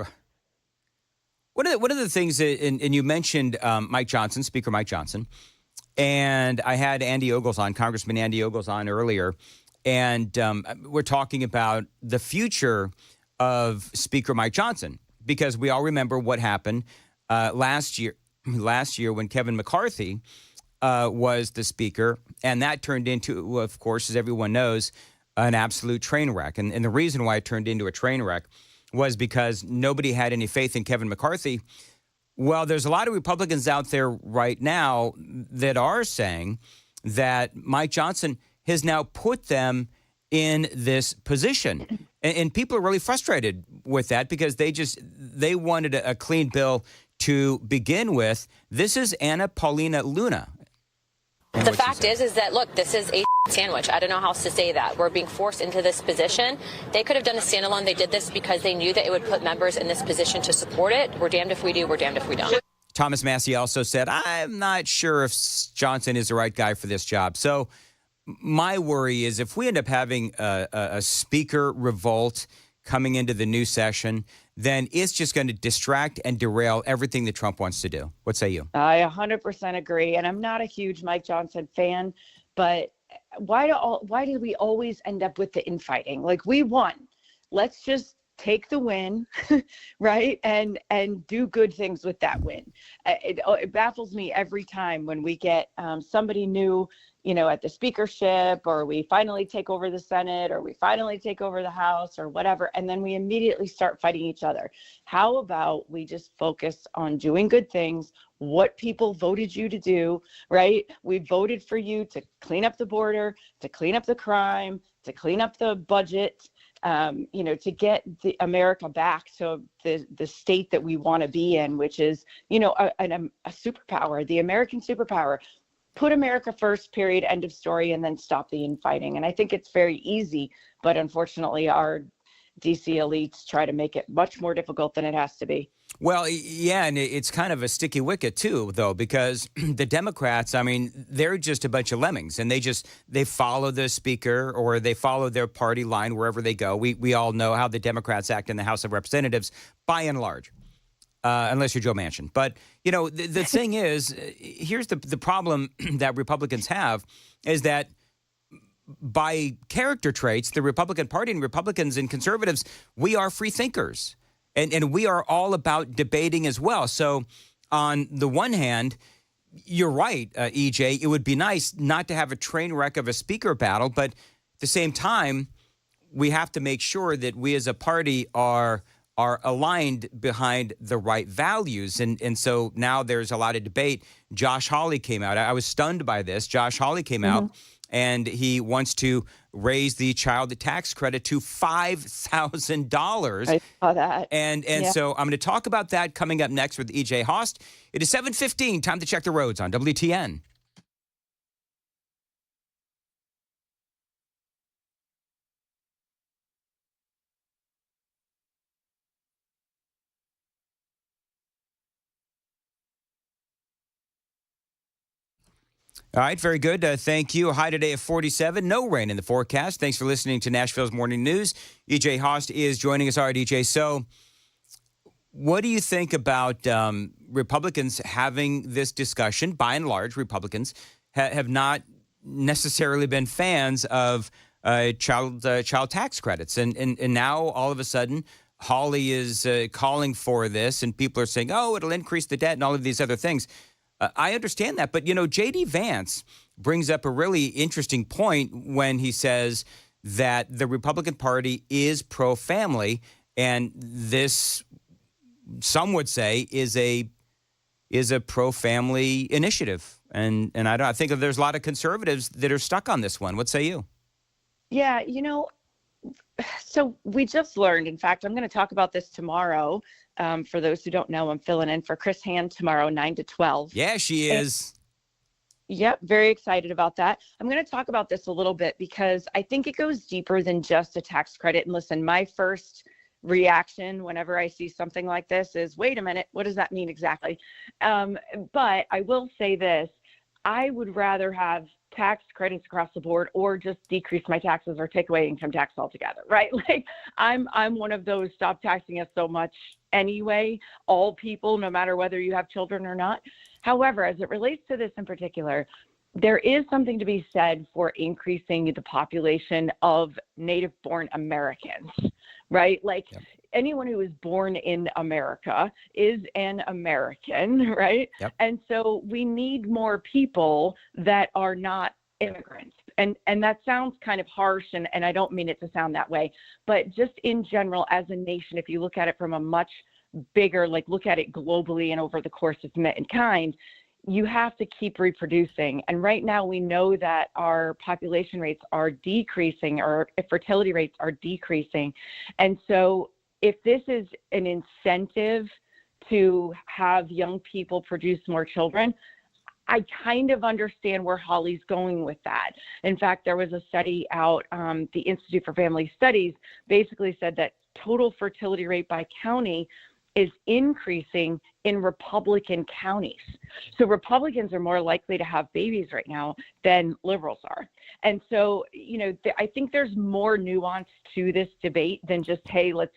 One of the things, and you mentioned Mike Johnson, Speaker Mike Johnson, and I had Andy Ogles on, Congressman Andy Ogles on earlier. And we're talking about the future of Speaker Mike Johnson, because we all remember what happened last year when Kevin McCarthy was the speaker. And that turned into, of course, as everyone knows, an absolute train wreck. And the reason why it turned into a train wreck was because nobody had any faith in Kevin McCarthy. Well, there's a lot of Republicans out there right now that are saying that Mike Johnson has now put them in this position. And people are really frustrated with that because they wanted a clean bill to begin with. This is Anna Paulina Luna. The fact is that, look, this is a sandwich. I don't know how else to say that. We're being forced into this position. They could have done a standalone. They did this because they knew that it would put members in this position to support it. We're damned if we do. We're damned if we don't. Thomas Massie also said, I'm not sure if Johnson is the right guy for this job. So my worry is if we end up having a speaker revolt coming into the new session, then it's just going to distract and derail everything that Trump wants to do. What say you? I 100% agree. And I'm not a huge Mike Johnson fan, but why do we always end up with the infighting? Like, we won. Let's just take the win, right? And do good things with that win. It baffles me every time when we get somebody new, at the speakership, or we finally take over the Senate, or we finally take over the House, or whatever, and then we immediately start fighting each other. How about we just focus on doing good things, what people voted you to do, right? We voted for you to clean up the border, to clean up the crime, to clean up the budget, to get the America back to the state that we want to be in, which is, a superpower, the American superpower. Put America first, period, end of story, and then stop the infighting. And I think it's very easy, but unfortunately our DC elites try to make it much more difficult than it has to be. Well, yeah, and it's kind of a sticky wicket too, though, because the Democrats, they're just a bunch of lemmings, and they follow the speaker, or they follow their party line wherever they go. We all know how the Democrats act in the House of Representatives, by and large. Unless you're Joe Manchin. But, the thing is, here's the problem that Republicans have is that by character traits, the Republican Party and Republicans and conservatives, we are free thinkers. And we are all about debating as well. So on the one hand, you're right, EJ, it would be nice not to have a train wreck of a speaker battle. But at the same time, we have to make sure that we as a party are aligned behind the right values. And so now there's a lot of debate. Josh Hawley came out. I was stunned by this. Josh Hawley came out, and he wants to raise the child tax credit to $5,000. I saw that. And so I'm going to talk about that coming up next with EJ Host. It is 7:15. Time to check the roads on WTN. All right, very good. Thank you. High today of 47. No rain in the forecast. Thanks for listening to Nashville's Morning News. EJ Host is joining us. All right, EJ. So what do you think about Republicans having this discussion? By and large, Republicans have not necessarily been fans of child tax credits. And now, all of a sudden, Hawley is calling for this, and people are saying, oh, it'll increase the debt and all of these other things. I understand that. But, J.D. Vance brings up a really interesting point when he says that the Republican Party is pro-family, and this, some would say, is a pro-family initiative. And I think there's a lot of conservatives that are stuck on this one. What say you? Yeah, so we just learned, in fact, I'm going to talk about this tomorrow. For those who don't know, I'm filling in for Chris Hand tomorrow, 9 to 12. Yeah, she is. Yep, very excited about that. I'm going to talk about this a little bit because I think it goes deeper than just a tax credit. And listen, my first reaction whenever I see something like this is, wait a minute, what does that mean exactly? But I will say this, I would rather have tax credits across the board or just decrease my taxes or take away income tax altogether, right? Like I'm one of those, stop taxing us so much anyway, all people, no matter whether you have children or not. However, as it relates to this in particular, there is something to be said for increasing the population of native-born Americans, right? Like anyone who is born in America is an American, right? Yep. And so we need more people that are not immigrants. And that sounds kind of harsh, and I don't mean it to sound that way, but just in general, as a nation, if you look at it from a much bigger, like look at it globally and over the course of mankind, you have to keep reproducing. And right now we know that our population rates are decreasing, or fertility rates are decreasing. And so if this is an incentive to have young people produce more children, I kind of understand where Holly's going with that. In fact, there was a study out, the Institute for Family Studies basically said that total fertility rate by county is increasing in Republican counties. So Republicans are more likely to have babies right now than liberals are. And so, I think there's more nuance to this debate than just, hey, let's,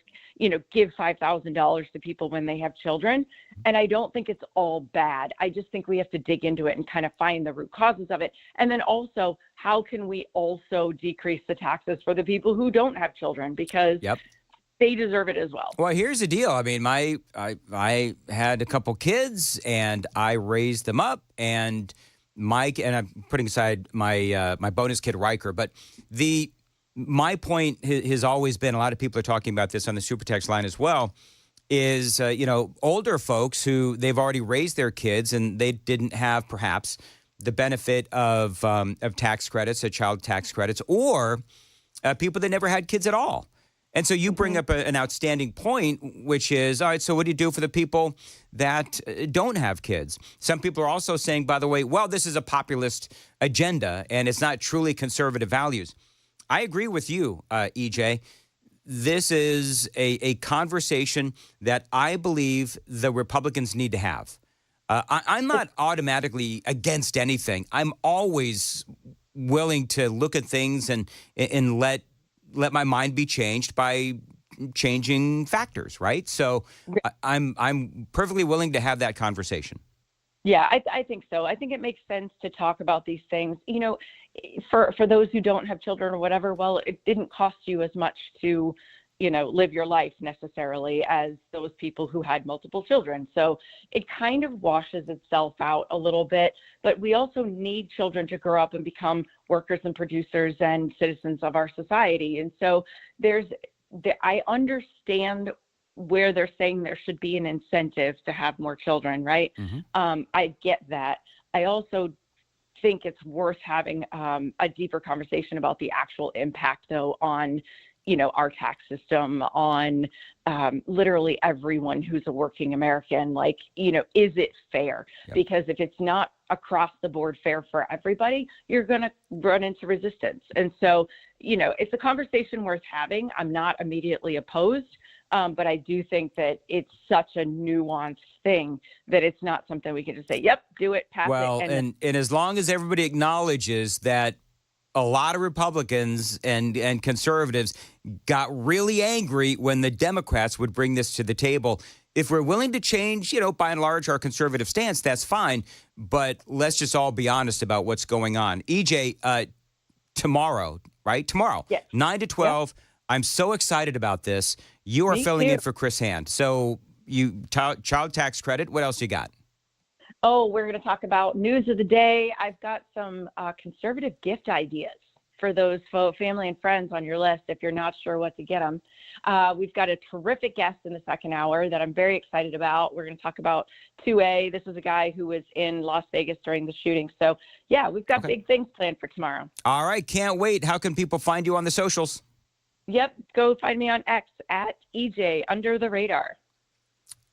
give $5,000 to people when they have children. And I don't think it's all bad. I just think we have to dig into it and kind of find the root causes of it. And then also, how can we also decrease the taxes for the people who don't have children? Because they deserve it as well. Well, here's the deal. I mean, I had a couple kids, and I raised them up, and Mike, and I'm putting aside my my bonus kid Riker, but my point has always been, a lot of people are talking about this on the Super Text line as well, is older folks who they've already raised their kids and they didn't have perhaps the benefit of tax credits, child tax credits, or people that never had kids at all. And so you bring up an outstanding point, which is, all right, so what do you do for the people that don't have kids? Some people are also saying, by the way, well, this is a populist agenda and it's not truly conservative values. I agree with you, EJ. This is a conversation that I believe the Republicans need to have. I'm not automatically against anything. I'm always willing to look at things and let my mind be changed by changing factors, right? So I'm perfectly willing to have that conversation. Yeah, I think so. I think it makes sense to talk about these things. For those who don't have children or whatever, well, it didn't cost you as much to, live your life necessarily as those people who had multiple children. So it kind of washes itself out a little bit, but we also need children to grow up and become workers and producers and citizens of our society. And so I understand where they're saying there should be an incentive to have more children, right? Mm-hmm. I get that. I also think it's worth having a deeper conversation about the actual impact, though, on our tax system, on literally everyone who's a working American. Like, is it fair? Yep. Because if it's not across the board fair for everybody, you're going to run into resistance. And so, it's a conversation worth having. I'm not immediately opposed. But I do think that it's such a nuanced thing that it's not something we can just say, yep, do it, pass it. Well, and as long as everybody acknowledges that a lot of Republicans and conservatives got really angry when the Democrats would bring this to the table. If we're willing to change, by and large, our conservative stance, that's fine. But let's just all be honest about what's going on. EJ, tomorrow, right? Tomorrow, 9 to 12. Yep. I'm so excited about this. You are filling in for Chris Hand. So child tax credit. What else you got? Oh, we're going to talk about news of the day. I've got some conservative gift ideas for those family and friends on your list if you're not sure what to get them. We've got a terrific guest in the second hour that I'm very excited about. We're going to talk about 2A. This is a guy who was in Las Vegas during the shooting. So, yeah, we've got big things planned for tomorrow. All right. Can't wait. How can people find you on the socials? Yep. Go find me on X at EJ Under the Radar.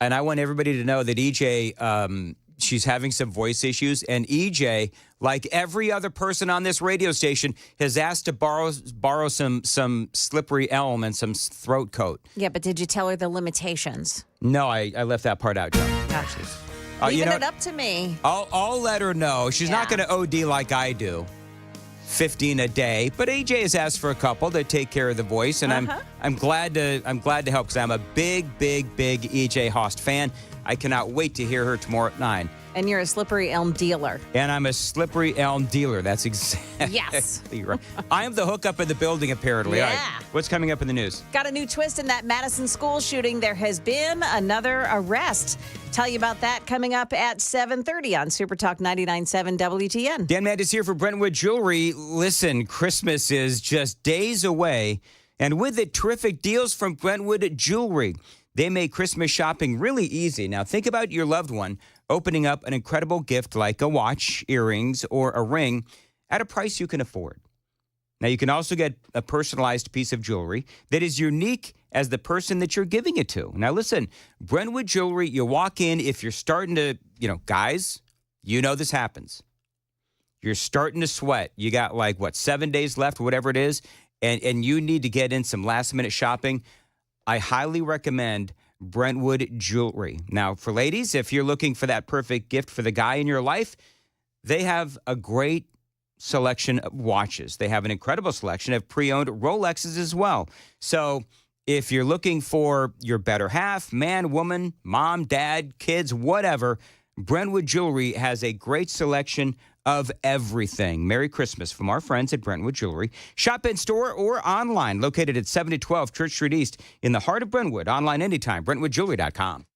And I want everybody to know that EJ, she's having some voice issues. And EJ, like every other person on this radio station, has asked to borrow some slippery elm and some throat coat. Yeah, but did you tell her the limitations? No, I left that part out, John. Leaving it up to me. I'll let her know. She's not going to OD like I do. 15 a day, but AJ has asked for a couple to take care of the voice, and I'm glad to help because I'm a big EJ Host fan. I cannot wait to hear her tomorrow at 9. And you're a slippery elm dealer. And I'm a slippery elm dealer. That's exactly Yes. right. I am the hookup in the building, apparently. Yeah. All right. What's coming up in the news? Got a new twist in that Madison school shooting. There has been another arrest. Tell you about that coming up at 7:30 on Super Talk 99.7 WTN. Dan Mandis here for Brentwood Jewelry. Listen, Christmas is just days away. And with it, terrific deals from Brentwood Jewelry. They make Christmas shopping really easy. Now, think about your loved one opening up an incredible gift like a watch, earrings, or a ring at a price you can afford. Now, you can also get a personalized piece of jewelry that is unique as the person that you're giving it to. Now, listen, Brentwood Jewelry, you walk in, if you're starting to, guys, this happens. You're starting to sweat. You got 7 days left, whatever it is, and you need to get in some last-minute shopping. I highly recommend Brentwood Jewelry. Now, for ladies, if you're looking for that perfect gift for the guy in your life, they have a great selection of watches. They have an incredible selection of pre-owned Rolexes as well. So if you're looking for your better half, man, woman, mom, dad, kids, whatever, Brentwood Jewelry has a great selection of everything. Merry Christmas from our friends at Brentwood Jewelry. Shop in store or online, located at 7012 Church Street East in the heart of Brentwood. Online anytime, BrentwoodJewelry.com.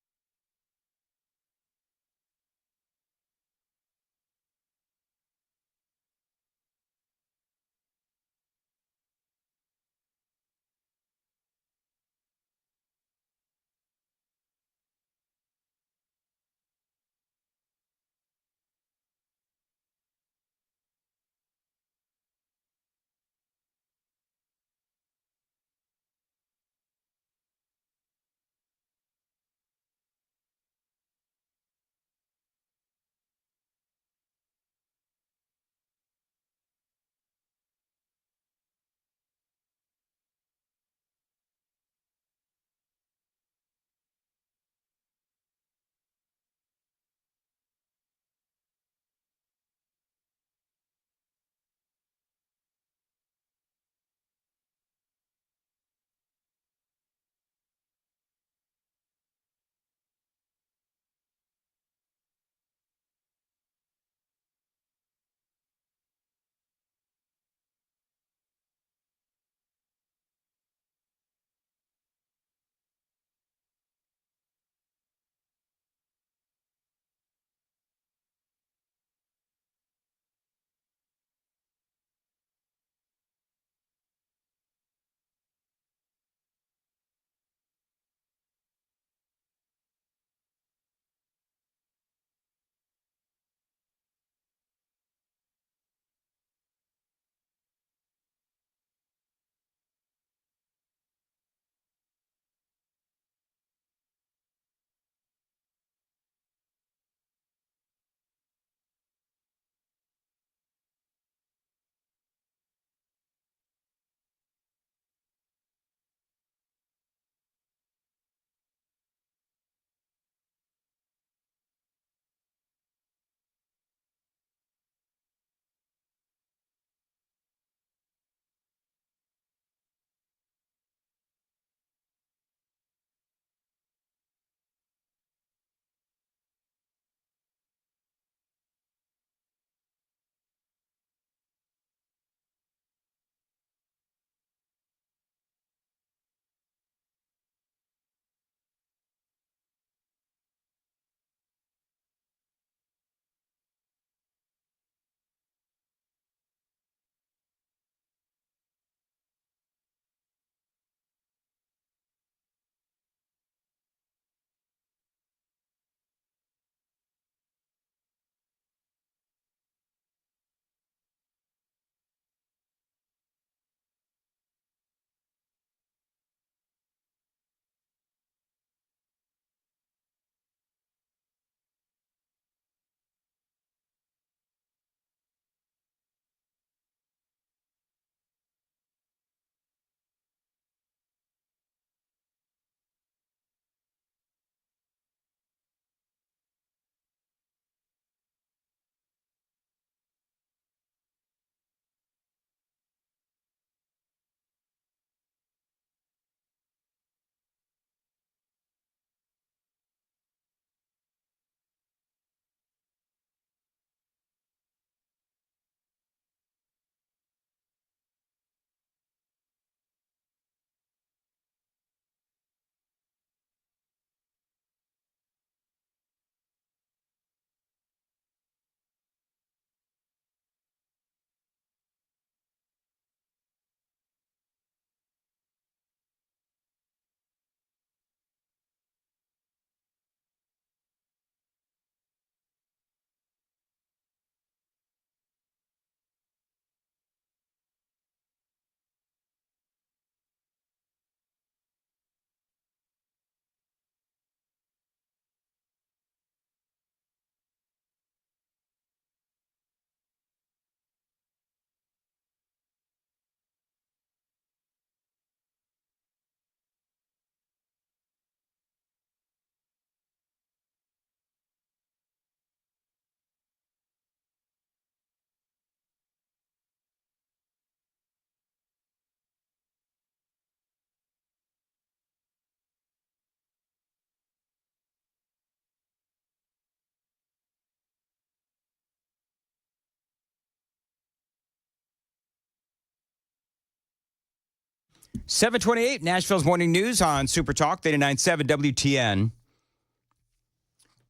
728, Nashville's Morning News on Super Talk, 89.7 WTN.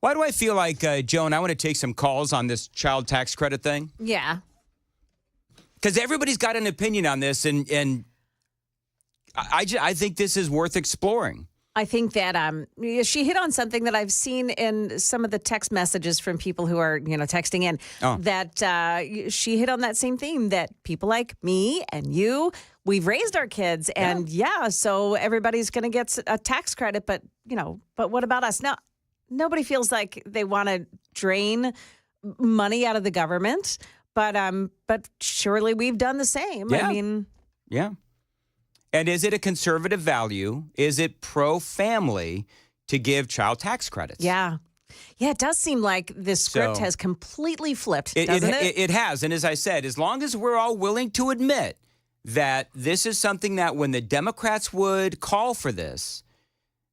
Why do I feel like, Joan, I want to take some calls on this child tax credit thing? Yeah. Because everybody's got an opinion on this, and I think this is worth exploring. I think that she hit on something that I've seen in some of the text messages from people who are, texting in, that she hit on that same theme, that people like me and you, we've raised our kids, and so everybody's going to get a tax credit, but what about us? Now, nobody feels like they want to drain money out of the government, but surely we've done the same. Yeah. I mean, yeah. And is it a conservative value? Is it pro-family to give child tax credits? Yeah. Yeah, it does seem like this script has completely flipped, doesn't it? It has. And as I said, as long as we're all willing to admit that this is something that when the Democrats would call for this,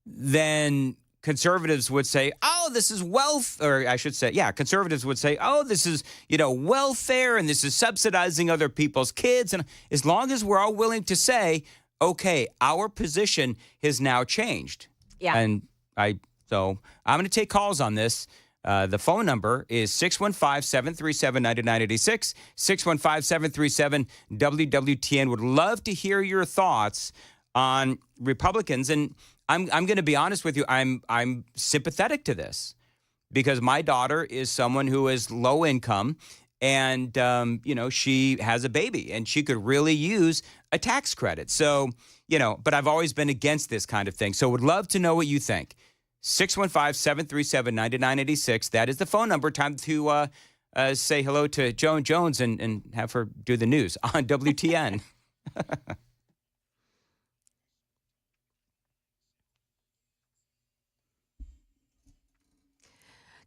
then conservatives would say, oh, this is wealth, or I should say, conservatives would say, oh, this is, welfare, and this is subsidizing other people's kids. And as long as we're all willing to say, okay, our position has now changed. Yeah. And so I'm going to take calls on this. The phone number is 615-737-9986, 615-737-WWTN. Would love to hear your thoughts on Republicans. And I'm going to be honest with you. I'm sympathetic to this because my daughter is someone who is low income, and she has a baby, and she could really use a tax credit. So but I've always been against this kind of thing. So would love to know what you think. 615-737-9986. That is the phone number. Time to say hello to Joan Jones and have her do the news on WTN.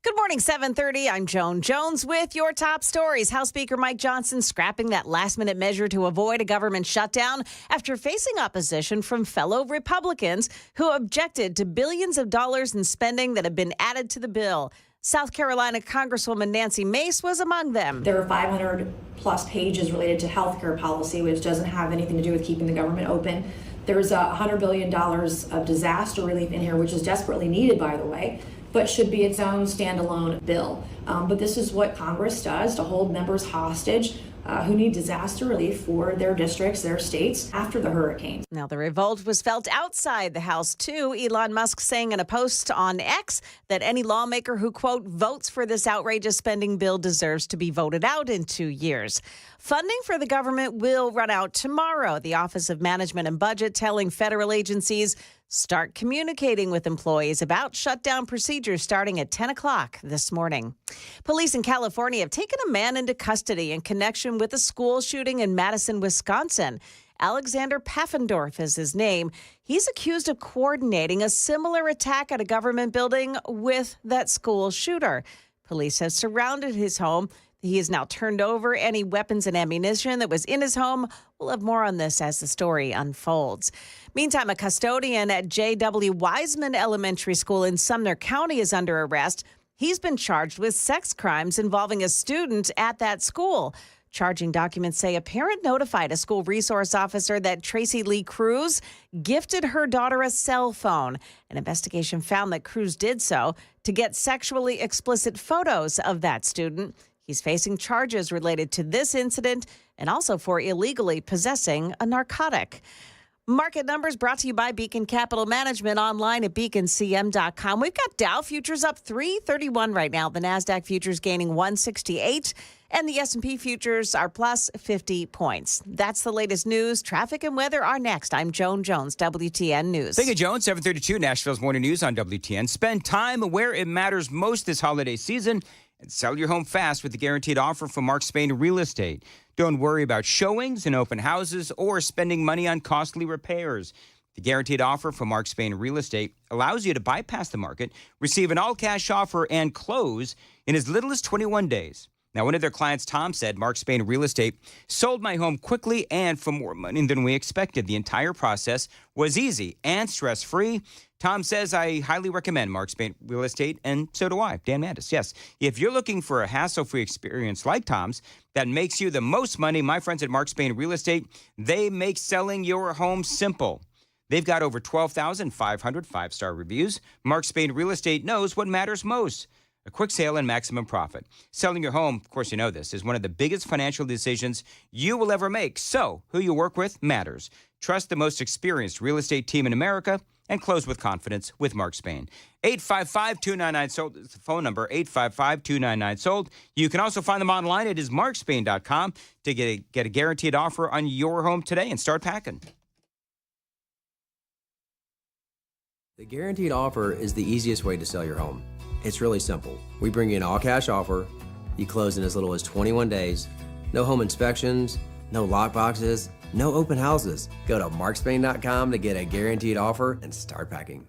Good morning, 7:30. I'm Joan Jones with your top stories. House Speaker Mike Johnson scrapping that last-minute measure to avoid a government shutdown after facing opposition from fellow Republicans who objected to billions of dollars in spending that have been added to the bill. South Carolina Congresswoman Nancy Mace was among them. There are 500-plus pages related to health care policy, which doesn't have anything to do with keeping the government open. There's $100 billion of disaster relief in here, which is desperately needed, by the way, but should be its own standalone bill. But this is what Congress does to hold members hostage who need disaster relief for their districts, their states, after the hurricanes. Now, the revolt was felt outside the House, too. Elon Musk saying in a post on X that any lawmaker who, quote, votes for this outrageous spending bill deserves to be voted out in 2 years. Funding for the government will run out tomorrow. The Office of Management and Budget telling federal agencies start communicating with employees about shutdown procedures starting at 10 o'clock this morning. Police in California have taken a man into custody in connection with a school shooting in Madison, Wisconsin. Alexander Pfaffendorf is his name. He's accused of coordinating a similar attack at a government building with that school shooter. Police have surrounded his home. He has now turned over any weapons and ammunition that was in his home. We'll have more on this as the story unfolds. Meantime, a custodian at J.W. Wiseman Elementary School in Sumner County is under arrest. He's been charged with sex crimes involving a student at that school. Charging documents say a parent notified a school resource officer that Tracy Lee Cruz gifted her daughter a cell phone. An investigation found that Cruz did so to get sexually explicit photos of that student. He's facing charges related to this incident and also for illegally possessing a narcotic. Market numbers brought to you by Beacon Capital Management online at beaconcm.com. We've got Dow futures up 331 right now. The NASDAQ futures gaining 168 and the S&P futures are plus 50 points. That's the latest news. Traffic and weather are next. I'm Joan Jones, WTN News. Thank you, Joan. 732 Nashville's Morning News on WTN. Spend time where it matters most this holiday season and sell your home fast with the guaranteed offer from Mark Spain Real Estate. Don't worry about showings and open houses or spending money on costly repairs. The guaranteed offer from Mark Spain Real Estate allows you to bypass the market, receive an all-cash offer, and close in as little as 21 days. Now, one of their clients, Tom, said, Mark Spain Real Estate sold my home quickly and for more money than we expected. The entire process was easy and stress-free. Tom says, I highly recommend Mark Spain Real Estate, and so do I, Dan Mandis. Yes, if you're looking for a hassle-free experience like Tom's that makes you the most money, my friends at Mark Spain Real Estate, they make selling your home simple. They've got over 12,500 five-star reviews. Mark Spain Real Estate knows what matters most. A quick sale and maximum profit. Selling your home, of course you know this, is one of the biggest financial decisions you will ever make. So, who you work with matters. Trust the most experienced real estate team in America and close with confidence with Mark Spain. 855-299-SOLD is the phone number, 855-299-SOLD. You can also find them online. It is markspain.com to get a guaranteed offer on your home today and start packing. The guaranteed offer is the easiest way to sell your home. It's really simple. We bring you an all-cash offer. You close in as little as 21 days. No home inspections, no lock boxes, no open houses. Go to markspain.com to get a guaranteed offer and start packing.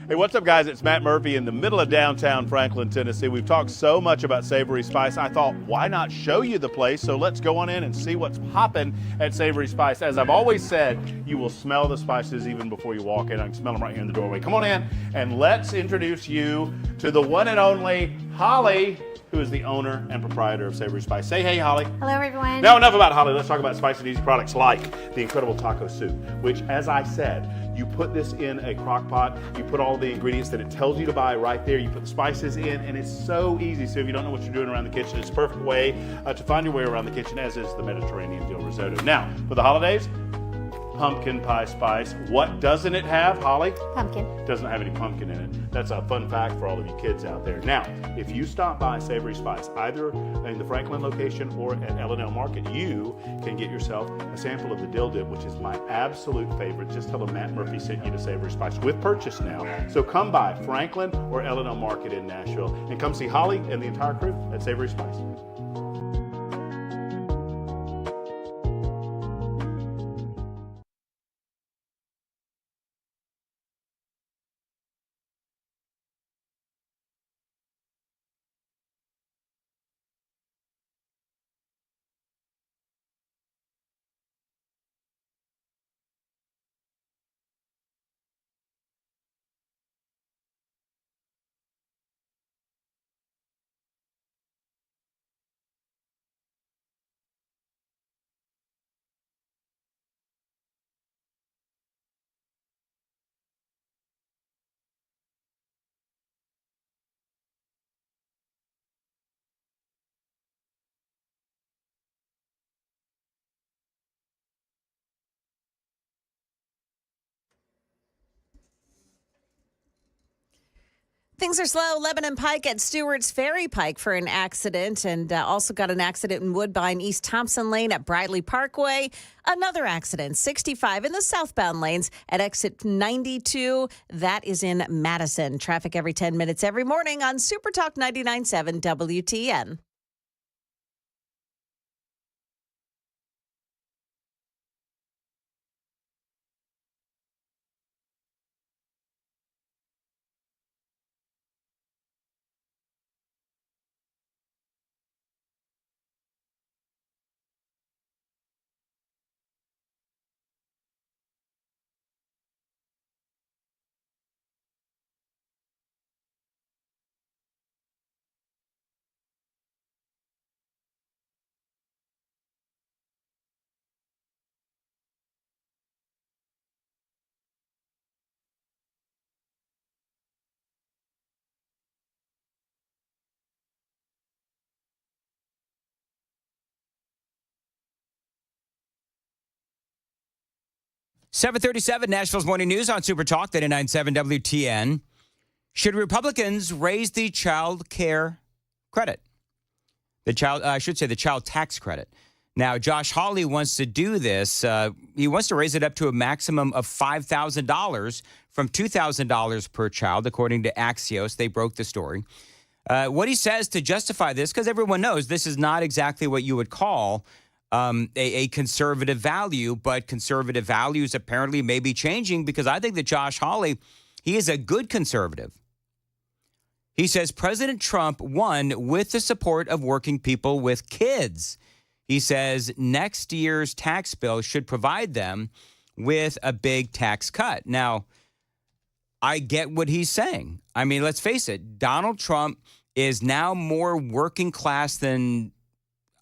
Hey, what's up, guys? It's Matt Murphy in the middle of downtown Franklin, Tennessee. We've talked so much about Savory Spice. I thought, why not show you the place? So let's go on in and see what's popping at Savory Spice. As I've always said, you will smell the spices even before you walk in. I can smell them right here in the doorway. Come on in and let's introduce you to the one and only Holly, who is the owner and proprietor of Savory Spice. Say hey, Holly. Hello, everyone. Now, enough about Holly. Let's talk about spice and easy products like the incredible taco soup, which, as I said, you put this in a crock pot, you put all the ingredients that it tells you to buy right there, you put the spices in, and it's so easy. So if you don't know what you're doing around the kitchen, it's a perfect way to find your way around the kitchen, as is the Mediterranean dill risotto. Now, for the holidays, pumpkin pie spice. What doesn't it have, Holly? Pumpkin. Doesn't have any pumpkin in it. That's a fun fact for all of you kids out there. Now, if you stop by Savory Spice, either in the Franklin location or at L&L Market, you can get yourself a sample of the dill dip, which is my absolute favorite. Just tell them Matt Murphy sent you to Savory Spice with purchase now. So come by Franklin or L&L Market in Nashville and come see Holly and the entire crew at Savory Spice. Things are slow. Lebanon Pike at Stewart's Ferry Pike for an accident, and also got an accident in Woodbine, East Thompson Lane at Bradley Parkway. Another accident, 65 in the southbound lanes at exit 92. That is in Madison. Traffic every 10 minutes every morning on Super Talk 99.7 WTN. .737 Nashville's Morning News on Super Talk 99.7 WTN. Should Republicans raise the child care credit? The child tax credit. Now, Josh Hawley wants to do this. He wants to raise it up to a maximum of $5,000 from $2,000 per child, according to Axios. They broke the story. What he says to justify this, because everyone knows this is not exactly what you would call a conservative value, but conservative values apparently may be changing, because I think that Josh Hawley, he is a good conservative. He says President Trump won with the support of working people with kids. He says next year's tax bill should provide them with a big tax cut. Now, I get what he's saying. I mean, let's face it, Donald Trump is now more working class than,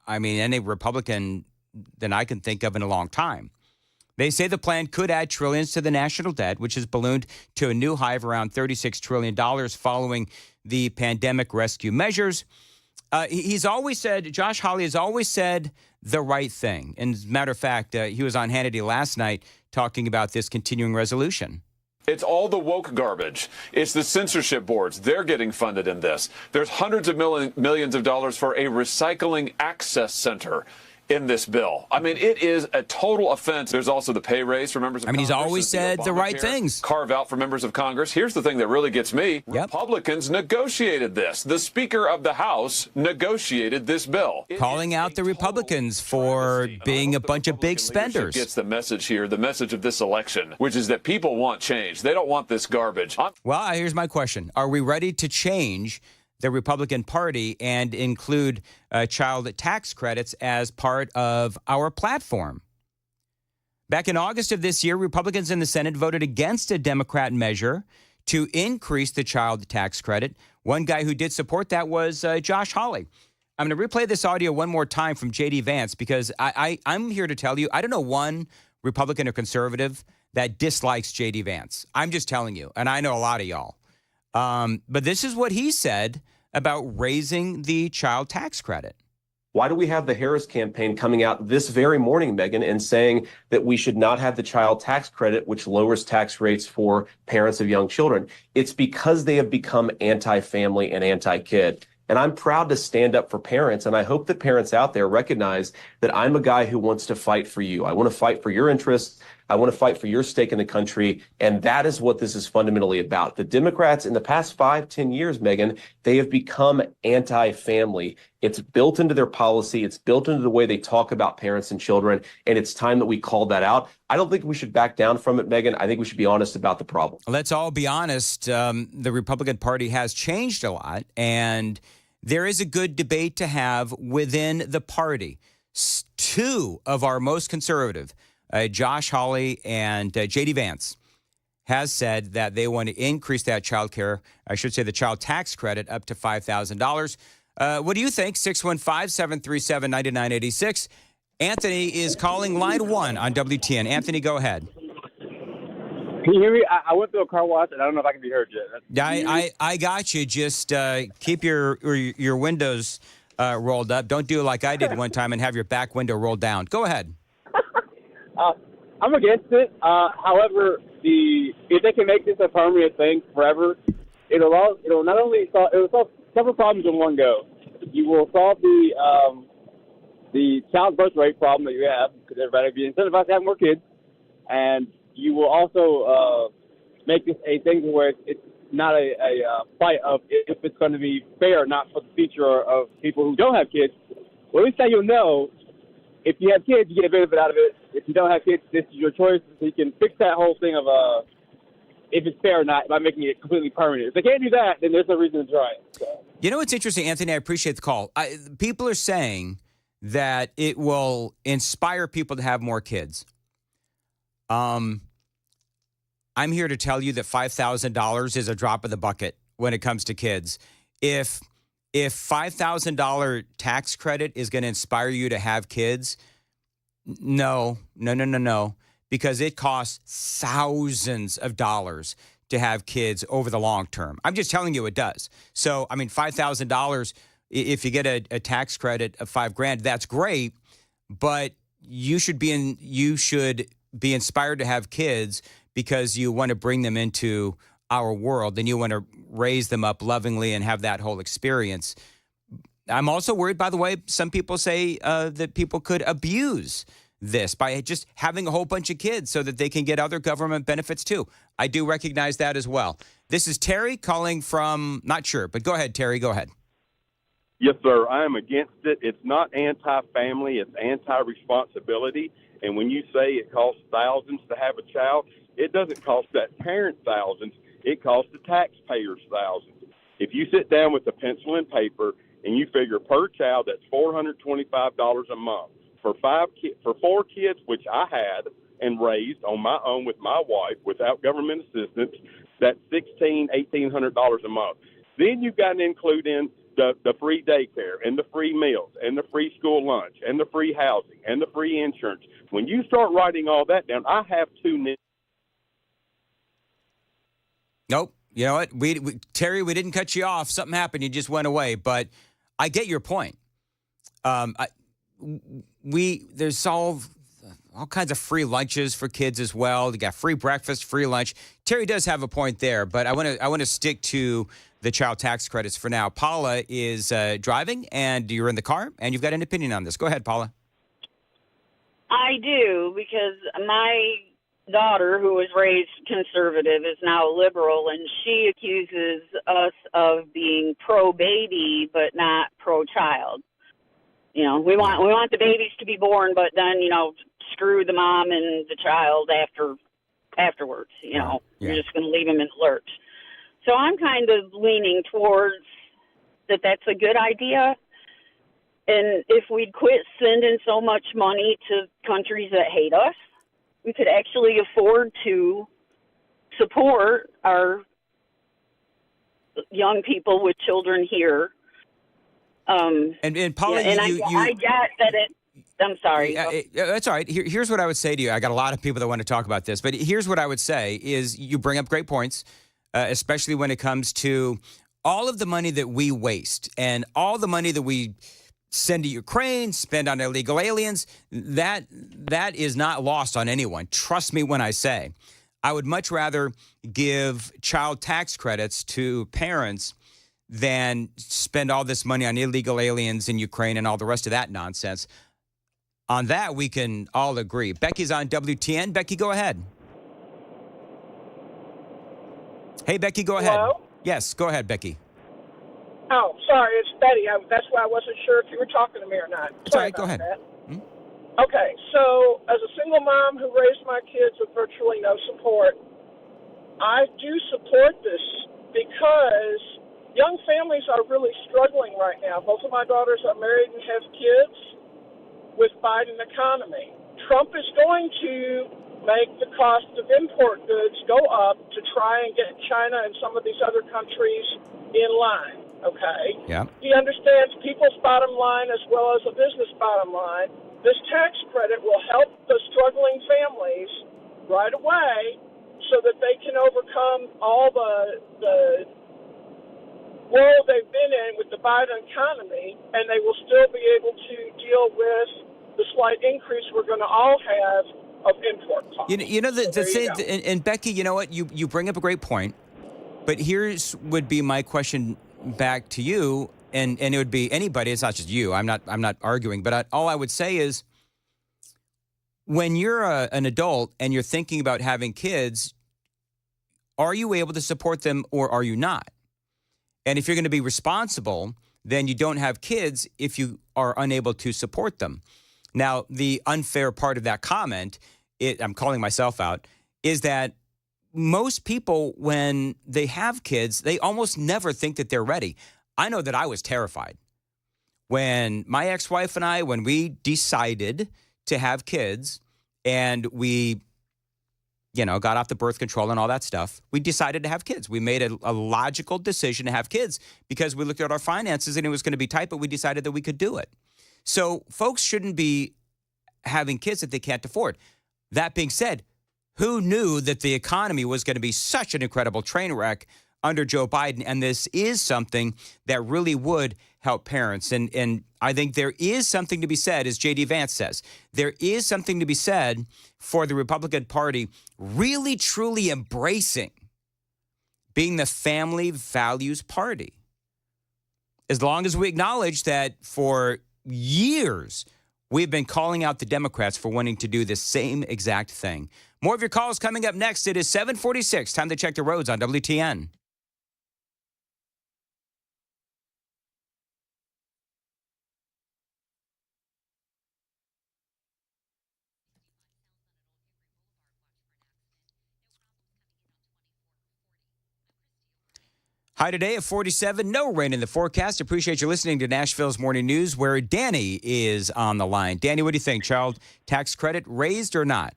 any Republican than I can think of in a long time. They say the plan could add trillions to the national debt, which has ballooned to a new high of around $36 trillion following the pandemic rescue measures. He's always said, Josh Hawley has always said the right thing. And as a matter of fact, he was on Hannity last night talking about this continuing resolution. It's all the woke garbage. It's the censorship boards. They're getting funded in this. There's hundreds of millions of dollars for a recycling access center in this bill. I mean, it is a total offense. There's also the pay raise for members of Congress. He's always said the right things. Carve out for members of Congress. Here's the thing that really gets me. Republicans negotiated this. The Speaker of the House negotiated this bill. Calling out the Republicans for being a bunch of big spenders. Gets the message here, the message of this election, which is that people want change. They don't want this garbage. Well, here's my question. Are we ready to change the Republican Party and include child tax credits as part of our platform? Back in August of this year, Republicans in the Senate voted against a Democrat measure to increase the child tax credit. One guy who did support that was Josh Hawley. I'm going to replay this audio one more time from J.D. Vance because I'm here to tell you, I don't know one Republican or conservative that dislikes J.D. Vance. I'm just telling you, and I know a lot of y'all. But this is what he said about raising the child tax credit. Why do we have the Harris campaign coming out this very morning, Megan, and saying that we should not have the child tax credit, which lowers tax rates for parents of young children? It's because they have become anti-family and anti-kid. And I'm proud to stand up for parents, and I hope that parents out there recognize that I'm a guy who wants to fight for you. I want to fight for your interests. I want to fight for your stake in the country, and that is what this is fundamentally about. The Democrats in the past 5-10 years, Megan, they have become anti-family. It's built into their policy. It's built into the way they talk about parents and children, and it's time that we call that out. I don't think we should back down from it, Megan. I think we should be honest about the problem. Let's all be honest. The Republican Party has changed a lot, and there is a good debate to have within the party. Two of our most conservative, Josh Hawley and J.D. Vance, has said that they want to increase that the child tax credit up to $5,000. What do you think? 615-737-9986. Anthony is calling line 1 on WTN. Anthony, go ahead. Can you hear me? I went through a car wash, and I don't know if I can be heard yet. I got you. Just keep your windows rolled up. Don't do like I did one time and have your back window rolled down. Go ahead. I'm against it. However, if they can make this a permanent thing forever, it'll not only solve several problems in one go. You will solve the child birth rate problem that you have because everybody will be incentivized to have more kids, and you will also make this a thing where it's not a fight of if it's going to be fair or not for the future of people who don't have kids. Well, at least now you'll know if you have kids, you get a benefit out of it. If you don't have kids, this is your choice. So you can fix that whole thing of if it's fair or not by making it completely permanent. If they can't do that, then there's no reason to try it. So. You know what's interesting, Anthony? I appreciate the call. People are saying that it will inspire people to have more kids. I'm here to tell you that $5,000 is a drop in the bucket when it comes to kids. If $5,000 tax credit is going to inspire you to have kids, no, because it costs thousands of dollars to have kids over the long term. I'm just telling you it does. So, $5,000, if you get a tax credit of $5,000, that's great, but you should be inspired to have kids because you want to bring them into our world and you want to raise them up lovingly and have that whole experience. I'm also worried, by the way, some people say that people could abuse this by just having a whole bunch of kids so that they can get other government benefits too. I do recognize that as well. This is Terry calling from, not sure, but go ahead, Terry, go ahead. Yes, sir. I am against it. It's not anti-family. It's anti-responsibility. And when you say it costs thousands to have a child, it doesn't cost that parent thousands. It costs the taxpayers thousands. If you sit down with a pencil and paper and you figure per child, that's $425 a month. For 4 kids, which I had, and raised on my own with my wife without government assistance, that's $1,800 a month. Then you've got to include in the free daycare and the free meals and the free school lunch and the free housing and the free insurance. When you start writing all that down, I have two. Nope. You know what? Terry, we didn't cut you off. Something happened. You just went away. But I get your point. There's all kinds of free lunches for kids as well. You got free breakfast, free lunch. Terry does have a point there, but I want to stick to the child tax credits for now. Paula is driving, and you're in the car, and you've got an opinion on this. Go ahead, Paula. I do, because my daughter, who was raised conservative, is now liberal, and she accuses us of being pro-baby but not pro-child. You know, we want the babies to be born, but then, you know, screw the mom and the child afterwards. You know, Yeah. You're just going to leave them in the lurch. So I'm kind of leaning towards that's a good idea. And if we'd quit sending so much money to countries that hate us, we could actually afford to support our young people with children here. And Paula, I get that I'm sorry. That's all right. Here's what I would say to you. I got a lot of people that want to talk about this, but here's what I would say is you bring up great points, especially when it comes to all of the money that we waste and all the money that we send to Ukraine, spend on illegal aliens. That is not lost on anyone. Trust me when I say. I would much rather give child tax credits to parents than spend all this money on illegal aliens in Ukraine and all the rest of that nonsense. On that, we can all agree. Becky's on WTN. Becky, go ahead. Hey, Becky, go ahead. Hello? Yes, go ahead, Becky. Oh, sorry, it's Betty. That's why I wasn't sure if you were talking to me or not. That's all right, go ahead. Okay, so as a single mom who raised my kids with virtually no support, I do support this because young families are really struggling right now. Both of my daughters are married and have kids with Biden economy. Trump is going to make the cost of import goods go up to try and get China and some of these other countries in line, okay? Yeah. He understands people's bottom line as well as a business bottom line. This tax credit will help the struggling families right away so that they can overcome all the world they've been in with the Biden economy, and they will still be able to deal with the slight increase we're going to all have of import costs. You know the thing, and Becky, you know what? You bring up a great point, but here's would be my question back to you, and it would be anybody. It's not just you. I'm not arguing, but all I would say is, when you're an adult and you're thinking about having kids, are you able to support them or are you not? And if you're going to be responsible, then you don't have kids if you are unable to support them. Now, the unfair part of that comment, I'm calling myself out, is that most people, when they have kids, they almost never think that they're ready. I know that I was terrified. When my ex-wife and I, when we decided to have kids and we got off the birth control and all that stuff, we decided to have kids. We made a logical decision to have kids because we looked at our finances and it was going to be tight, but we decided that we could do it. So folks shouldn't be having kids that they can't afford. That being said, who knew that the economy was going to be such an incredible train wreck under Joe Biden? And this is something that really would help parents. And I think there is something to be said, as J.D. Vance says, there is something to be said for the Republican Party really, truly embracing being the family values party. As long as we acknowledge that for years, we've been calling out the Democrats for wanting to do the same exact thing. More of your calls coming up next. It is 7:46. Time to check the roads on WTN. High today at 47. No rain in the forecast. Appreciate you listening to Nashville's Morning News, where Danny is on the line. Danny, what do you think? Child tax credit raised or not?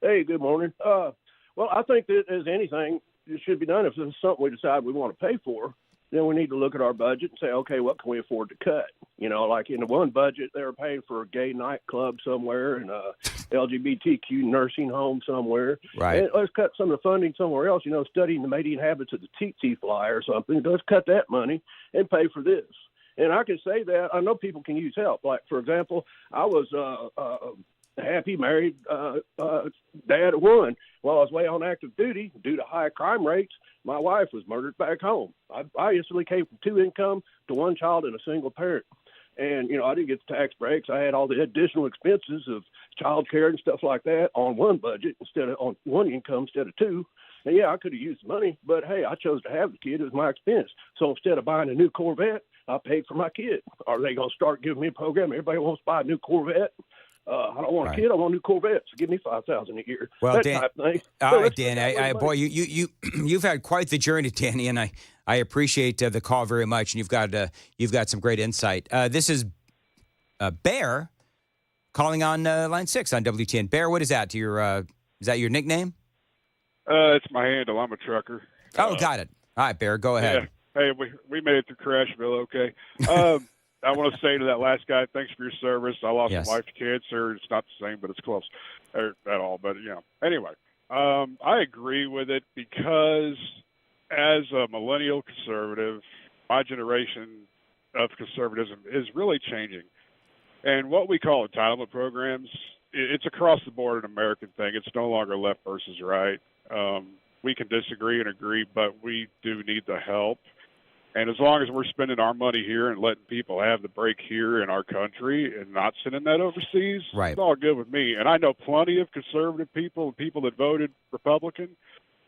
Hey, good morning. Well, I think that as anything, it should be done if this is something we decide we want to pay for. Then we need to look at our budget and say, okay, what can we afford to cut? You know, like in the one budget, they were paying for a gay nightclub somewhere and a LGBTQ nursing home somewhere. Right. And let's cut some of the funding somewhere else, you know, studying the mating habits of the tsetse fly or something. Let's cut that money and pay for this. And I can say that I know people can use help. Like, for example, I was happy married dad of one. While I was away on active duty, due to high crime rates, my wife was murdered back home. I instantly came from 2 income to 1 child and a single parent. And, you know, I didn't get the tax breaks. I had all the additional expenses of child care and stuff like that on one budget on 1 income instead of 2. And, yeah, I could have used the money, but, hey, I chose to have the kid. It was my expense. So instead of buying a new Corvette, I paid for my kid. Are they going to start giving me a program? Everybody wants to buy a new Corvette. I don't want a kid. I want a new Corvette. So give me $5,000 a year. Well, that Dan, type of thing. all right, Dan. Boy, you've had quite the journey, Danny, and I appreciate the call very much. And you've got some great insight. This is Bear calling on line 6 on WTN. Bear, what is that? Is that your nickname? It's my handle. I'm a trucker. Oh, got it. All right, Bear, go ahead. Yeah. Hey, we made it through Crashville, okay. I want to say to that last guy, thanks for your service. I lost my wife to cancer. It's not the same, but it's close at all. But, you know, anyway, I agree with it because as a millennial conservative, my generation of conservatism is really changing. And what we call entitlement programs, it's across the board an American thing. It's no longer left versus right. We can disagree and agree, but we do need the help. And as long as we're spending our money here and letting people have the break here in our country and not sending that overseas, right, it's all good with me. And I know plenty of conservative people that voted Republican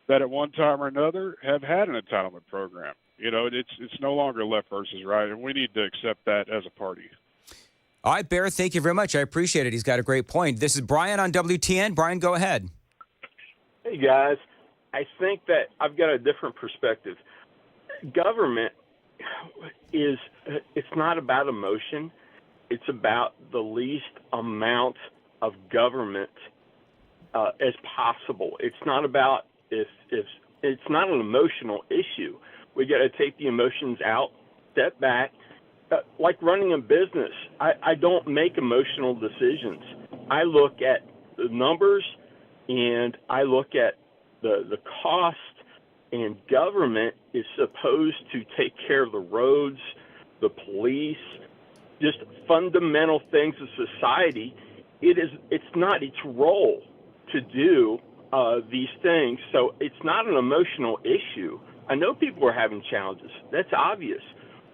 that at one time or another have had an entitlement program. You know, it's no longer left versus right, and we need to accept that as a party. All right, Bear, thank you very much. I appreciate it. He's got a great point. This is Brian on WTN. Brian, go ahead. Hey, guys. I think that I've got a different perspective. Government it's not about emotion. It's about the least amount of government as possible. It's not about if it's not an emotional issue. We got to take the emotions out, step back. Like running a business, I don't make emotional decisions. I look at the numbers and I look at the cost. And government is supposed to take care of the roads, the police, just fundamental things of society. It's not its role to do these things. So it's not an emotional issue. I know people are having challenges. That's obvious.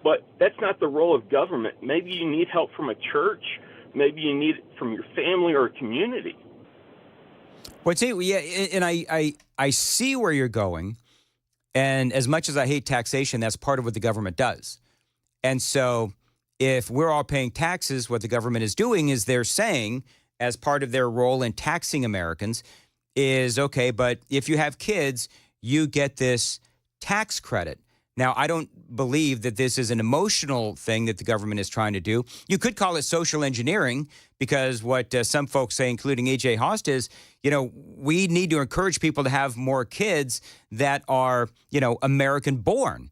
But that's not the role of government. Maybe you need help from a church. Maybe you need it from your family or a community. Well, and I see where you're going. And as much as I hate taxation, that's part of what the government does. And so if we're all paying taxes, what the government is doing is they're saying, as part of their role in taxing Americans, is, okay, but if you have kids, you get this tax credit. Now, I don't believe that this is an emotional thing that the government is trying to do. You could call it social engineering, because what some folks say, including A.J. Host, is, you know, we need to encourage people to have more kids that are, you know, American born.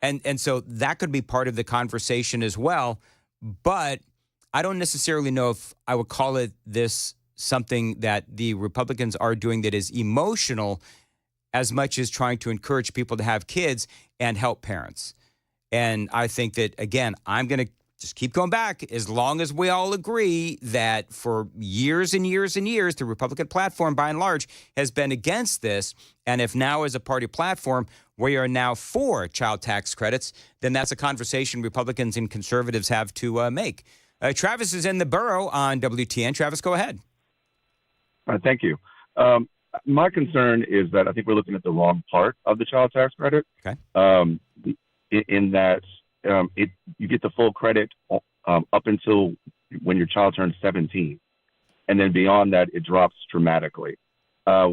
And so that could be part of the conversation as well. But I don't necessarily know if I would call it this something that the Republicans are doing that is emotional, as much as trying to encourage people to have kids and help parents. And I think that, again, I'm going to just keep going back. As long as we all agree that for years and years and years, the Republican platform, by and large, has been against this. And if now as a party platform, we are now for child tax credits, then that's a conversation Republicans and conservatives have to make. Travis is in the borough on WTN. Travis, go ahead. Thank you. My concern is that I think we're looking at the wrong part of the child tax credit. Okay. In that you get the full credit up until when your child turns 17. And then beyond that, it drops dramatically.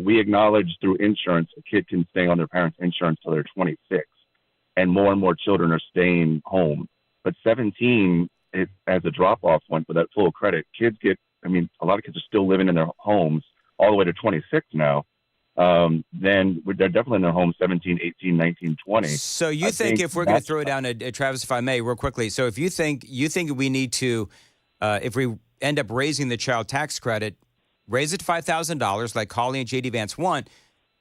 We acknowledge through insurance, a kid can stay on their parents' insurance till they're 26. And more children are staying home. But 17, as a drop-off point for that full credit, kids get, a lot of kids are still living in their homes all the way to 26 now, then they're definitely in their home 17, 18, 19, 20. So you think if we're going to throw it down at Travis, if I may, real quickly. So if you think we need to, if we end up raising the child tax credit, raise it to $5,000 like Holly and JD Vance want,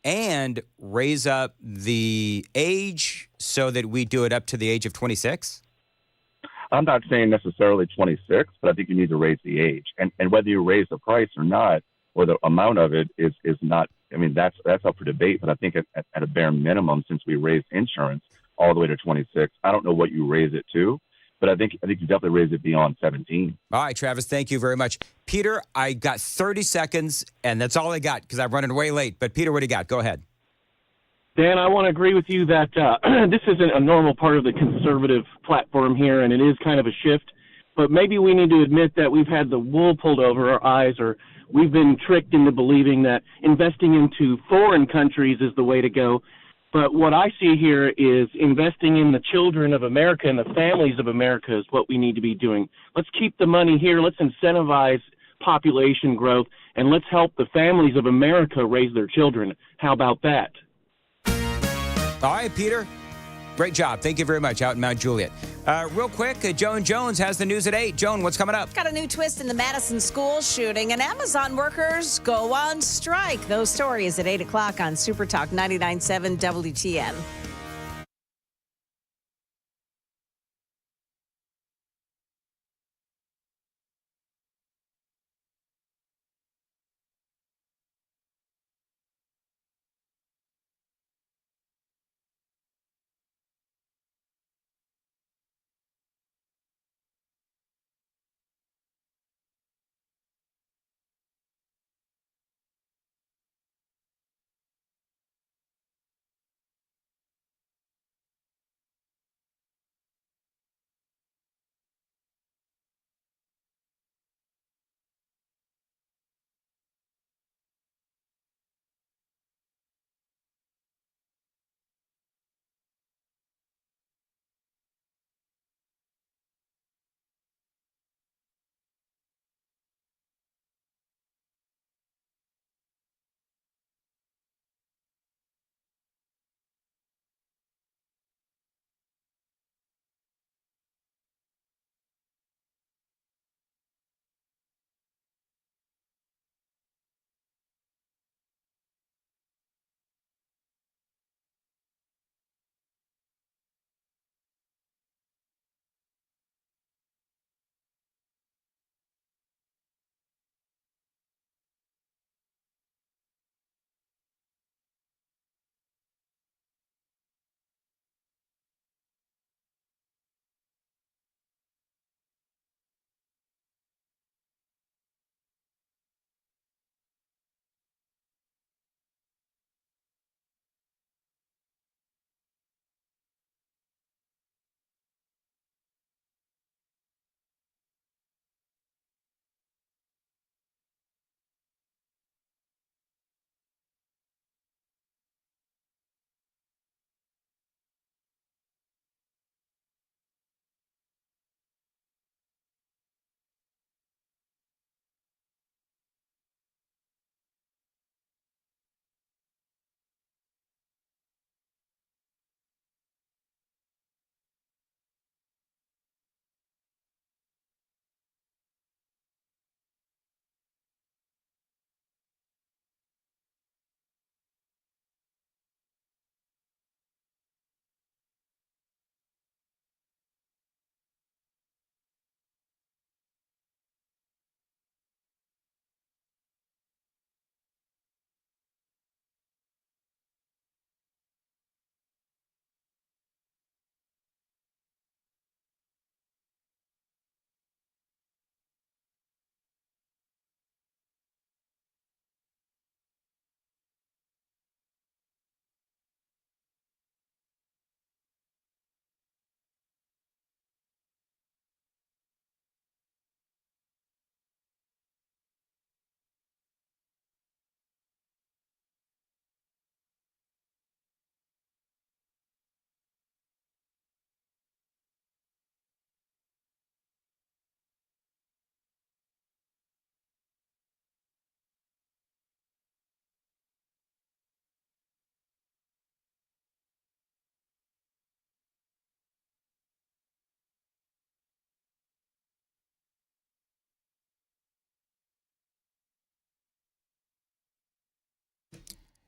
and raise up the age so that we do it up to the age of 26? I'm not saying necessarily 26, but I think you need to raise the age. And whether you raise the price or not, or the amount of it is not, I mean, that's up for debate. But I think at a bare minimum, since we raised insurance all the way to 26, I don't know what you raise it to, but I think you definitely raise it beyond 17. All right, Travis, thank you very much. Peter, I got 30 seconds, and that's all I got because I'm running way late. But Peter, what do you got? Go ahead. Dan, I want to agree with you that this isn't a normal part of the conservative platform here, and it is kind of a shift. But maybe we need to admit that we've had the wool pulled over our eyes, or we've been tricked into believing that investing into foreign countries is the way to go. But what I see here is investing in the children of America and the families of America is what we need to be doing. Let's keep the money here. Let's incentivize population growth, and let's help the families of America raise their children. How about that? All right, Peter. Great job. Thank you very much out in Mount Juliet. Real quick, Joan Jones has the news at 8. Joan, what's coming up? Got a new twist in the Madison school shooting, and Amazon workers go on strike. Those stories at 8 o'clock on Super Talk 99.7 WTN.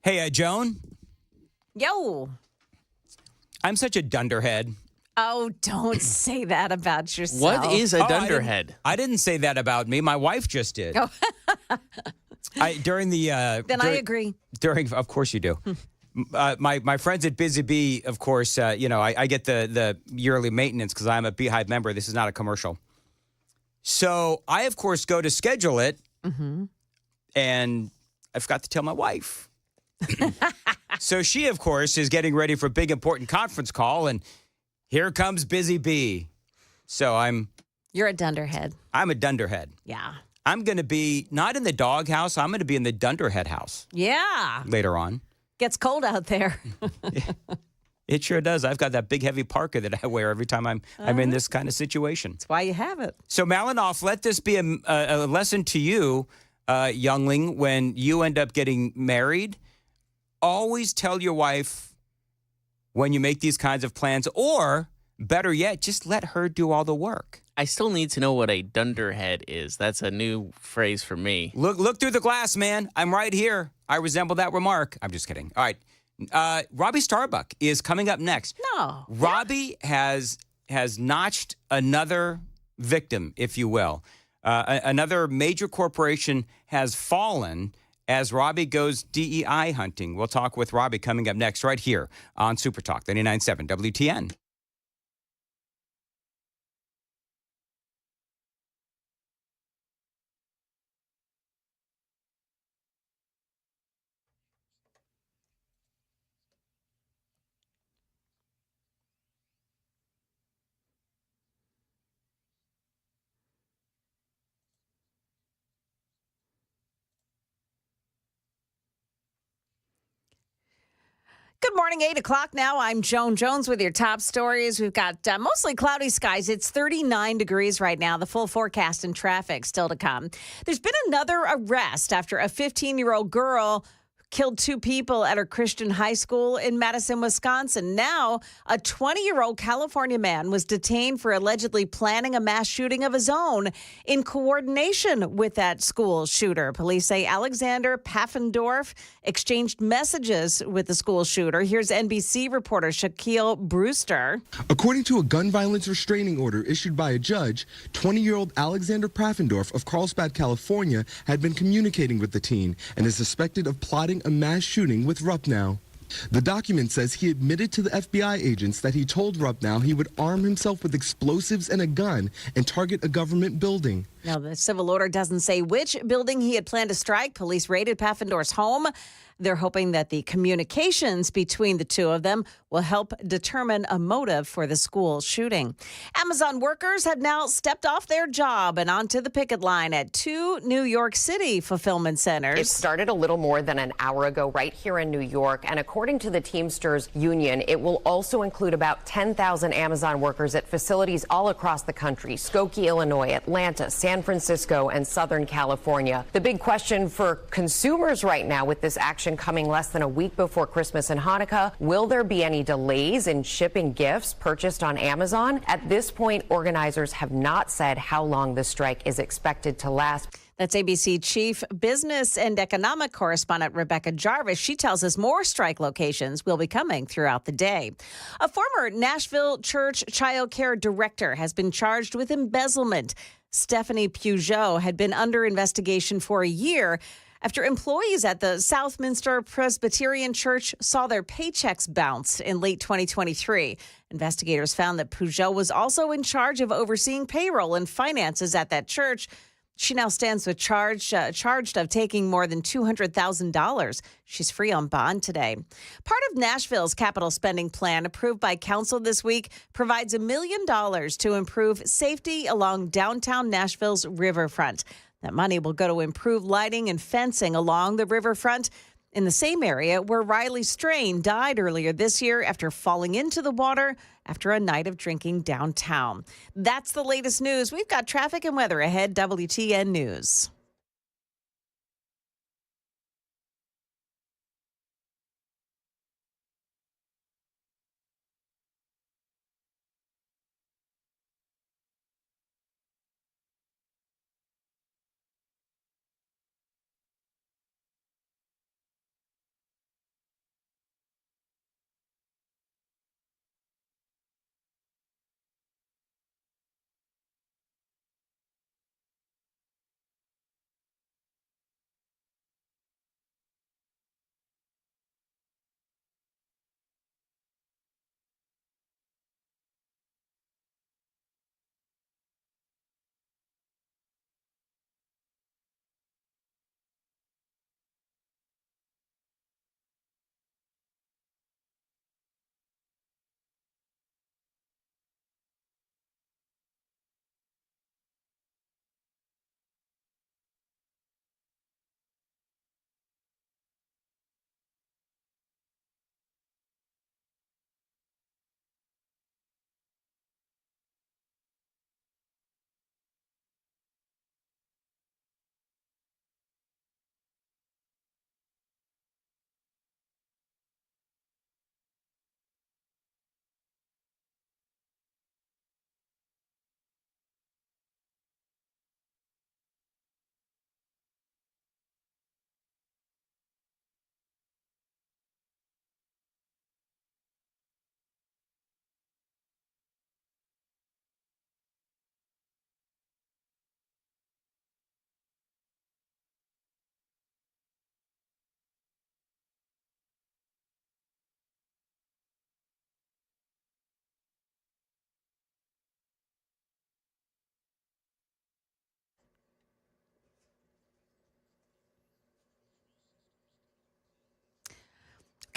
Hey, Joan. Yo. I'm such a dunderhead. Oh, don't say that about yourself. What is a dunderhead? I didn't say that about me. My wife just did. Oh. During the I agree. Of course you do. My friends at Busy Bee, of course, I get the yearly maintenance because I'm a Beehive member. This is not a commercial. So I, of course, go to schedule it, and I forgot to tell my wife. So she, of course, is getting ready for a big, important conference call, and here comes Busy Bee. So You're a dunderhead. I'm a dunderhead. Yeah. I'm going to be not in the doghouse. I'm going to be in the dunderhead house. Yeah. Later on. Gets cold out there. It sure does. I've got that big, heavy parka that I wear every time I'm in this kind of situation. That's why you have it. So, Malinoff, let this be a lesson to you, youngling, when you end up getting married. Always tell your wife when you make these kinds of plans, or better yet, just let her do all the work. I still need to know what a dunderhead is. That's a new phrase for me. Look through the glass, man. I'm right here. I resemble that remark. I'm just kidding. All right. Robbie Starbuck is coming up next. No. Robbie has notched another victim, if you will. Another major corporation has fallen as Robbie goes DEI hunting. We'll talk with Robbie coming up next right here on Super Talk 99.7 WTN. Good morning, 8 o'clock now. I'm Joan Jones with your top stories. We've got mostly cloudy skies. It's 39 degrees right now. The full forecast and traffic still to come. There's been another arrest after a 15-year-old girl killed 2 people at her Christian high school in Madison, Wisconsin. Now, a 20-year-old California man was detained for allegedly planning a mass shooting of his own in coordination with that school shooter. Police say Alexander Pfaffendorf exchanged messages with the school shooter. Here's NBC reporter Shaquille Brewster. According to a gun violence restraining order issued by a judge, 20-year-old Alexander Pfaffendorf of Carlsbad, California, had been communicating with the teen and is suspected of plotting a mass shooting with Ruppnow. The document says he admitted to the FBI agents that he told Ruppnow he would arm himself with explosives and a gun and target a government building. Now, the civil order doesn't say which building he had planned to strike. Police raided Pfaffendorf's home. They're hoping that the communications between the two of them will help determine a motive for the school shooting. Amazon workers have now stepped off their job and onto the picket line at 2 New York City fulfillment centers. It started a little more than an hour ago right here in New York. And according to the Teamsters Union, it will also include about 10,000 Amazon workers at facilities all across the country: Skokie, Illinois, Atlanta, San Francisco, and Southern California. The big question for consumers right now with this action coming less than a week before Christmas and Hanukkah: will there be any delays in shipping gifts purchased on Amazon? At this point, organizers have not said how long the strike is expected to last. That's ABC Chief Business and Economic Correspondent Rebecca Jarvis. She tells us more strike locations will be coming throughout the day. A former Nashville church child care director has been charged with embezzlement. Stephanie Peugeot had been under investigation for a year after employees at the Southminster Presbyterian Church saw their paychecks bounce in late 2023. Investigators found that Peugeot was also in charge of overseeing payroll and finances at that church. She now stands with charged of taking more than $200,000. She's free on bond today. Part of Nashville's capital spending plan, approved by council this week, provides $1 million to improve safety along downtown Nashville's riverfront. That money will go to improve lighting and fencing along the riverfront in the same area where Riley Strain died earlier this year after falling into the water after a night of drinking downtown. That's the latest news. We've got traffic and weather ahead. WTN News.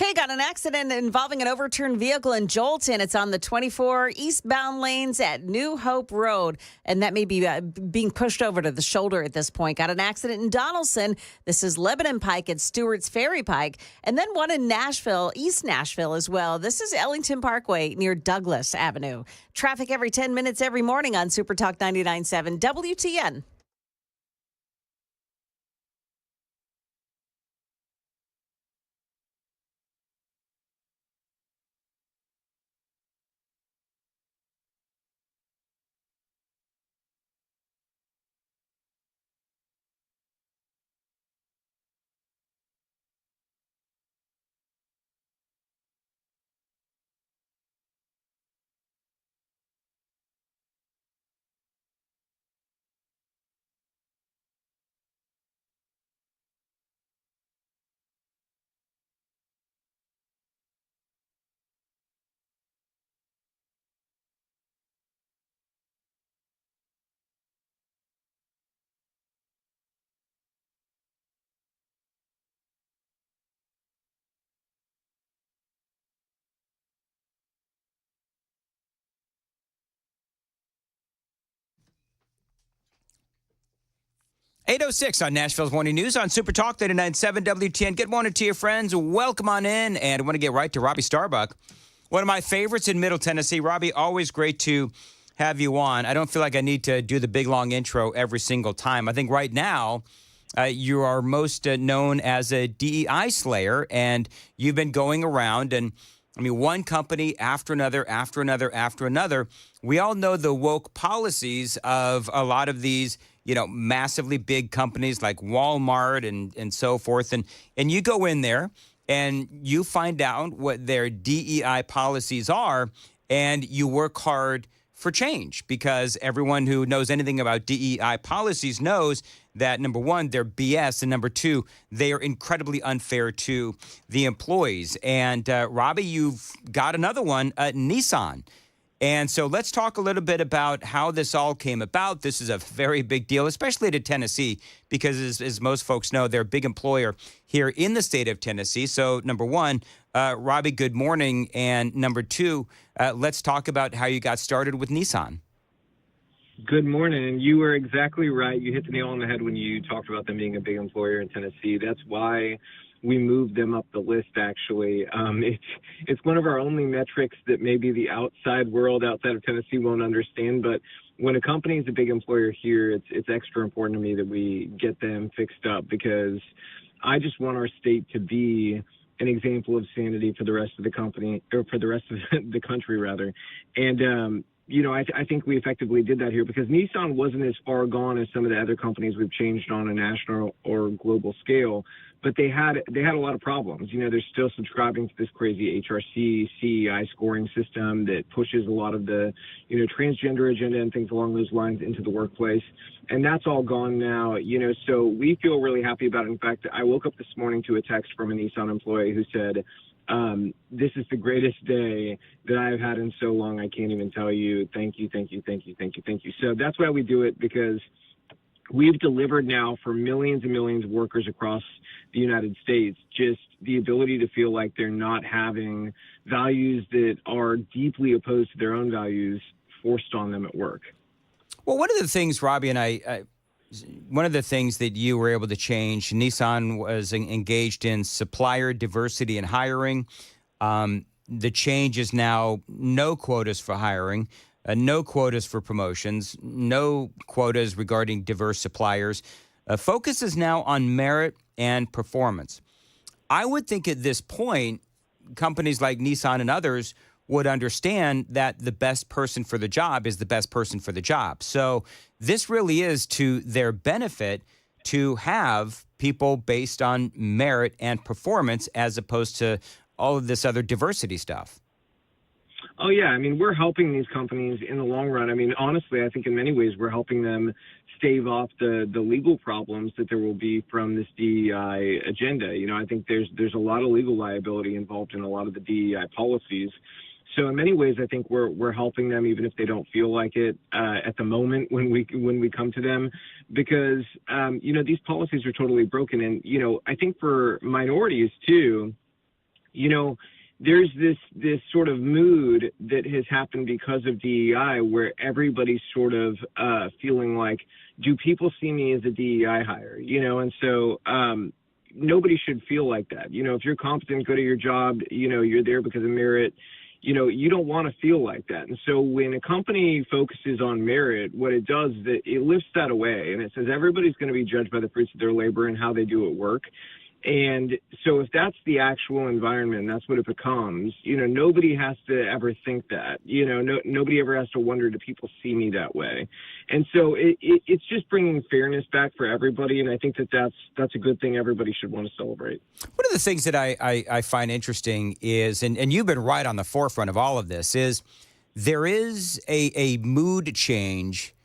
Okay, got an accident involving an overturned vehicle in Jolton. It's on the 24 eastbound lanes at New Hope Road, and that may be being pushed over to the shoulder at this point. Got an accident in Donaldson. This is Lebanon Pike at Stewart's Ferry Pike, and then one in Nashville, East Nashville as well. This is Ellington Parkway near Douglas Avenue. Traffic every 10 minutes every morning on Super Talk 99.7 WTN. .806 on Nashville's Morning News on Super Talk 99.7 WTN. Good morning to your friends. Welcome on in. And I want to get right to Robbie Starbuck, one of my favorites in Middle Tennessee. Robbie, always great to have you on. I don't feel like I need to do the big, long intro every single time. I think right now you are most known as a DEI slayer, and you've been going around and, I mean, one company after another, after another, after another. We all know the woke policies of a lot of these, you know, massively big companies like Walmart and so forth. And you go in there and you find out what their DEI policies are, and you work hard for change, because everyone who knows anything about DEI policies knows that, number one, they're BS, and number two, they are incredibly unfair to the employees. And Robbie, you've got another one, Nissan. And so let's talk a little bit about how this all came about. This is a very big deal, especially to Tennessee, because as most folks know, they're a big employer here in the state of Tennessee. So number one, Robbie, good morning. And number two, let's talk about how you got started with Nissan. Good morning. You were exactly right. You hit the nail on the head when you talked about them being a big employer in Tennessee. That's why we moved them up the list, actually. It's one of our only metrics that maybe the outside world, outside of Tennessee, won't understand. But when a company is a big employer here, it's extra important to me that we get them fixed up, because I just want our state to be an example of sanity for the rest of the company, or for the rest of the country, rather. And, you know, I think we effectively did that here, because Nissan wasn't as far gone as some of the other companies we've changed on a national or global scale, but they had a lot of problems. You know, they're still subscribing to this crazy HRC, CEI scoring system that pushes a lot of the, you know, transgender agenda and things along those lines into the workplace. And that's all gone now, you know, so we feel really happy about it. In fact, I woke up this morning to a text from a Nissan employee who said, this is the greatest day that I've had in so long. I can't even tell you. Thank you, thank you, thank you, thank you, thank you. So that's why we do it, because we've delivered now for millions and millions of workers across the United States just the ability to feel like they're not having values that are deeply opposed to their own values forced on them at work. Well, one of the things, Robbie, and one of the things that you were able to change, Nissan was engaged in supplier diversity and hiring. The change is now no quotas for hiring, no quotas for promotions, no quotas regarding diverse suppliers. Focus is now on merit and performance. I would think at this point, companies like Nissan and others would understand that the best person for the job is the best person for the job. So this really is to their benefit to have people based on merit and performance, as opposed to all of this other diversity stuff. Oh, yeah. I mean, we're helping these companies in the long run. I mean, honestly, I think in many ways we're helping them stave off the legal problems that there will be from this DEI agenda. You know, I think there's a lot of legal liability involved in a lot of the DEI policies. So in many ways, I think we're helping them, even if they don't feel like it at the moment when we come to them, because you know, these policies are totally broken. And you know, I think for minorities too, There's this sort of mood that has happened because of DEI where everybody's sort of feeling like, do people see me as a DEI hire? And so nobody should feel like that. If you're competent, go to your job, you're there because of merit. You don't want to feel like that. And so when a company focuses on merit, what it does is that it lifts that away and it says everybody's going to be judged by the fruits of their labor and how they do at work. And so if that's the actual environment, that's what it becomes, nobody has to ever think that, nobody ever has to wonder, do people see me that way? And so it's just bringing fairness back for everybody. And I think that's a good thing everybody should want to celebrate. One of the things that I find interesting is, and you've been right on the forefront of all of this, is there is a mood change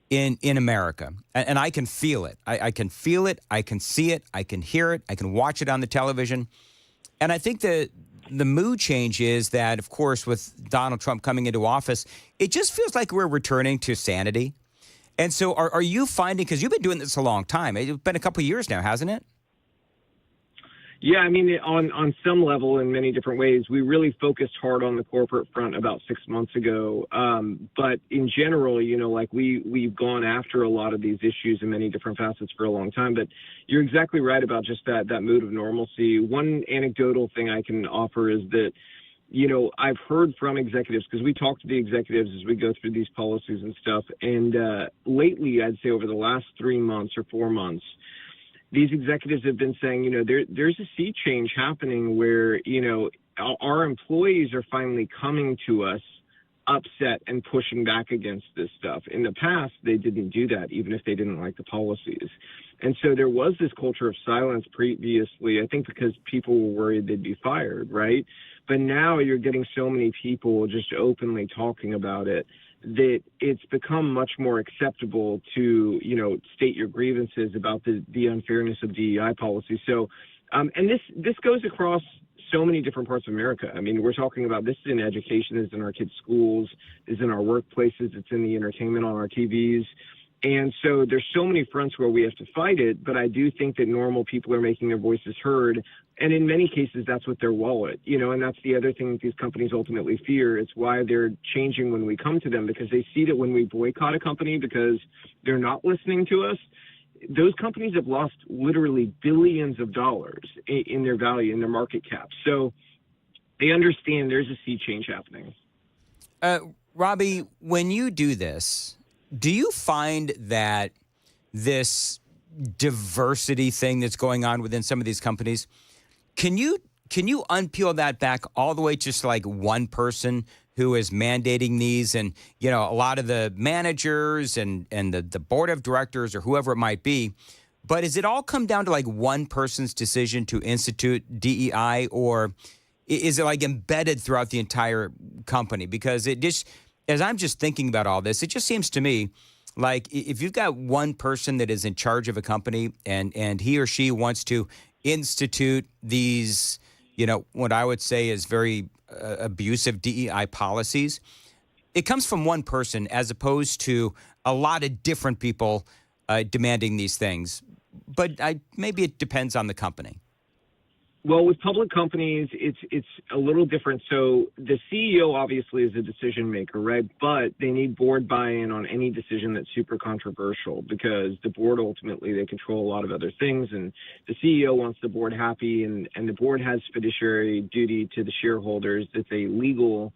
in America. And I can feel it. I can feel it. I can see it. I can hear it. I can watch it on the television. And I think the mood change is that, of course, with Donald Trump coming into office, it just feels like we're returning to sanity. And so are you finding, because you've been doing this a long time, it's been a couple of years now, hasn't it? Yeah, I mean, on some level, in many different ways, we really focused hard on the corporate front about 6 months ago. But in general, we've gone after a lot of these issues in many different facets for a long time. But you're exactly right about just that mood of normalcy. One anecdotal thing I can offer is that, I've heard from executives, because we talk to the executives as we go through these policies and stuff. And lately, I'd say over the last 3 months or 4 months, these executives have been saying, there's a sea change happening where, our employees are finally coming to us upset and pushing back against this stuff. In the past, they didn't do that, even if they didn't like the policies. And so there was this culture of silence previously, I think because people were worried they'd be fired, right? But now you're getting so many people just openly talking about it that it's become much more acceptable to, state your grievances about the unfairness of DEI policy. So, and this goes across so many different parts of America. I mean, we're talking about this is in education, this is in our kids' schools, this is in our workplaces, it's in the entertainment on our TVs. And so there's so many fronts where we have to fight it, but I do think that normal people are making their voices heard. And in many cases, that's what their wallet, and that's the other thing that these companies ultimately fear. It's why they're changing when we come to them, because they see that when we boycott a company because they're not listening to us, those companies have lost literally billions of dollars in their value, in their market cap. So they understand there's a sea change happening. Robbie, when you do this, do you find that this diversity thing that's going on within some of these companies, can you unpeel that back all the way just like one person who is mandating these, and a lot of the managers and the board of directors or whoever it might be, but does it all come down to like one person's decision to institute DEI, or is it like embedded throughout the entire company? Because it just, as I'm just thinking about all this, it just seems to me like if you've got one person that is in charge of a company and he or she wants to institute these, what I would say is very abusive DEI policies, it comes from one person as opposed to a lot of different people demanding these things. But maybe it depends on the company. Well, with public companies, it's a little different. So the CEO obviously is a decision maker, right? But they need board buy-in on any decision that's super controversial, because the board ultimately, they control a lot of other things, and the CEO wants the board happy, and the board has fiduciary duty to the shareholders. That's a legal,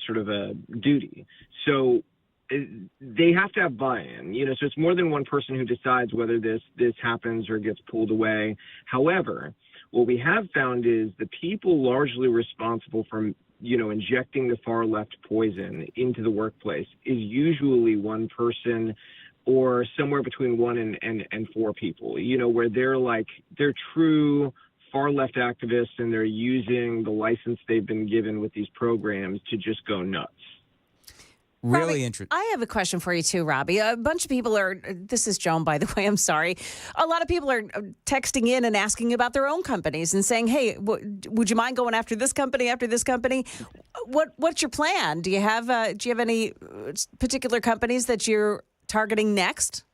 sort of a duty. So they have to have buy-in, so it's more than one person who decides whether this happens or gets pulled away. However, what we have found is the people largely responsible for, injecting the far left poison into the workplace is usually one person or somewhere between one and four people, where they're true far left activists, and they're using the license they've been given with these programs to just go nuts. Really interesting. I have a question for you too, Robbie. A bunch of people this is Joan, by the way, I'm sorry. A lot of people are texting in and asking about their own companies and saying, hey, would you mind going after this company, What's your plan? Do you have any particular companies that you're targeting next?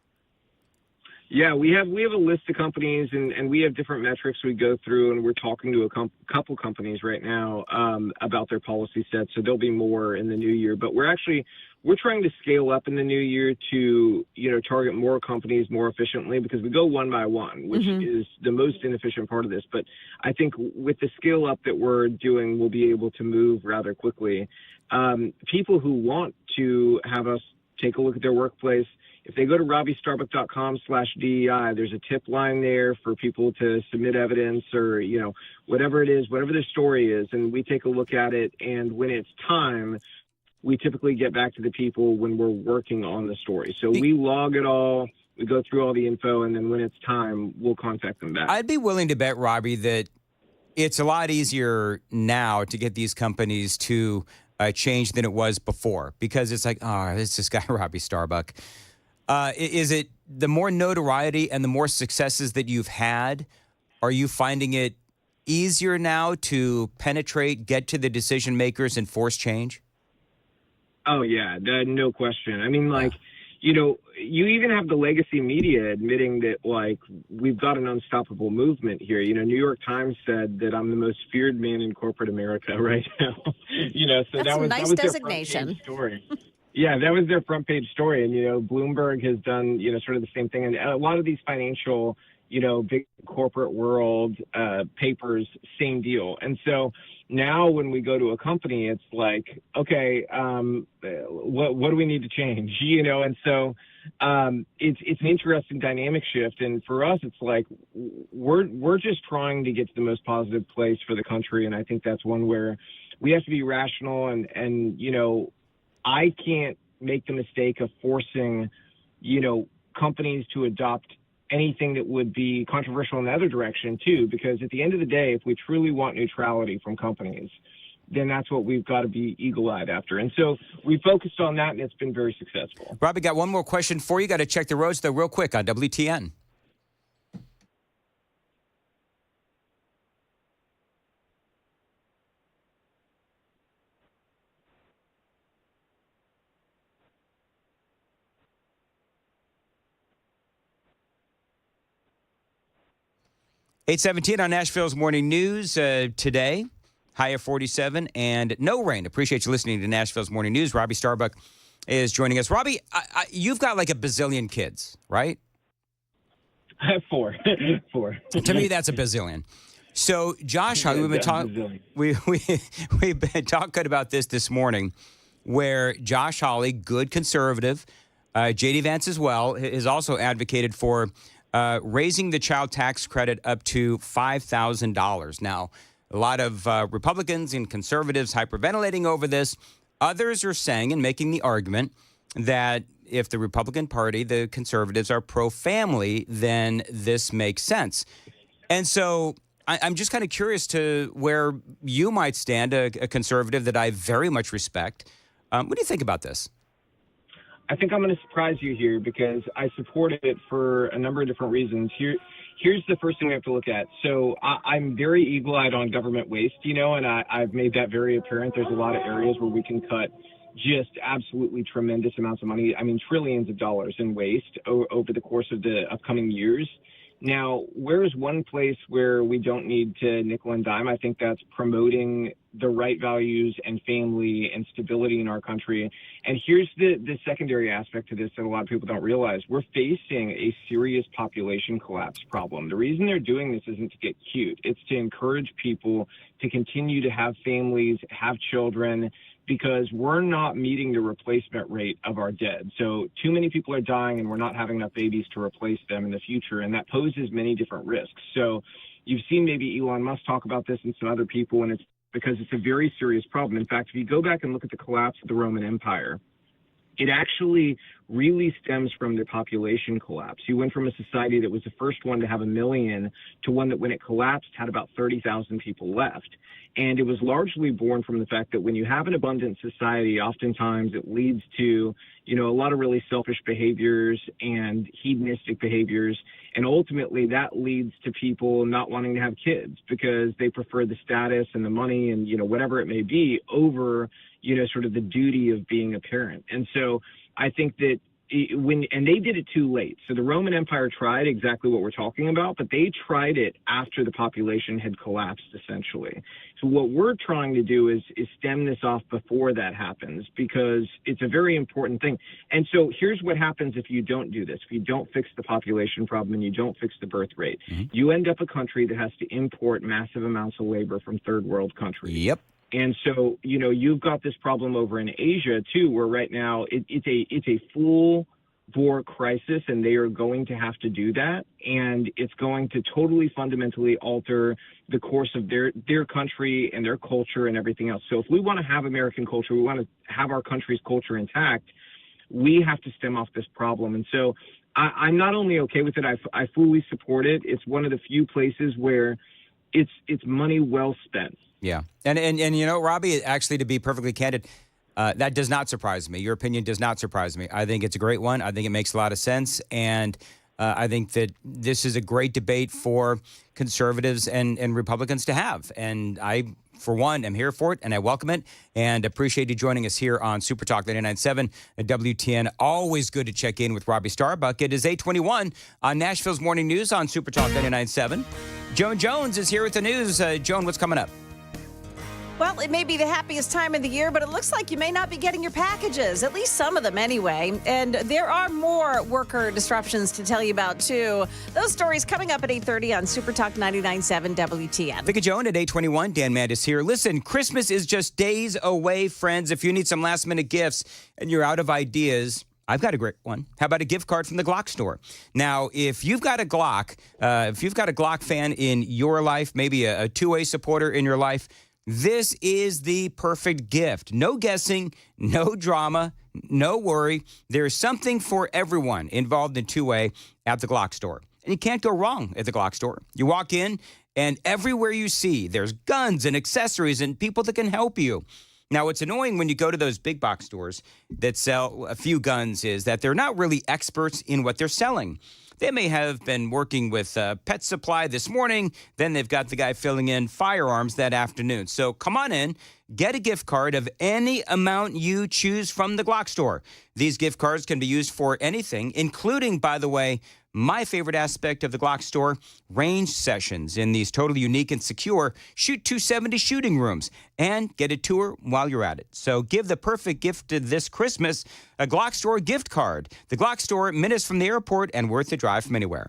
Yeah, we have a list of companies, and we have different metrics we go through, and we're talking to a couple companies right now about their policy sets. So there'll be more in the new year, but we're trying to scale up in the new year to target more companies more efficiently, because we go one by one, which is the most inefficient part of this. But I think with the scale up that we're doing, we'll be able to move rather quickly. People who want to have us take a look at their workplace, if they go to robbiestarbuck.com/DEI, there's a tip line there for people to submit evidence or, whatever it is, whatever their story is. And we take a look at it. And when it's time, we typically get back to the people when we're working on the story. So we log it all. We go through all the info. And then when it's time, we'll contact them back. I'd be willing to bet, Robbie, that it's a lot easier now to get these companies to change than it was before, because it's like, oh, it's this guy, Robbie Starbuck. Is it the more notoriety and the more successes that you've had, are you finding it easier now to penetrate, get to the decision makers, and force change? Oh, yeah, no question. I mean, you even have the legacy media admitting that, we've got an unstoppable movement here. New York Times said that I'm the most feared man in corporate America right now. So That's a nice Their designation. front page story. Yeah, that was their front page story. And, Bloomberg has done, sort of the same thing. And a lot of these financial, big corporate world papers, same deal. And so now when we go to a company, it's like, okay, what do we need to change? And so it's an interesting dynamic shift. And for us, it's like we're just trying to get to the most positive place for the country. And I think that's one where we have to be rational and I can't make the mistake of forcing, companies to adopt anything that would be controversial in the other direction too, because at the end of the day, if we truly want neutrality from companies, then that's what we've got to be eagle-eyed after. And so we focused on that, and it's been very successful. Robbie, got one more question for you. Got to check the roads, though, real quick on WTN. (8:17) on Nashville's Morning News today. High of 47 and no rain. Appreciate you listening to Nashville's Morning News. Robbie Starbuck is joining us. Robbie, you've got like a bazillion kids, right? I have four. To me, that's a bazillion. So, Josh, we've been talking about this morning, where Josh Hawley, good conservative, J.D. Vance as well, has also advocated for raising the child tax credit up to $5,000. Now, a lot of Republicans and conservatives hyperventilating over this. Others are saying and making the argument that if the Republican Party, the conservatives, are pro-family, then this makes sense. And so I'm just kind of curious to where you might stand, a conservative that I very much respect. What do you think about this? I think I'm going to surprise you here because I supported it for a number of different reasons. Here's the first thing we have to look at. So I'm very eagle-eyed on government waste, and I've made that very apparent. There's a lot of areas where we can cut just absolutely tremendous amounts of money. I mean, trillions of dollars in waste over the course of the upcoming years. Now, where is one place where we don't need to nickel and dime? I think that's promoting the right values and family and stability in our country. And here's the secondary aspect to this that a lot of people don't realize. We're facing a serious population collapse problem. The reason they're doing this isn't to get cute. It's to encourage people to continue to have families, have children, because we're not meeting the replacement rate of our dead. So too many people are dying and we're not having enough babies to replace them in the future. And that poses many different risks. So you've seen maybe Elon Musk talk about this and some other people, and it's because it's a very serious problem. In fact, if you go back and look at the collapse of the Roman Empire, it actually really stems from the population collapse. You went from a society that was the first one to have 1 million to one that when it collapsed had about 30,000 people left. And it was largely born from the fact that when you have an abundant society, oftentimes it leads to, a lot of really selfish behaviors and hedonistic behaviors. And ultimately that leads to people not wanting to have kids because they prefer the status and the money and, whatever it may be over, sort of the duty of being a parent. And so I think that and they did it too late. So the Roman Empire tried exactly what we're talking about, but they tried it after the population had collapsed, essentially. So what we're trying to do is stem this off before that happens, because it's a very important thing. And so here's what happens if you don't do this. If you don't fix the population problem and you don't fix the birth rate, you end up a country that has to import massive amounts of labor from third world countries. Yep. And so, you've got this problem over in Asia too, where right now it's a full bore crisis, and they are going to have to do that, and it's going to totally fundamentally alter the course of their country and their culture and everything else. So if we want to have American culture, we want to have our country's culture intact, we have to stem off this problem. And so I'm not only okay with it, I fully support it. It's one of the few places where it's money well spent. Yeah. And Robbie, actually, to be perfectly candid, that does not surprise me. Your opinion does not surprise me. I think it's a great one. I think it makes a lot of sense. And I think that this is a great debate for conservatives and Republicans to have. And I, for one, am here for it, and I welcome it, and appreciate you joining us here on Super Talk 99.7 at WTN. Always good to check in with Robbie Starbuck. It is 8:21 on Nashville's Morning News on Super Talk 99.7. Joan Jones is here with the news. Joan, what's coming up? Well, it may be the happiest time of the year, but it looks like you may not be getting your packages, at least some of them anyway. And there are more worker disruptions to tell you about, too. Those stories coming up at 8:30 on Super Talk 99.7 WTN. Vicky Joan at 8:21. Dan Mandis here. Listen, Christmas is just days away, friends. If you need some last-minute gifts and you're out of ideas, I've got a great one. How about a gift card from the Glock store? Now, if you've got a Glock fan in your life, maybe a 2A supporter in your life, this is the perfect gift. No guessing, no drama, no worry. There's something for everyone involved in 2A at the Glock store. And you can't go wrong at the Glock store. You walk in, and everywhere you see, there's guns and accessories and people that can help you. Now, what's annoying when you go to those big box stores that sell a few guns is that they're not really experts in what they're selling. They may have been working with Pet Supply this morning. Then they've got the guy filling in firearms that afternoon. So come on in, get a gift card of any amount you choose from the Glock store. These gift cards can be used for anything, including, by the way, my favorite aspect of the Glock store, range sessions in these totally unique and secure Shoot 270 shooting rooms, and get a tour while you're at it. So give the perfect gift to this Christmas, a Glock store gift card. The Glock store, minutes from the airport and worth the drive from anywhere.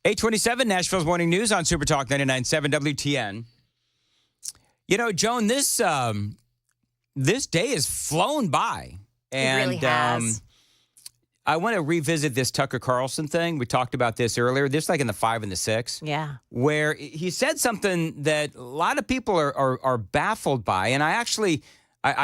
827 Nashville's Morning News on Super Talk 99.7 WTN. You know, Joan, this day has flown by. And, it really has. I want to revisit this Tucker Carlson thing. We talked about this earlier. This like in the 5 and the 6. Yeah. Where he said something that a lot of people are baffled by. And I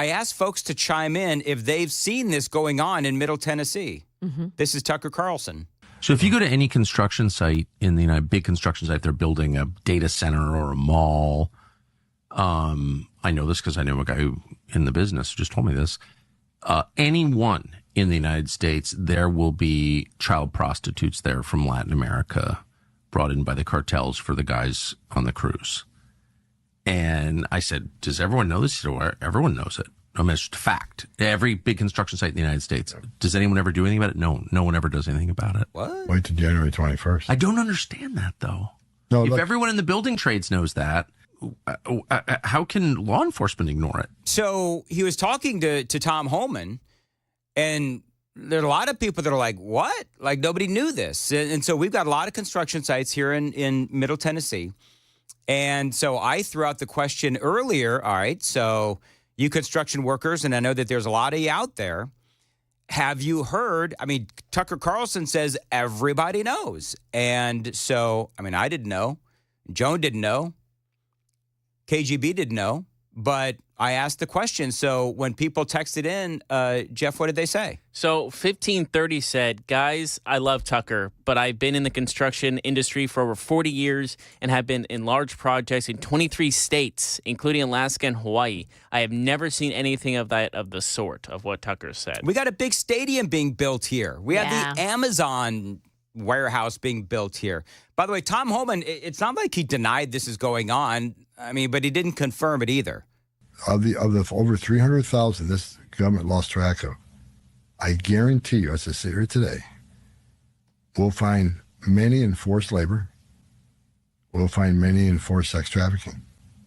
asked folks to chime in if they've seen this going on in Middle Tennessee. Mm-hmm. This is Tucker Carlson. So if you go to any construction site in the United, big construction site, they're building a data center or a mall. I know this because I know a guy who in the business who just told me this. Anyone in the United States, there will be child prostitutes there from Latin America brought in by the cartels for the guys on the cruise. And I said, does everyone know this? He said, everyone knows it. I mean, it's just a fact. Every big construction site in the United States. Does anyone ever do anything about it? No, no one ever does anything about it. What? Wait till January 21st. I don't understand that, though. No, if look, everyone in the building trades knows that, how can law enforcement ignore it? So he was talking to Tom Homan, and there are a lot of people that are like, what? Like, nobody knew this. And so we've got a lot of construction sites here in Middle Tennessee. And so I threw out the question earlier, all right, so you construction workers, and I know that there's a lot of you out there, have you heard? I mean, Tucker Carlson says everybody knows. And so, I mean, I didn't know. Joan didn't know. KGB didn't know. But I asked the question. So when people texted in, Jeff, what did they say? So 1530 said, guys, I love Tucker, but I've been in the construction industry for over 40 years and have been in large projects in 23 states, including Alaska and Hawaii. I have never seen anything of the sort of what Tucker said. We got a big stadium being built here. We have the Amazon warehouse being built here. By the way, Tom Homan, it's not like he denied this is going on. I mean, but he didn't confirm it either. Of the over 300,000 this government lost track of, I guarantee you, as I sit here today, we'll find many in forced labor. We'll find many in forced sex trafficking.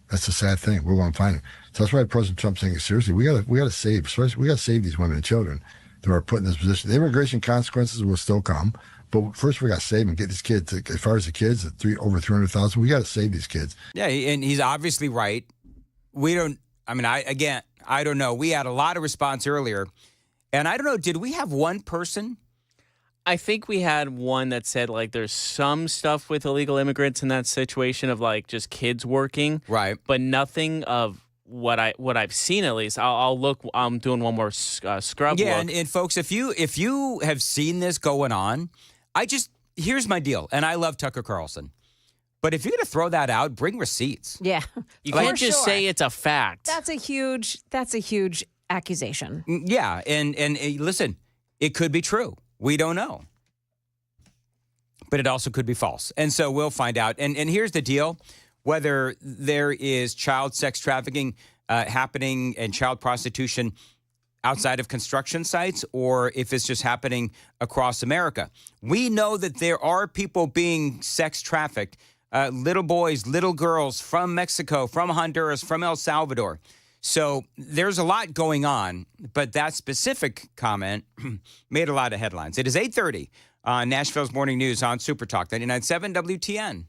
That's a sad thing. We're going to find them. So that's why President Trump's saying, seriously, we got to save these women and children that are put in this position. The immigration consequences will still come, but first we got to save and get these kids. As far as the kids, over 300,000, we got to save these kids. Yeah, and he's obviously right. We don't. I mean, I don't know. We had a lot of response earlier, and I don't know, did we have one person? I think we had one that said, like, there's some stuff with illegal immigrants in that situation of, like, just kids working. Right. But nothing of what I've seen, at least. I'll look. I'm doing one more scrub Yeah, look. and folks, if you have seen this going on, here's my deal, and I love Tucker Carlson. But if you're going to throw that out, bring receipts. Yeah. You can't just say it's a fact. That's a huge accusation. Yeah, and listen, it could be true. We don't know. But it also could be false. And so we'll find out. And here's the deal. Whether there is child sex trafficking happening and child prostitution outside of construction sites, or if it's just happening across America, we know that there are people being sex trafficked. Little boys, little girls from Mexico, from Honduras, from El Salvador. So there's a lot going on, but that specific comment made a lot of headlines. It is 8:30 on Nashville's Morning News on Super Talk 99.7 WTN.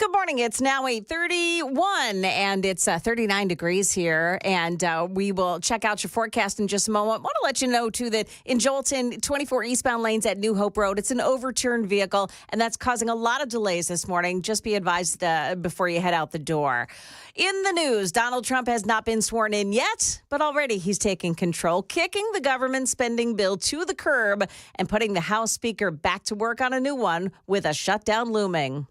Good morning. It's now 8:31, and it's 39 degrees here. And we will check out your forecast in just a moment. Want to let you know, too, that in Joelton, 24 eastbound lanes at New Hope Road, it's an overturned vehicle, and that's causing a lot of delays this morning. Just be advised before you head out the door. In the news, Donald Trump has not been sworn in yet, but already he's taking control, kicking the government spending bill to the curb and putting the House Speaker back to work on a new one with a shutdown looming.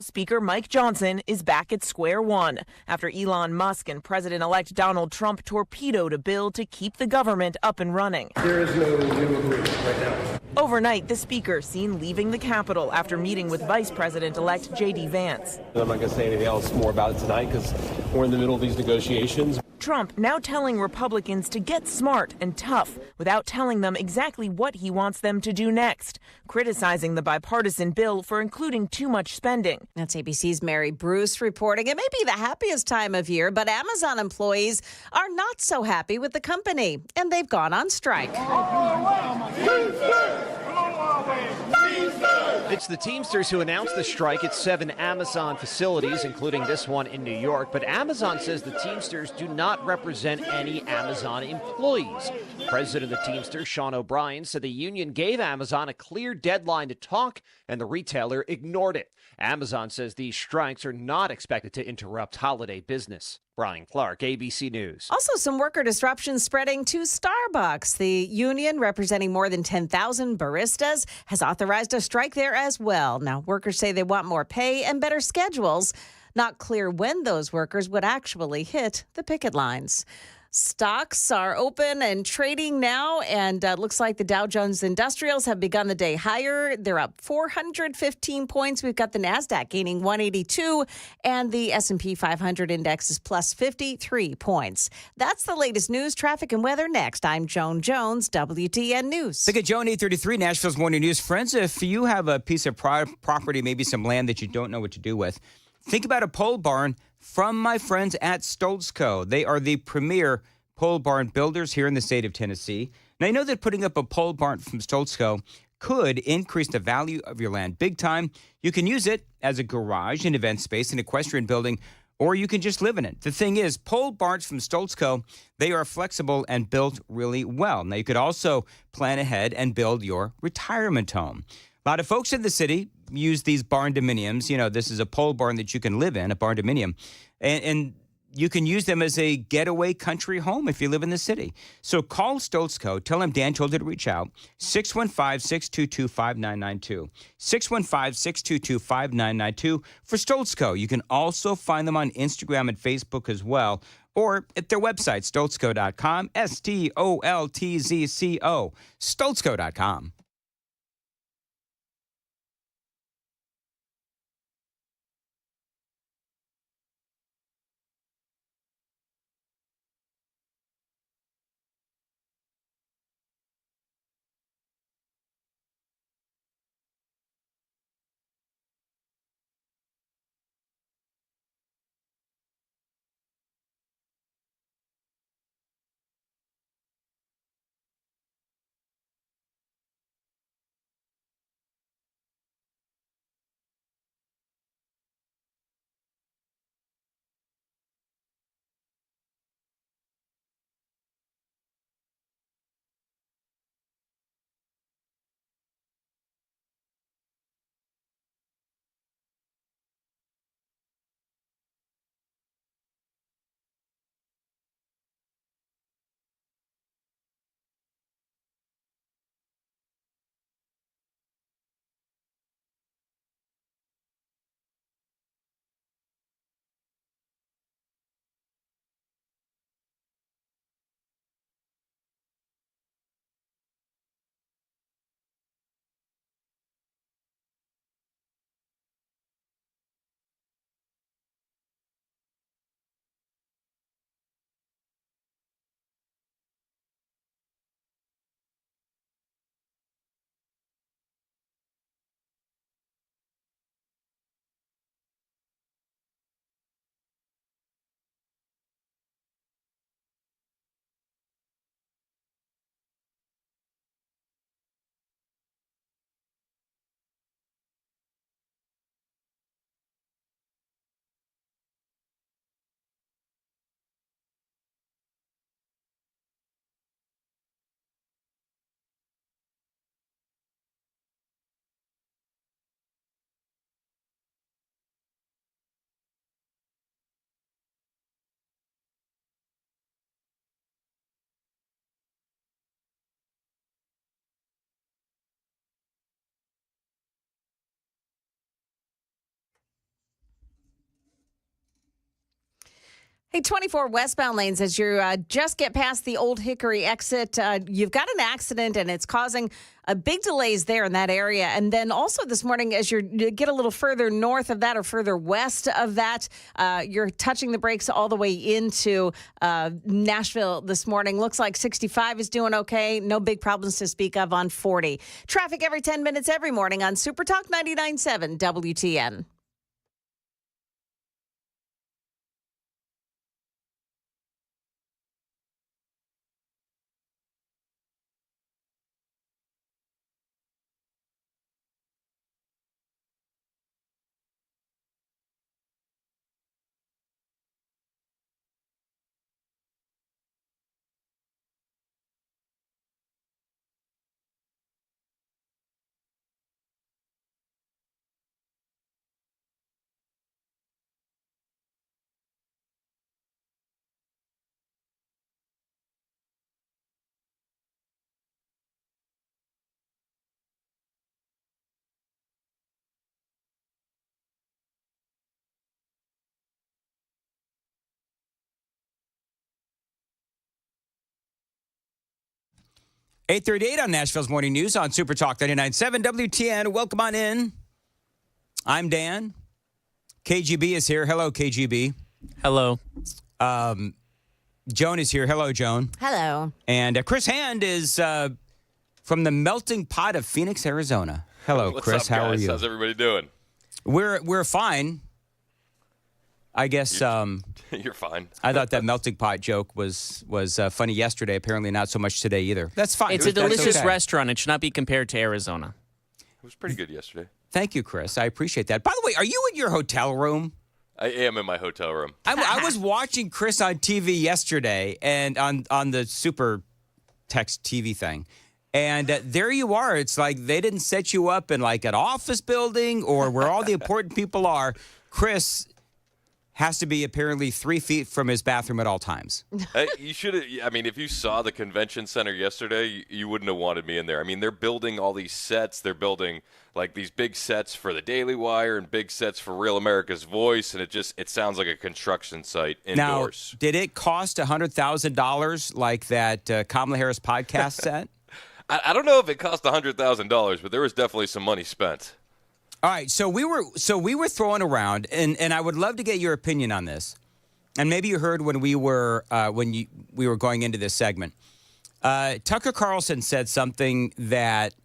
Speaker Mike Johnson is back at square one after Elon Musk and President-elect Donald Trump torpedoed a bill to keep the government up and running. There is no new agreement right now. Overnight, the speaker seen leaving the Capitol after meeting with Vice President-elect J.D. Vance. I'm not going to say anything else more about it tonight because we're in the middle of these negotiations. Trump now telling Republicans to get smart and tough without telling them exactly what he wants them to do next, criticizing the bipartisan bill for including too much spending. That's ABC's Mary Bruce reporting. It may be the happiest time of year, but Amazon employees are not so happy with the company, and they've gone on strike. It's the Teamsters who announced the strike at 7 Amazon facilities, including this one in New York. But Amazon says the Teamsters do not represent any Amazon employees. President of the Teamsters, Sean O'Brien, said the union gave Amazon a clear deadline to talk, and the retailer ignored it. Amazon says these strikes are not expected to interrupt holiday business. Brian Clark, ABC News. Also, some worker disruption spreading to Starbucks. The union, representing more than 10,000 baristas, has authorized a strike there as well. Now, workers say they want more pay and better schedules. Not clear when those workers would actually hit the picket lines. Stocks are open and trading now, and looks like the Dow Jones Industrials have begun the day higher. They're up 415 points. We've got the NASDAQ gaining 182, and the S&P 500 index is plus 53 points. That's the latest news, traffic, and weather next. I'm Joan Jones, WTN News. Look at Joan 833, Nashville's Morning News. Friends, if you have a piece of property, maybe some land that you don't know what to do with, think about a pole barn from my friends at Stoltz Co. They are the premier pole barn builders here in the state of Tennessee. Now, I know that putting up a pole barn from Stoltz Co. could increase the value of your land big time. You can use it as a garage, an event space, an equestrian building, or you can just live in it. The thing is, pole barns from Stoltz Co., they are flexible and built really well. Now, you could also plan ahead and build your retirement home. A lot of folks in the city use these barn dominiums. You know, this is a pole barn that you can live in, a barn dominium. And you can use them as a getaway country home if you live in the city. So call Stoltz Co. Tell them Dan told you to reach out. 615-622-5992. 615-622-5992 for Stoltz Co. You can also find them on Instagram and Facebook as well, or at their website, stoltzco.com, STOLTZCO, stoltzco.com. Hey, 24 westbound lanes as you just get past the Old Hickory exit. You've got an accident, and it's causing big delays there in that area. And then also this morning, as you get a little further north of that or further west of that, you're touching the brakes all the way into Nashville this morning. Looks like 65 is doing okay. No big problems to speak of on 40. Traffic every 10 minutes every morning on Super Talk 99.7 WTN. .838 on Nashville's Morning News on Super Talk 99.7 WTN. Welcome on in. I'm Dan. KGB is here. Hello, KGB. Hello. Joan is here. Hello, Joan. Hello. And Chris Hand is from the melting pot of Phoenix, Arizona. Hello, What's Chris. up, How are guys? you? How's everybody doing? We're fine. I guess You're fine. I thought that melting pot joke was funny yesterday. Apparently not so much today either. That's fine. It's a delicious restaurant. It should not be compared to Arizona. It was pretty good yesterday. Thank you, Chris. I appreciate that. By the way, are you in your hotel room? I am in my hotel room. I was watching Chris on TV yesterday and on the Super Text TV thing. And there you are. It's like they didn't set you up in like an office building or where all the important people are. Chris has to be apparently 3 feet from his bathroom at all times. You should have. I mean, if you saw the convention center yesterday, you wouldn't have wanted me in there. I mean, they're building all these sets. They're building like these big sets for the Daily Wire and big sets for Real America's Voice, and it sounds like a construction site indoors. Now, did it cost $100,000 like that Kamala Harris podcast set? I don't know if it cost $100,000, but there was definitely some money spent. All right, so we were throwing around, and I would love to get your opinion on this. And maybe you heard when we were going into this segment. Tucker Carlson said something that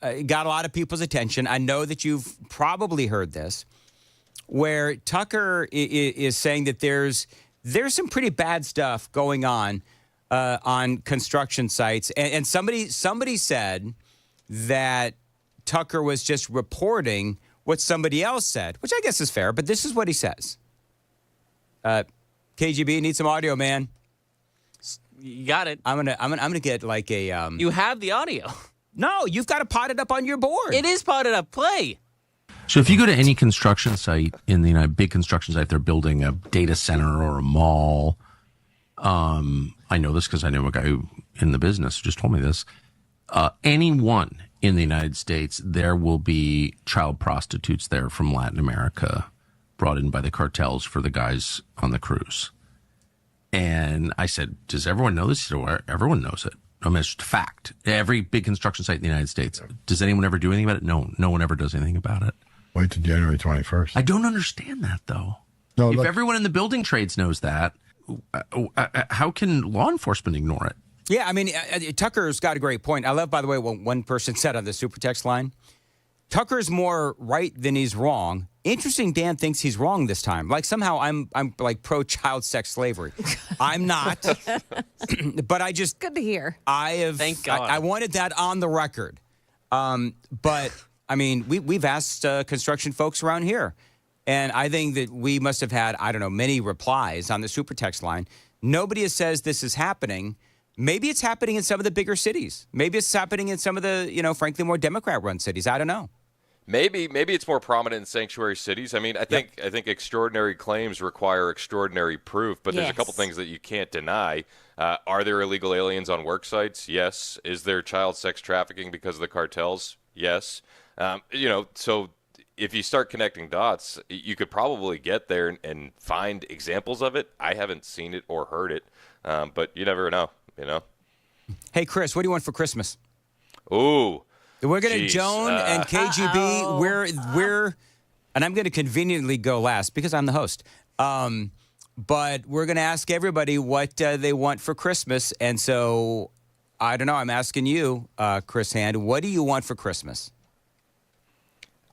got a lot of people's attention. I know that you've probably heard this, where Tucker is saying that there's some pretty bad stuff going on construction sites, and somebody said that Tucker was just reporting what somebody else said, which I guess is fair, but this is what he says. KGB, need some audio, man. You got it. I'm gonna get like a You have the audio. No, you've got to pot it up on your board. It is potted up. Play. So if you go to any construction site in the big construction site, they're building a data center or a mall. I know this because I know a guy who in the business just told me this. Anyone in the United States, there will be child prostitutes there from Latin America brought in by the cartels for the guys on the cruise. And I said, does everyone know this? He said, well, everyone knows it. I mean, it's just a fact. Every big construction site in the United States. Does anyone ever do anything about it? No, no one ever does anything about it. Wait till January 21st. I don't understand that, though. No, if look, everyone in the building trades knows that, how can law enforcement ignore it? Yeah, I mean, Tucker's got a great point. I love, by the way, what one person said on the super text line. Tucker's more right than he's wrong. Interesting, Dan thinks he's wrong this time. Like somehow I'm like pro child sex slavery. I'm not. But I just good to hear. Thank God. I wanted that on the record. But I mean, we've asked construction folks around here, and I think that we must have had, I don't know, many replies on the super text line. Nobody says this is happening. Maybe it's happening in some of the bigger cities. Maybe it's happening in some of the, frankly, more Democrat-run cities. I don't know. Maybe it's more prominent in sanctuary cities. I mean, I think extraordinary claims require extraordinary proof, but there's a couple things that you can't deny. Are there illegal aliens on work sites? Yes. Is there child sex trafficking because of the cartels? Yes. So if you start connecting dots, you could probably get there and find examples of it. I haven't seen it or heard it, but you never know, Hey, Chris, what do you want for Christmas? Ooh. We're going to Joan and KGB. We're, and I'm going to conveniently go last because I'm the host. But we're going to ask everybody what they want for Christmas. And so, I don't know, I'm asking you, Chris Hand, what do you want for Christmas?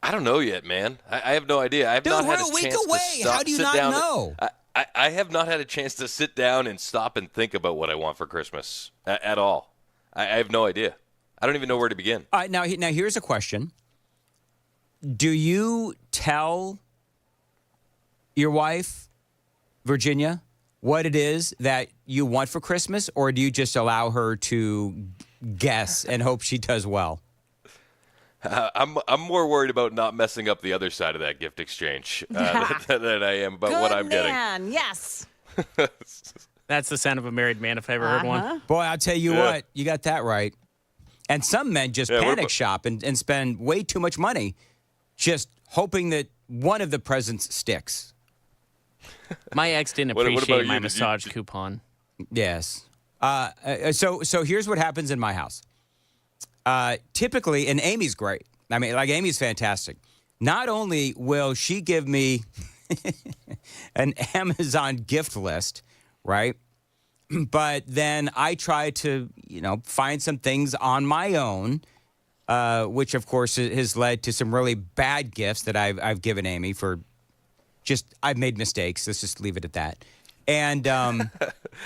I don't know yet, man. I have no idea. I have not had a chance to stop, How do you sit not down. know? I have not had a chance to sit down and stop and think about what I want for Christmas at all. I have no idea. I don't even know where to begin. All right, now here's a question. Do you tell your wife, Virginia, what it is that you want for Christmas, or do you just allow her to guess and hope she does well? I'm more worried about not messing up the other side of that gift exchange than I am about what I'm getting. Good man, yes. That's the sound of a married man if I ever heard one. Boy, I'll tell you what, you got that right. And some men just panic shop and spend way too much money just hoping that one of the presents sticks. My ex didn't appreciate my massage coupon. Yes. So here's what happens in my house. Typically, and Amy's great. I mean, like, Amy's fantastic. Not only will she give me an Amazon gift list, right? But then I try to, find some things on my own, which, of course, has led to some really bad gifts that I've given Amy for I've made mistakes. Let's just leave it at that. And I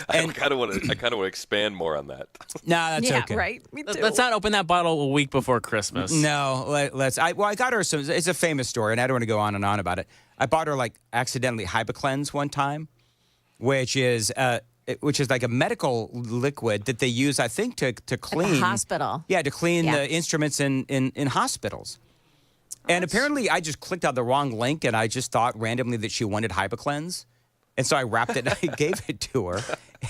kind of want to expand more on that. No, that's okay. Yeah, right. Me too. Let's not open that bottle a week before Christmas. No, let's. I got her some. It's a famous story, and I don't want to go on and on about it. I bought her accidentally HybaCleanse one time, which is like a medical liquid that they use, I think, to clean at the hospital. Yeah, to clean the instruments in hospitals. And apparently, I just clicked on the wrong link, and I just thought randomly that she wanted HybaCleanse. And so I wrapped it and I gave it to her.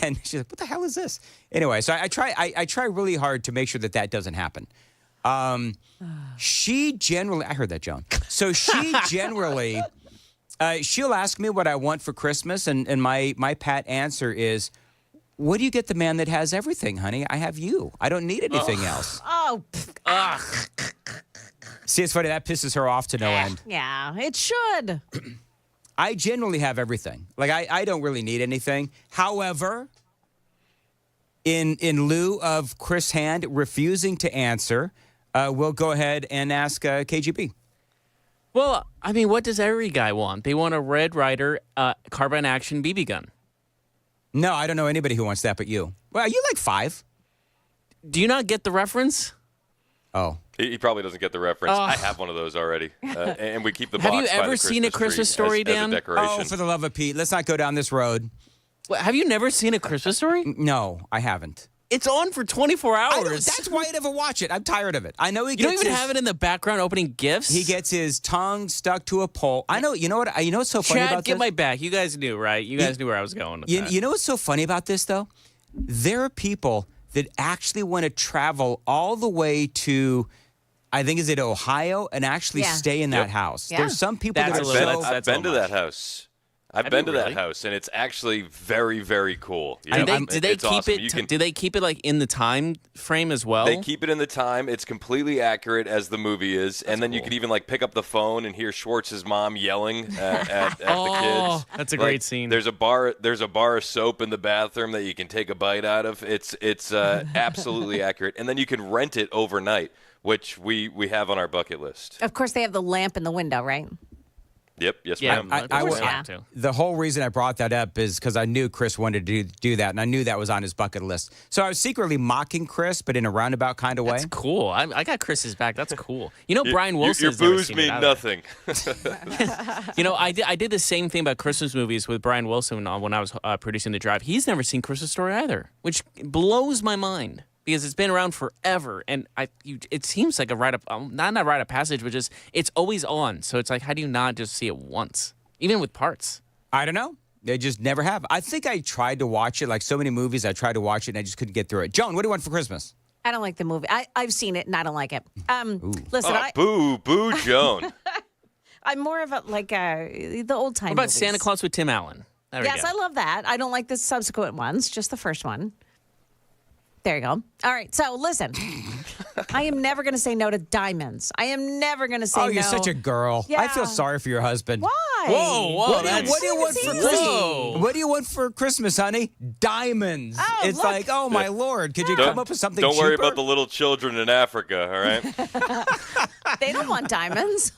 And she's like, what the hell is this? Anyway, so I try really hard to make sure that doesn't happen. She generally, I heard that, Joan. So she generally, she'll ask me what I want for Christmas. And my pat answer is, what do you get the man that has everything, honey? I have you. I don't need anything else. Oh. See, it's funny. That pisses her off to no end. Yeah, it should. I generally have everything. Like, I don't really need anything. However, in lieu of Chris Hand refusing to answer, we'll go ahead and ask KGB. Well, I mean, what does every guy want? They want a Red Ryder carbine action BB gun. No, I don't know anybody who wants that but you. Well, you like 5. Do you not get the reference? Oh. He probably doesn't get the reference. I have one of those already, and we keep the box. Have you ever seen A Christmas Story, Dan? As a decoration. Oh, for the love of Pete, let's not go down this road. What, have you never seen A Christmas Story? No, I haven't. It's on for 24 hours. That's why I never watch it. I'm tired of it. I know you don't even have it in the background opening gifts. He gets his tongue stuck to a pole. I know. You know what? You know what's so funny about this? Get my back. You guys knew, right? You guys knew where I was going with that. You know what's so funny about this, though? There are people that actually want to travel all the way to, I think, is it Ohio, and actually stay in that house. Yeah. There's some people that are so... I've been to that house. I've been to that house, and it's actually very, very cool. Did they keep it like in the time frame as well? They keep it in the time. It's completely accurate as the movie is, and then you could even pick up the phone and hear Schwartz's mom yelling at the kids. That's a great scene. There's a bar of soap in the bathroom that you can take a bite out of. It's absolutely accurate, and then you can rent it overnight, which we have on our bucket list. Of course, they have the lamp in the window, right? Yep. Yes, ma'am. The whole reason I brought that up is because I knew Chris wanted to do that, and I knew that was on his bucket list. So I was secretly mocking Chris, but in a roundabout kind of way. That's cool. I got Chris's back. That's cool. You know, Brian Wilson. Your booze mean nothing. You know, I did the same thing about Christmas movies with Brian Wilson when I was producing The Drive. He's never seen Christmas Story either, which blows my mind. Because it's been around forever, and it seems like a rite of not a rite of passage, but just it's always on. So it's like, how do you not just see it once, even with parts? I don't know. They just never have. I think I tried to watch it, like so many movies. I tried to watch it, and I just couldn't get through it. Joan, what do you want for Christmas? I don't like the movie. I've seen it, and I don't like it. Listen, boo, Joan. I'm more of a the old time. What about movies. Santa Claus with Tim Allen? There we Yes, go. I love that. I don't like the subsequent ones, just the first one. There you go. All right. So listen, I am never going to say no to diamonds. I am never going to say no. Oh, you're such a girl. Yeah. I feel sorry for your husband. Why? Whoa. What do you want for Christmas? Whoa. What do you want for Christmas, honey? Diamonds. Oh, It's look. like, oh my Lord, could you come up with something Don't worry cheaper? about the little children in Africa, all right? They don't want diamonds.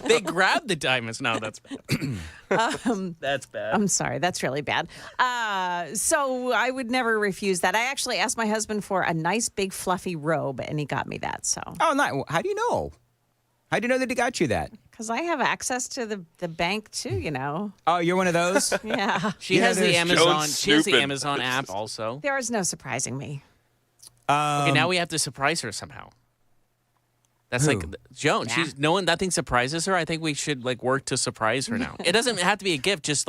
They grabbed the diamonds. No, that's that's bad. I'm sorry. That's really bad. So I would never refuse that. I actually asked my husband for a nice big fluffy robe, and he got me that. So Oh, no. How do you know? How do you know that he got you that? because I have access to the bank too, you know. Oh, you're one of those? Yeah. She has the Amazon. She has the Amazon app also. There is no surprising me. Okay, now we have to surprise her somehow. That's Who? like Joan. She's no one. That thing surprises her. I think we should work to surprise her now. It doesn't have to be a gift. Just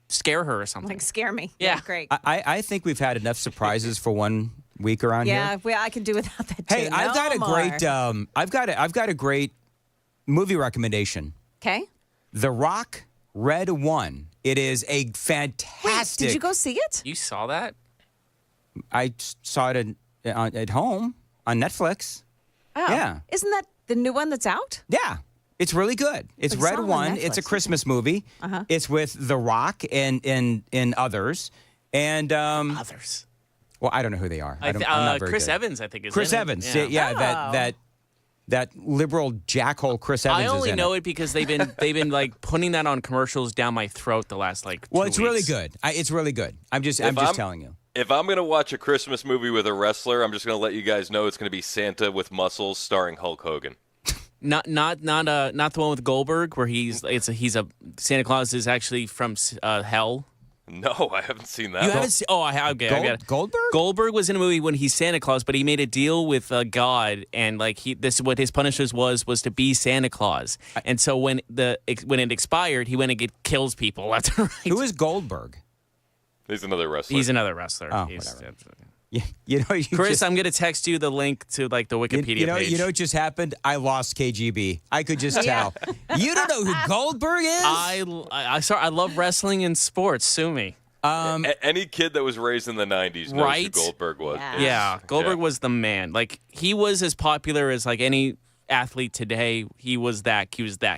scare her or something. Like scare me. Yeah. Great. I think we've had enough surprises for 1 week around here. Yeah, I can do without that too. Hey, I've got a great I've got a great movie recommendation. Okay. The Rock Red One. It is a fantastic. Did you go see it? You saw that? I saw it at home on Netflix. Oh. Yeah. Isn't that the new one that's out? Yeah. It's really good. It's I saw it Red on One. Netflix. It's a Christmas movie. Uh-huh. It's with The Rock and others. And others. Well, I don't know who they are. I'm not very Chris good. Evans, I think, is Chris in it. Evans. Yeah. Yeah, that liberal jackhole Chris Evans. I only is in know it. it because they've been putting that on commercials down my throat the last 2 Well, it's really weeks. good. It's really good. I'm just telling you. If I'm going to watch a Christmas movie with a wrestler, I'm just going to let you guys know it's going to be Santa with muscles starring Hulk Hogan. Not the one with Goldberg where he's a Santa Claus is actually from hell. No, I haven't seen that. You haven't seen? Oh, I got it. Goldberg? Goldberg was in a movie when he's Santa Claus, but he made a deal with God, and this is what his punishment was to be Santa Claus. And so when it expired, he went and kills people left and right. Who is Goldberg? He's another wrestler. He's another wrestler. Oh, whatever. Chris, I'm gonna text you the link to the Wikipedia page. You know what just happened? I lost KGB. I could just tell. You don't know who Goldberg is? I love wrestling and sports. Sue me. Any kid that was raised in the 90s knows who Goldberg was. Yeah, Goldberg was the man. He was as popular as any athlete today. He was that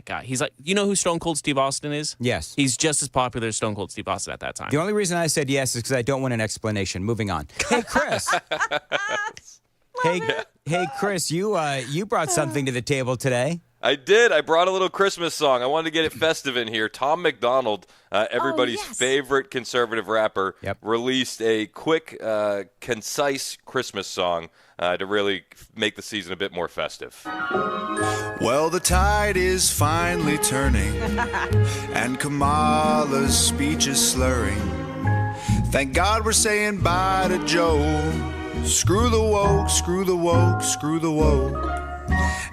guy. He's you know who Stone Cold Steve Austin is? Yes. He's just as popular as Stone Cold Steve Austin at that time. The only reason I said yes is because I don't want an explanation. Moving on. Hey, Chris. Hey, Chris, you brought something to the table today. I did. I brought a little Christmas song. I wanted to get it festive in here. Tom McDonald, everybody's favorite conservative rapper, released a quick, concise Christmas song to really make the season a bit more festive. Well, the tide is finally turning, and Kamala's speech is slurring. Thank God we're saying bye to Joe. Screw the woke, screw the woke, screw the woke.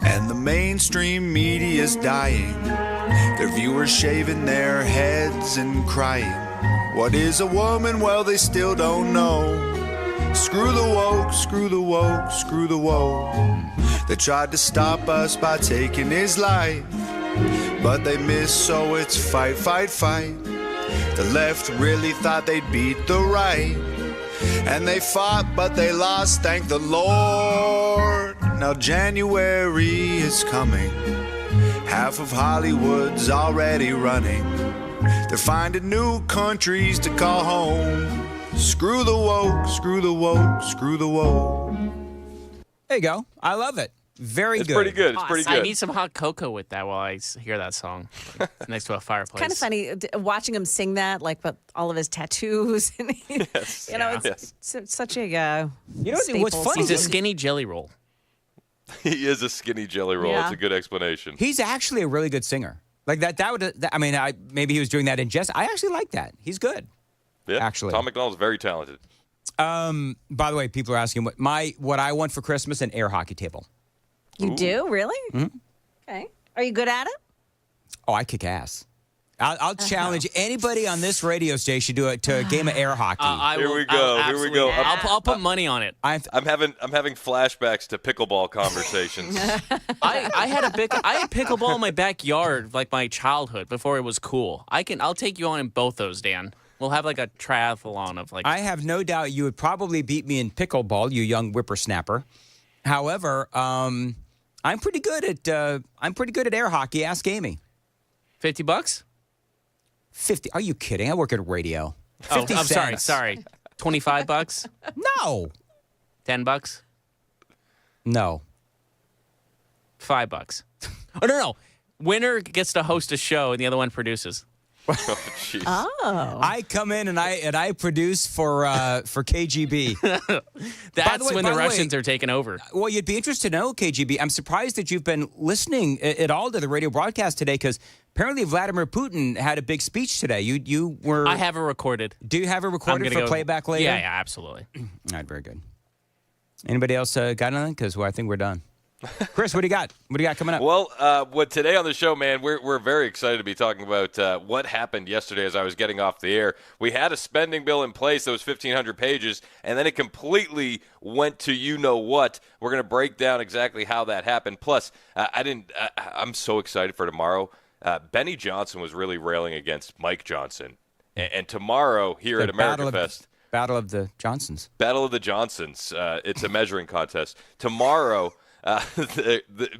And the mainstream media's dying, their viewers shaving their heads and crying. What is a woman? Well, they still don't know. Screw the woke, screw the woke, screw the woke. They tried to stop us by taking his life, but they missed, so it's fight, fight, fight. The left really thought they'd beat the right, and they fought, but they lost, thank the Lord. Now January is coming, half of Hollywood's already running. They're finding new countries to call home. Screw the woke, screw the woke, screw the woke. There you go. I love it. Very It's good. pretty good. It's pretty good. I need some hot cocoa with that while I hear that song next to a fireplace. Kind of funny watching him sing that, with all of his tattoos. And Yes. It's such a what's funny? He's a skinny jelly roll. He is a skinny jelly roll. Yeah. It's a good explanation. He's actually a really good singer. Maybe he was doing that in jest. I actually like that. He's good. Yeah, actually. Tom McDonald's very talented. By the way, people are asking what I want for Christmas: an air hockey table. You do? Really? Mm-hmm. Okay. Are you good at it? Oh, I kick ass. I'll challenge anybody on this radio station to a game of air hockey. Here we go. I'll put money on it. I'm having flashbacks to pickleball conversations. I had pickleball in my backyard, like my childhood, before it was cool. I'll take you on in both those, Dan. We'll have like a triathlon of like. I have no doubt you would probably beat me in pickleball, you young whippersnapper. However, I'm pretty good at air hockey. Ask Amy. $50? 50? Are you kidding? I work at radio. 50 I'm cents. sorry. $25? No. $10? No. $5. Oh no. Winner gets to host a show, and the other one produces. Oh, I come in and I produce for KGB. That's when the Russians are taking over. Well, you'd be interested to know, KGB. I'm surprised that you've been listening at all to the radio broadcast today, because apparently Vladimir Putin had a big speech today. You were. I have it recorded. Do you have it recorded for playback later? Yeah, absolutely. All right, very good. Anybody else got anything? Because I think we're done. Chris, what do you got? What do you got coming up? Well, today on the show, man, we're very excited to be talking about what happened yesterday as I was getting off the air. We had a spending bill in place that was 1,500 pages, and then it completely went to you-know-what. We're going to break down exactly how that happened. Plus, I'm so excited for tomorrow. Benny Johnson was really railing against Mike Johnson. And tomorrow here at America Fest. Battle of the Johnsons. Battle of the Johnsons. It's a measuring contest. Tomorrow,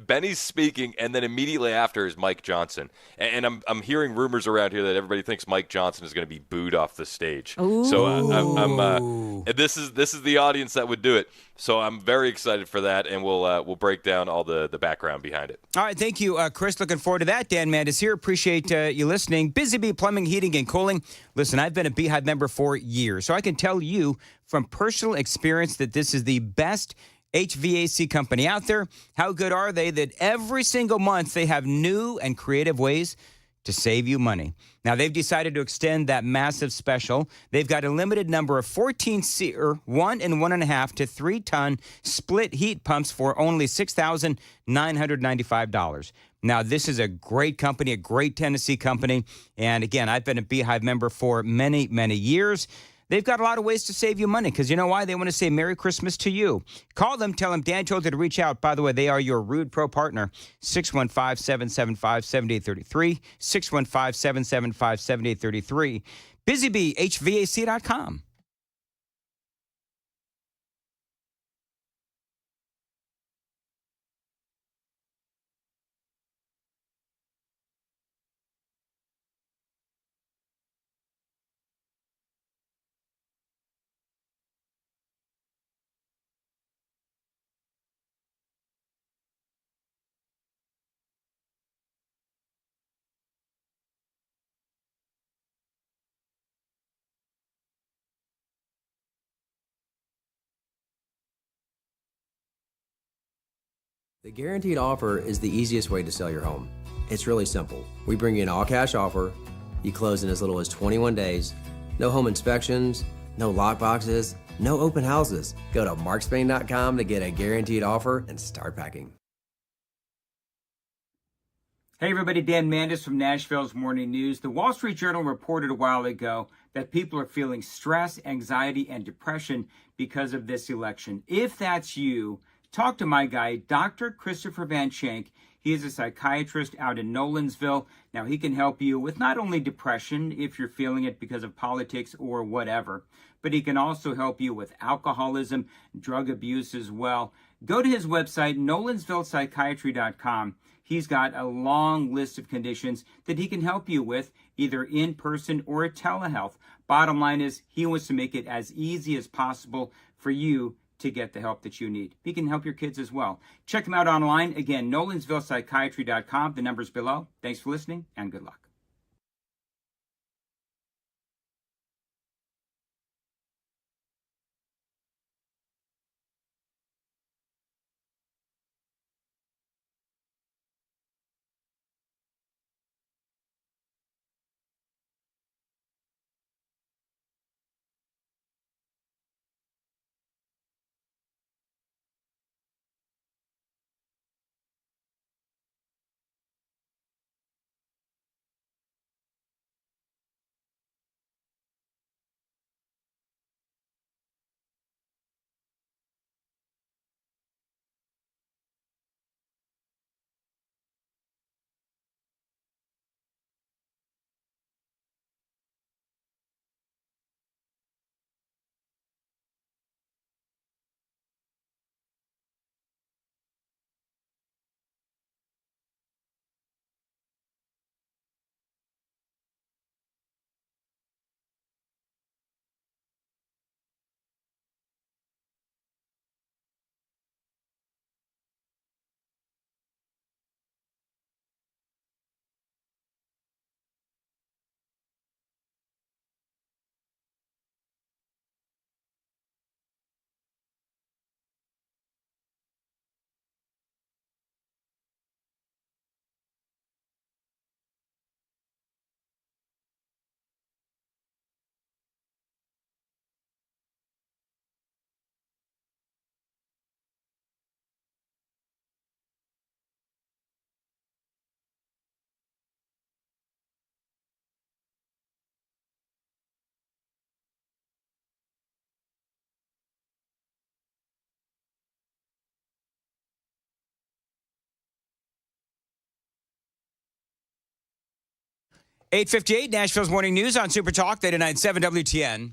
Benny's speaking, and then immediately after is Mike Johnson. And I'm hearing rumors around here that everybody thinks Mike Johnson is going to be booed off the stage. Ooh. So this is the audience that would do it. So I'm very excited for that, and we'll break down all the background behind it. All right, thank you, Chris. Looking forward to that. Dan Mandis here. Appreciate you listening. Busy Bee Plumbing, Heating, and Cooling. Listen, I've been a Beehive member for years, so I can tell you from personal experience that this is the best HVAC company out there. How good are they that every single month they have new and creative ways to save you money? Now, they've decided to extend that massive special. They've got a limited number of 14-seater, 1 and 1.5 to 3-ton split heat pumps for only $6,995. Now, this is a great company, a great Tennessee company. And again, I've been a Beehive member for many, many years. They've got a lot of ways to save you money, because you know why? They want to say Merry Christmas to you. Call them. Tell them Dan told you to reach out. By the way, they are your Rude Pro partner. 615-775-7833. 615-775-7833. BusyBeeHVAC.com. The guaranteed offer is the easiest way to sell your home. It's really simple. We bring you an all-cash offer. You close in as little as 21 days. No home inspections, no lock boxes, no open houses. Go to markspain.com to get a guaranteed offer and start packing. Hey everybody, Dan Mandis from Nashville's Morning News. The Wall Street Journal reported a while ago that people are feeling stress, anxiety, and depression because of this election. If that's you, talk to my guy, Dr. Christopher Van Shank. He is a psychiatrist out in Nolensville. Now, he can help you with not only depression, if you're feeling it because of politics or whatever, but he can also help you with alcoholism, drug abuse as well. Go to his website, nolensvillepsychiatry.com. He's got a long list of conditions that he can help you with, either in person or telehealth. Bottom line is, he wants to make it as easy as possible for you to get the help that you need. He can help your kids as well. Check him out online. Again, nolensvillepsychiatry.com. The number's below. Thanks for listening, and good luck. 8:58, Nashville's Morning News on Super Talk, 89.7 WTN.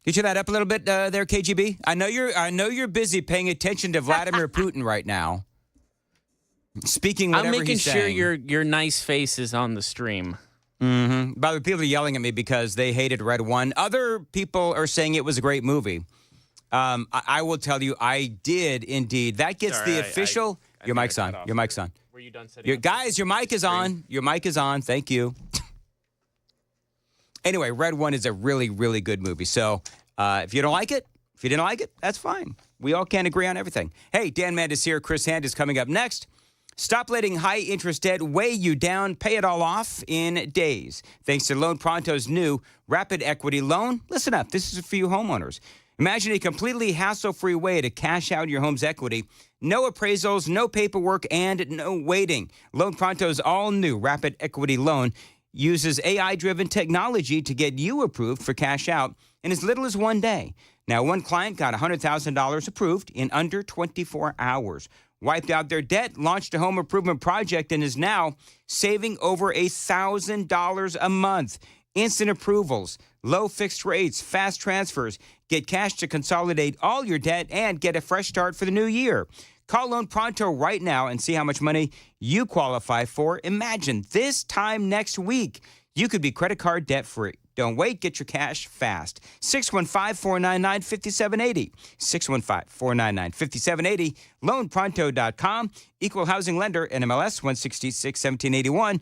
Get you that up a little bit there, KGB? I know you're busy paying attention to Vladimir Putin right now. Speaking whatever I'm making he's sure saying. your nice face is on the stream. Mm-hmm. By the way, people are yelling at me because they hated Red One. Other people are saying it was a great movie. I will tell you, I did indeed. That gets Sorry, the official. Your mic's on. Your mic's on. Were you done setting Guys, your mic is on. Your mic is on. Thank you. Anyway, Red One is a really, really good movie. So if you don't like it, if you didn't like it, that's fine. We all can't agree on everything. Hey, Dan Mandis here. Chris Hand is coming up next. Stop letting high-interest debt weigh you down. Pay it all off in days. Thanks to Loan Pronto's new Rapid Equity Loan. Listen up. This is for you homeowners. Imagine a completely hassle-free way to cash out your home's equity. No appraisals, no paperwork, and no waiting. Loan Pronto's all-new Rapid Equity Loan uses AI-driven technology to get you approved for cash out in as little as 1 day. Now, one client got $100,000 approved in under 24 hours. Wiped out their debt, launched a home improvement project, and is now saving over $1,000 a month. Instant approvals, low fixed rates, fast transfers. Get cash to consolidate all your debt and get a fresh start for the new year. Call Loan Pronto right now and see how much money you qualify for. Imagine this time next week, you could be credit card debt free. Don't wait. Get your cash fast. 615-499-5780. 615-499-5780. LoanPronto.com. Equal housing lender, NMLS 166-1781.